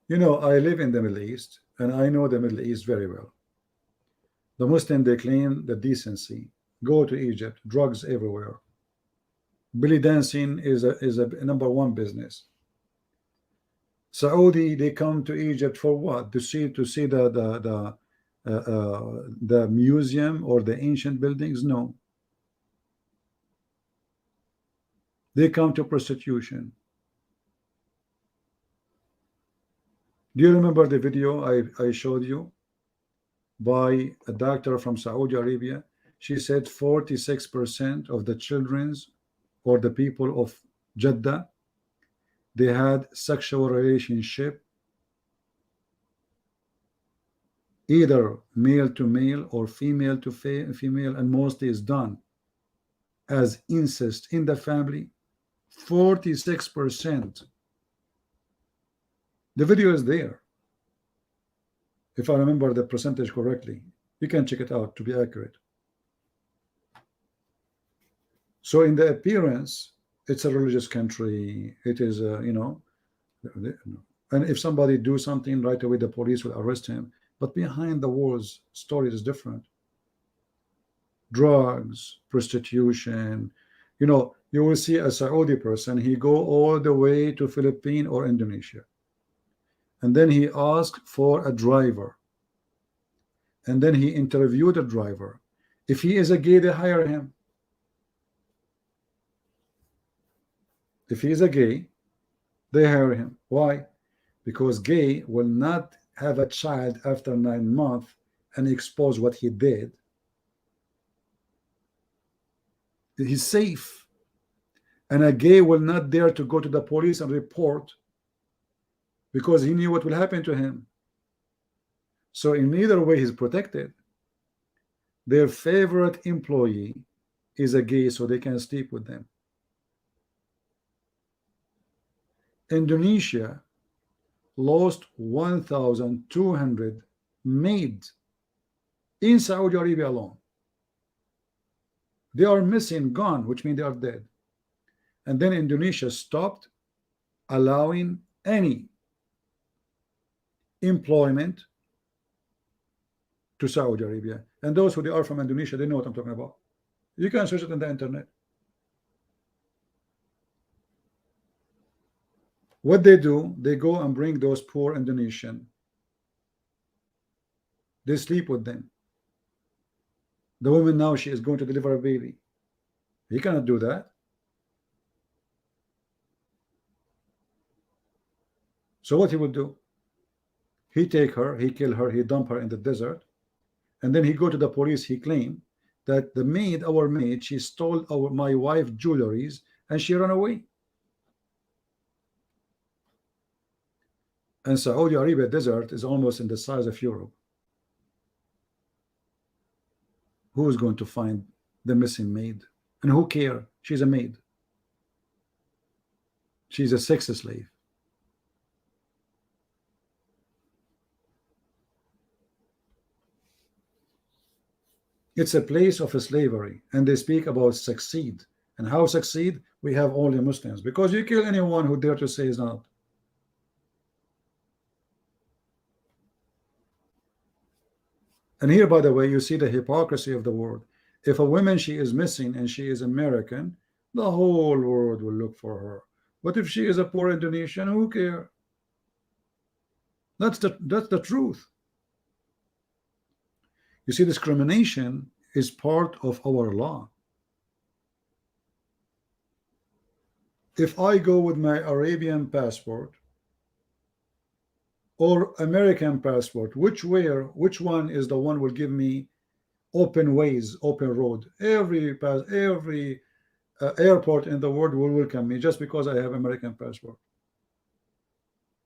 You know, I live in the Middle East, and I know the Middle East very well. The Muslim, they claim the decency. Go to Egypt, drugs everywhere. Belly dancing is a #1 business. Saudi, they come to Egypt for what? To see the the museum or the ancient buildings? No. They come to prostitution. Do you remember the video I showed you by a doctor from Saudi Arabia? She said 46% of the children's or the people of Jeddah, they had sexual relationship, either male to male or female to female, and mostly is done as incest in the family. 46%. The video is there. If I remember the percentage correctly, you can check it out to be accurate. So in the appearance, it's a religious country. It is, you know, and if somebody do something, right away the police will arrest him. But behind the walls, story is different. Drugs, prostitution. You know, you will see a Saudi person, he go all the way to Philippines or Indonesia. And then he asked for a driver. And then he interviewed the driver. If he is a gay, they hire him. If he is a gay, they hire him. Why? Because gay will not have a child after 9 months and expose what he did. He's safe. And a gay will not dare to go to the police and report because he knew what will happen to him. So in either way, he's protected. Their favorite employee is a gay, so they can sleep with them. Indonesia lost 1,200 maids in Saudi Arabia alone. They are missing, gone, which means they are dead. And then Indonesia stopped allowing any employment to Saudi Arabia. And those who they are from Indonesia, they know what I'm talking about. You can search it on the internet. What they do, they go and bring those poor Indonesian. They sleep with them. The woman now, she is going to deliver a baby. He cannot do that. So what he would do? He take her, he kill her, he dump her in the desert, and then he go to the police. He claim that the maid, our maid, she stole my wife jewelries and she ran away. And Saudi Arabia desert is almost in the size of Europe. Who is going to find the missing maid? And who care? She's a maid. She's a sex slave. It's a place of slavery, and they speak about succeed. And how succeed? We have only Muslims, because you kill anyone who dare to say is not. And here, by the way, you see the hypocrisy of the world. If a woman, she is missing and she is American, the whole world will look for her. But if she is a poor Indonesian, who cares? That's the truth. You see, discrimination is part of our law. If I go with my Arabian passport or American passport, which one is the one will give me open ways, open road? Every airport in the world will welcome me just because I have American passport.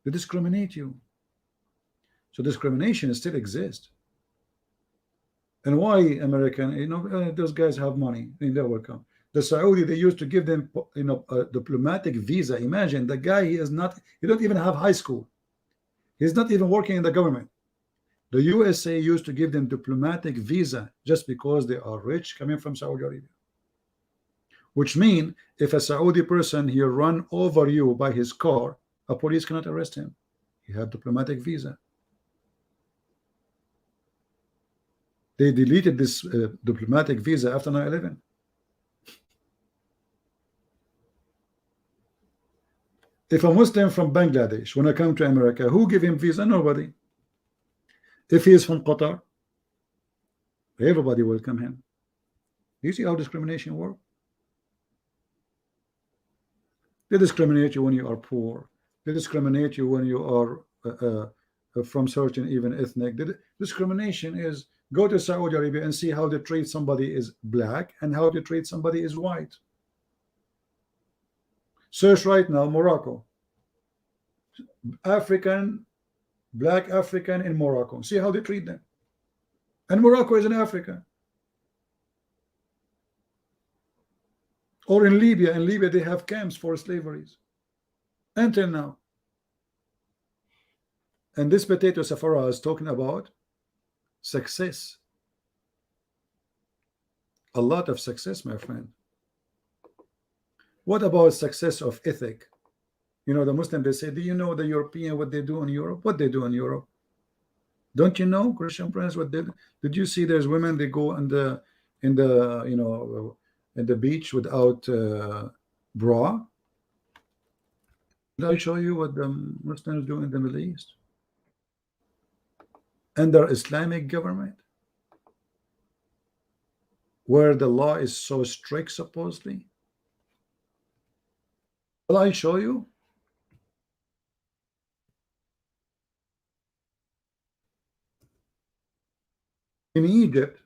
They discriminate you. So discrimination still exists. And why American? You know, those guys have money, and they're welcome. The Saudi, they used to give them, you know, a diplomatic visa. Imagine the guy, he don't even have high school. He's not even working in the government. The USA used to give them diplomatic visa just because they are rich, coming from Saudi Arabia. Which means if a Saudi person here run over you by his car, a police cannot arrest him. He had diplomatic visa. They deleted this diplomatic visa after 9/11. If a Muslim from Bangladesh want to come to America, who give him visa? Nobody. If he is from Qatar, Everybody welcome him. You see how discrimination works? They discriminate you when you are poor. They discriminate you when you are from certain even ethnic. The discrimination is, go to Saudi Arabia and see how they treat somebody is black and how they treat somebody is white. Search right now Morocco. African, black African in Morocco. See how they treat them. And Morocco is in Africa. Or in Libya. In Libya they have camps for slaveries until now. And this potato Safara is talking about success. A lot of success, my friend. What about success of ethic? You know, the Muslim, they say, do you know the European, what they do in Europe? What they do in Europe? Don't you know, Christian friends, what did you see? There's women, they go in the you know, in the beach without bra. Did I show you what the Muslims do in the Middle East? Under Islamic government, where the law is so strict, supposedly. Will I show you? In Egypt,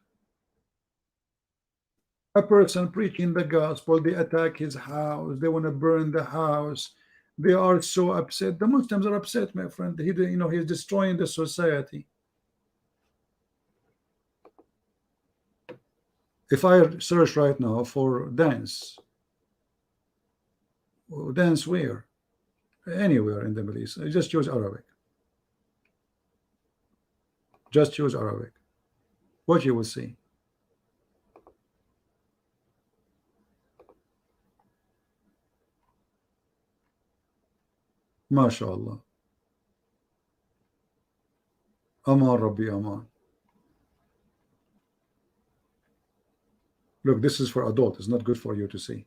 a person preaching the gospel, they attack his house, they want to burn the house, they are so upset. The Muslims are upset, my friend. He, you know, he's destroying the society. If I search right now for dance where? Anywhere in the Middle East, I just choose Arabic. Just choose Arabic. What you will see. MashaAllah. Aman Rabbi Aman. Look, this is for adult. It's not good for you to see.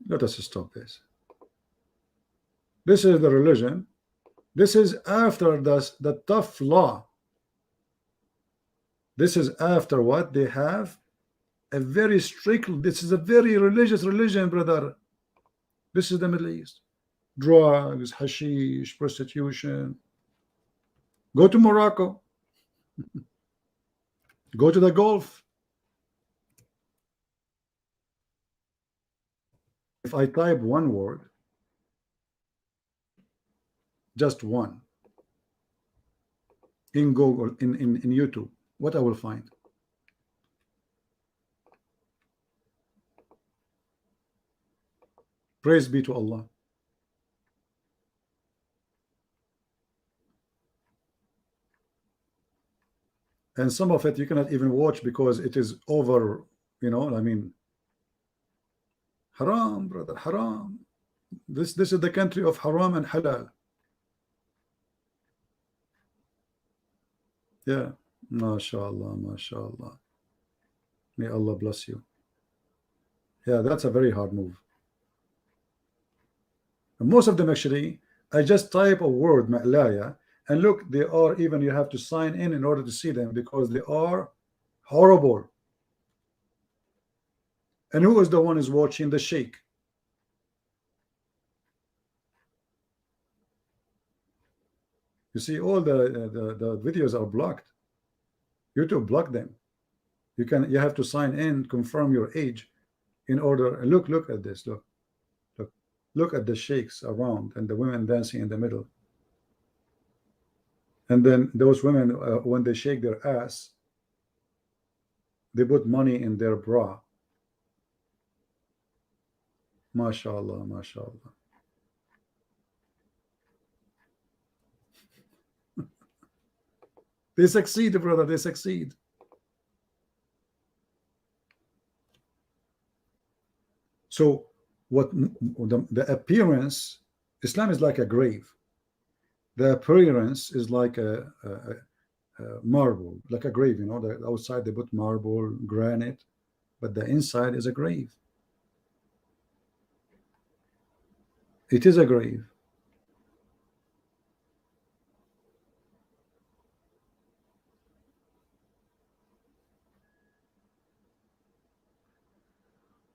Let us stop this. This is the religion. This is after the tough law. This is after what they have a very strict. This is a very religious religion, brother. This is the Middle East. Drugs, hashish, prostitution. Go to Morocco. Go to the Gulf. If I type one word, just one, in Google, in YouTube, what I will find? Praise be to Allah. And some of it you cannot even watch because it is over, you know, I mean, haram, brother, haram. This is the country of haram and halal. Yeah, mashallah, mashallah. May Allah bless you. Yeah, that's a very hard move. And most of them actually, I just type a word, ma'laya, and look, they are even, you have to sign in order to see them because they are horrible. And who is the one who's watching? The sheikh. You see, all the videos are blocked. YouTube blocked them. You have to sign in, confirm your age in order. Look at this. Look at the sheikhs around and the women dancing in the middle. And then those women, when they shake their ass, they put money in their bra. MashaAllah, MashaAllah. They succeed, brother, they succeed. So what the appearance, Islam is like a grave. The appearance is like a marble, like a grave, you know, the outside they put marble, granite, but the inside is a grave. It is a grave.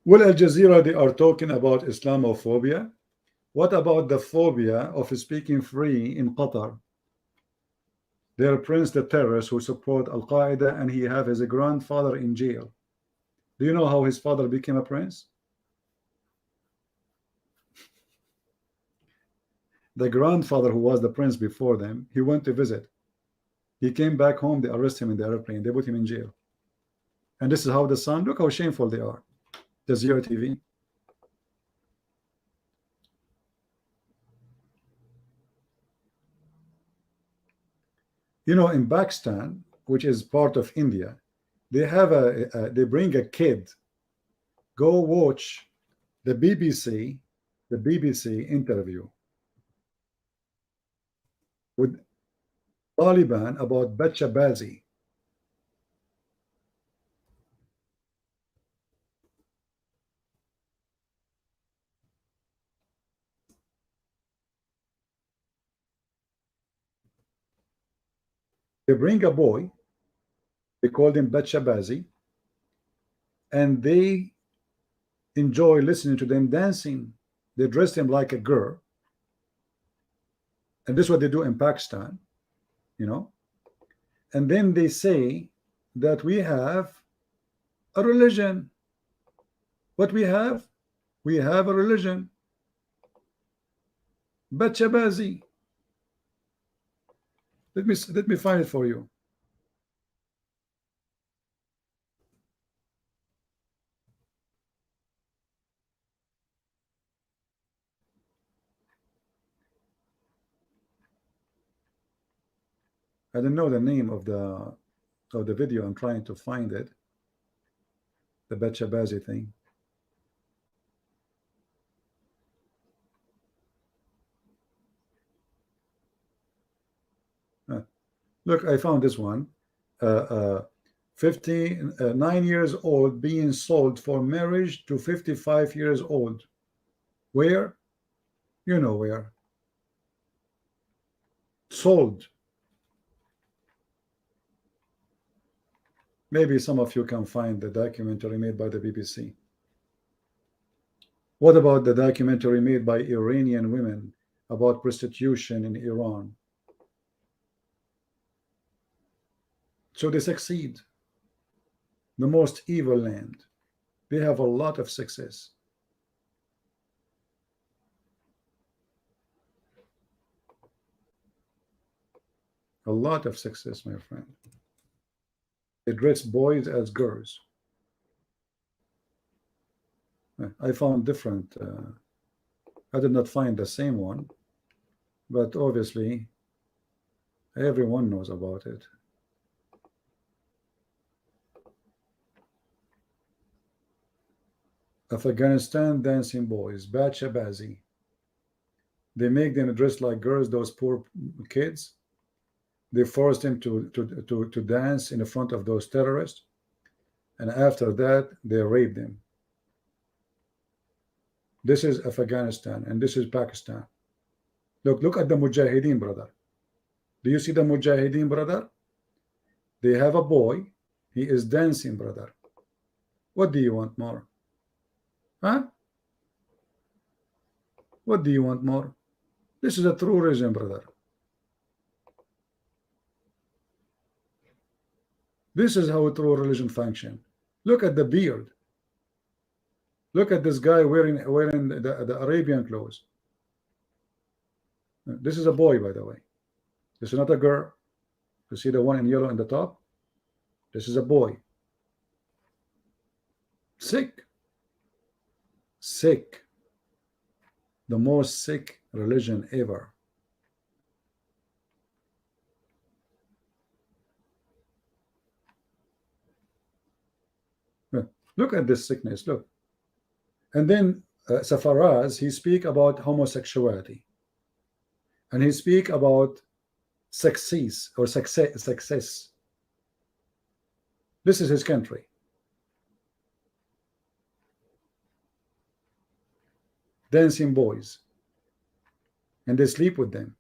Well, Al Jazeera, they are talking about Islamophobia. What about the phobia of speaking free in Qatar? Their prince, the terrorist who support Al Qaeda, and he have his grandfather in jail. Do you know how his father became a prince? The grandfather, who was the prince before them, he went to visit. He came back home. They arrested him in the airplane. They put him in jail. And this is how the son. Look how shameful they are. Jazeera TV. You know, in Pakistan, which is part of India, they have they bring a kid. Go watch the BBC interview with Taliban about Bachabazi. They bring a boy, they called him Bachabazi, and they enjoy listening to them dancing. They dress him like a girl, and this is what they do in Pakistan, you know. And then they say that we have a religion. What we have? We have a religion. Bachabazi. Let me find it for you. I don't know the name of the video. I'm trying to find it. The Bachabazi thing. Look, I found this one. 59 years old being sold for marriage to 55 years old. Where? You know where. Sold. Maybe some of you can find the documentary made by the BBC. What about the documentary made by Iranian women about prostitution in Iran? So they succeed. The most evil land. They have a lot of success. A lot of success, my friend. They dress boys as girls. I found different. I did not find the same one, but obviously everyone knows about it. Afghanistan dancing boys, Bachabazi. They make them dress like girls, those poor kids. They force them to dance in the front of those terrorists, and after that they rape them. This is Afghanistan, and this is Pakistan. Look at the Mujahideen, brother. Do you see the Mujahideen, brother? They have a boy. He is dancing, brother. What do you want more? Huh? What do you want more? This is a true religion, brother. This is how a true religion functions. Look at the beard. Look at this guy wearing the Arabian clothes. This is a boy, by the way. This is not a girl. You see the one in yellow in the top? This is a boy. Sick. Sick. The most sick religion ever. Look at this sickness. Look. And then Safaraz, he speak about homosexuality. And he speak about success or success. This is his country. Dancing boys. And they sleep with them.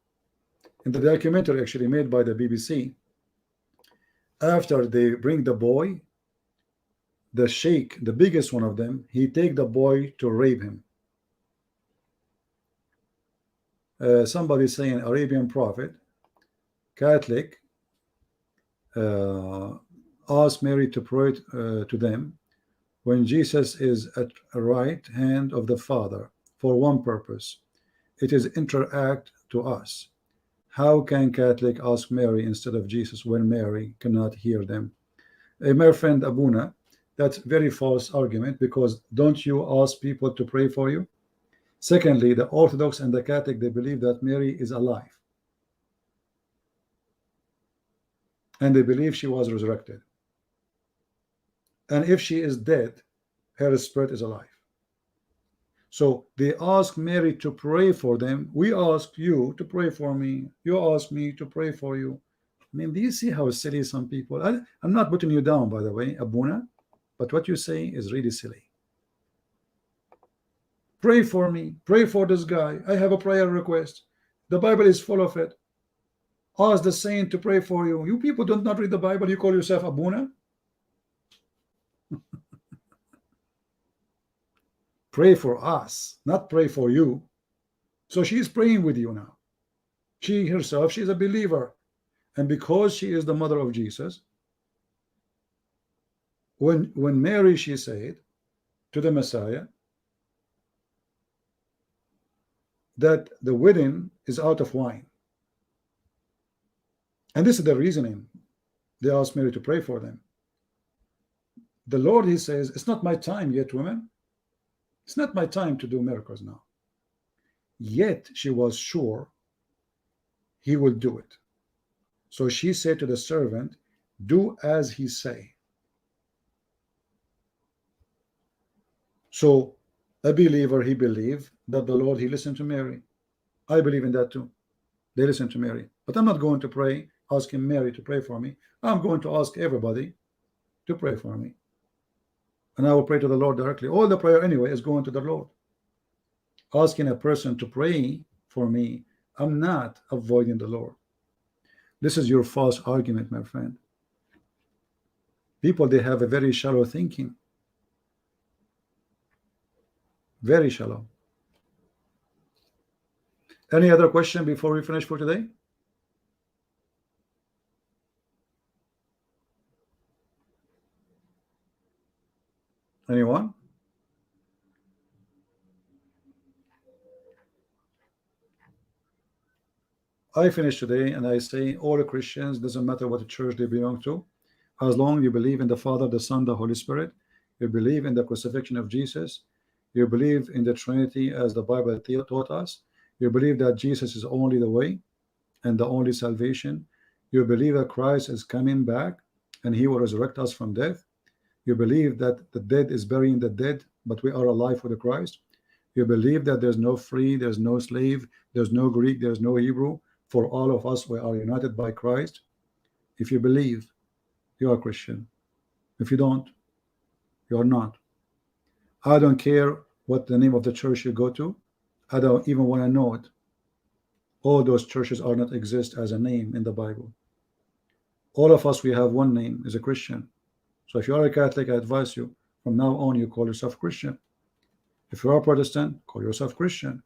In the documentary actually made by the BBC, after they bring the boy, the sheikh, the biggest one of them, he take the boy to rape him. Somebody saying Arabian Prophet, Catholic, asked Mary to pray to them when Jesus is at the right hand of the Father for one purpose. It is interact to us. How can Catholic ask Mary instead of Jesus when Mary cannot hear them? My friend Abuna, that's very false argument, because don't you ask people to pray for you? Secondly, the Orthodox and the Catholic, they believe that Mary is alive, and they believe she was resurrected, and if she is dead, her spirit is alive. So they ask Mary to pray for them. We ask you to pray for me, you ask me to pray for you. I mean, do you see how silly some people? I'm not putting you down, by the way, Abuna, but what you say is really silly. Pray for me, pray for this guy, I have a prayer request, the Bible is full of it. Ask the saint to pray for you. You people do not read the Bible, you call yourself Abuna? Pray for us, not pray for you. So she's praying with you now. She herself, she's a believer, and because she is the mother of Jesus, when Mary, she said to the Messiah that the wedding is out of wine, and this is the reasoning they asked Mary to pray for them. The Lord, he says, it's not my time yet, women. It's not my time to do miracles now. Yet she was sure he will do it. So she said to the servant, do as he say. So a believer, he believed that the Lord, he listened to Mary. I believe in that too. They listen to Mary. But I'm not going to pray asking Mary to pray for me. I'm going to ask everybody to pray for me, and I will pray to the Lord directly. All the prayer anyway is going to the Lord. Asking a person to pray for me, I'm not avoiding the Lord. This is your false argument, my friend. People, they have a very shallow thinking. Very shallow. Any other question before we finish for today? Anyone? I finish today and I say all the Christians, doesn't matter what church they belong to, as long as you believe in the Father, the Son, the Holy Spirit, you believe in the crucifixion of Jesus, you believe in the Trinity as the Bible taught us, you believe that Jesus is only the way and the only salvation, you believe that Christ is coming back and he will resurrect us from death, you believe that the dead is burying the dead, but we are alive with Christ, you believe that there's no free, there's no slave, there's no Greek, there's no Hebrew, for all of us we are united by Christ. If you believe, you are Christian. If you don't, you are not. I don't care what the name of the church you go to. I don't even want to know it. All those churches are not exist as a name in the Bible. All of us, we have one name, is a Christian. So if you are a Catholic, I advise you, from now on, you call yourself Christian. If you are Protestant, call yourself Christian.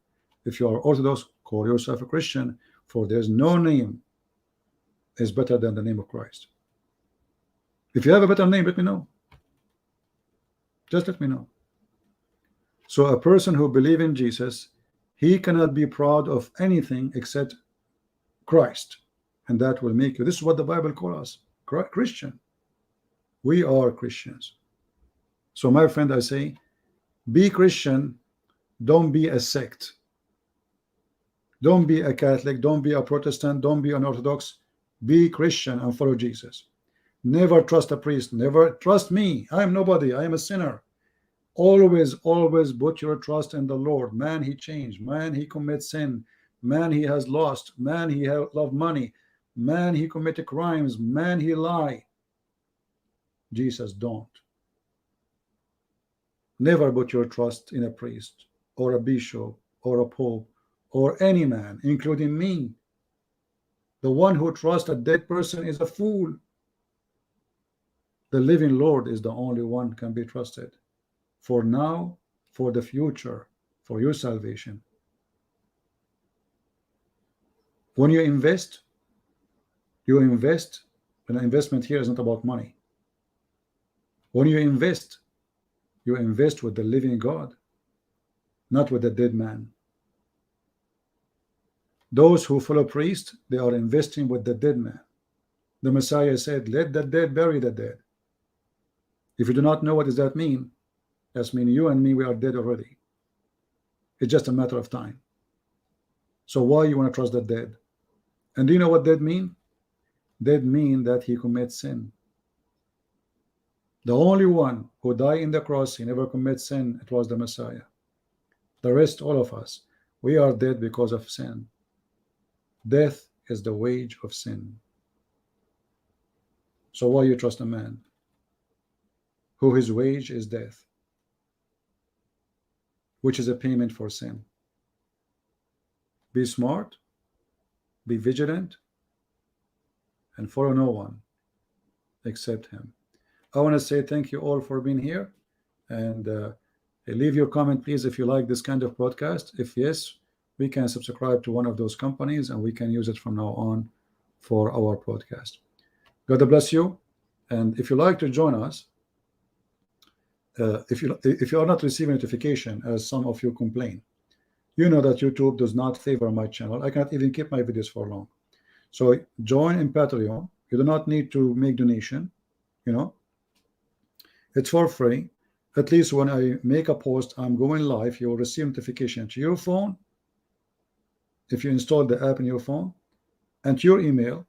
If you are Orthodox, call yourself a Christian, for there's no name is better than the name of Christ. If you have a better name, let me know. Just let me know. So a person who believes in Jesus, he cannot be proud of anything except Christ, and that will make you. This is what the Bible calls us, Christian. We are Christians. So my friend, I say, be Christian. Don't be a sect. Don't be a Catholic. Don't be a Protestant. Don't be an Orthodox. Be Christian and follow Jesus. Never trust a priest. Never trust me. I am nobody. I am a sinner. Always put your trust in the Lord. Man, he changed. Man, he commits sin. Man, he has lost. Man, he loved money. Man, he committed crimes. Man, he lied. Jesus don't. Never put your trust in a priest or a bishop or a pope or any man, including me. The one who trusts a dead person is a fool. The living Lord is the only one can be trusted for now, for the future, for your salvation. When you invest, and investment here is not about money. When you invest with the living God, not with the dead man. Those who follow priests, they are investing with the dead man. The Messiah said, let the dead bury the dead. If you do not know what does that mean, that's mean you and me, we are dead already. It's just a matter of time. So why you want to trust the dead? And do you know what dead mean? Dead mean that he commits sin. The only one who died in the cross, he never commits sin, it was the Messiah. The rest, all of us, we are dead because of sin. Death is the wage of sin. So why you trust a man who his wage is death, which is a payment for sin? Be smart, be vigilant, and follow no one except him. I want to say thank you all for being here, and leave your comment please if you like this kind of broadcast. If yes, we can subscribe to one of those companies and we can use it from now on for our podcast. God bless you. And if you like to join us, if you are not receiving notification, as some of you complain, you know that YouTube does not favor my channel. I cannot even keep my videos for long. So join in Patreon. You do not need to make donation, you know, it's for free. At least when I make a post, I'm going live, you will receive notification to your phone if you install the app in your phone, and to your email.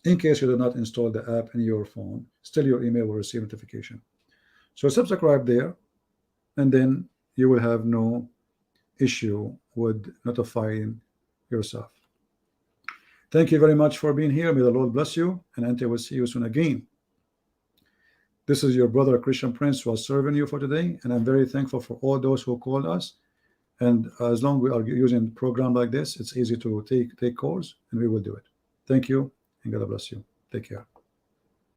In case you do not install the app in your phone, still your email will receive notification. So subscribe there, and then you will have no issue with notifying yourself. Thank you very much for being here. May the Lord bless you, and until we see you soon again. This is your brother Christian Prince who was serving you for today, and I'm very thankful for all those who called us. And as long as we are using a program like this, it's easy to take calls, and we will do it. Thank you, and God bless you. Take care.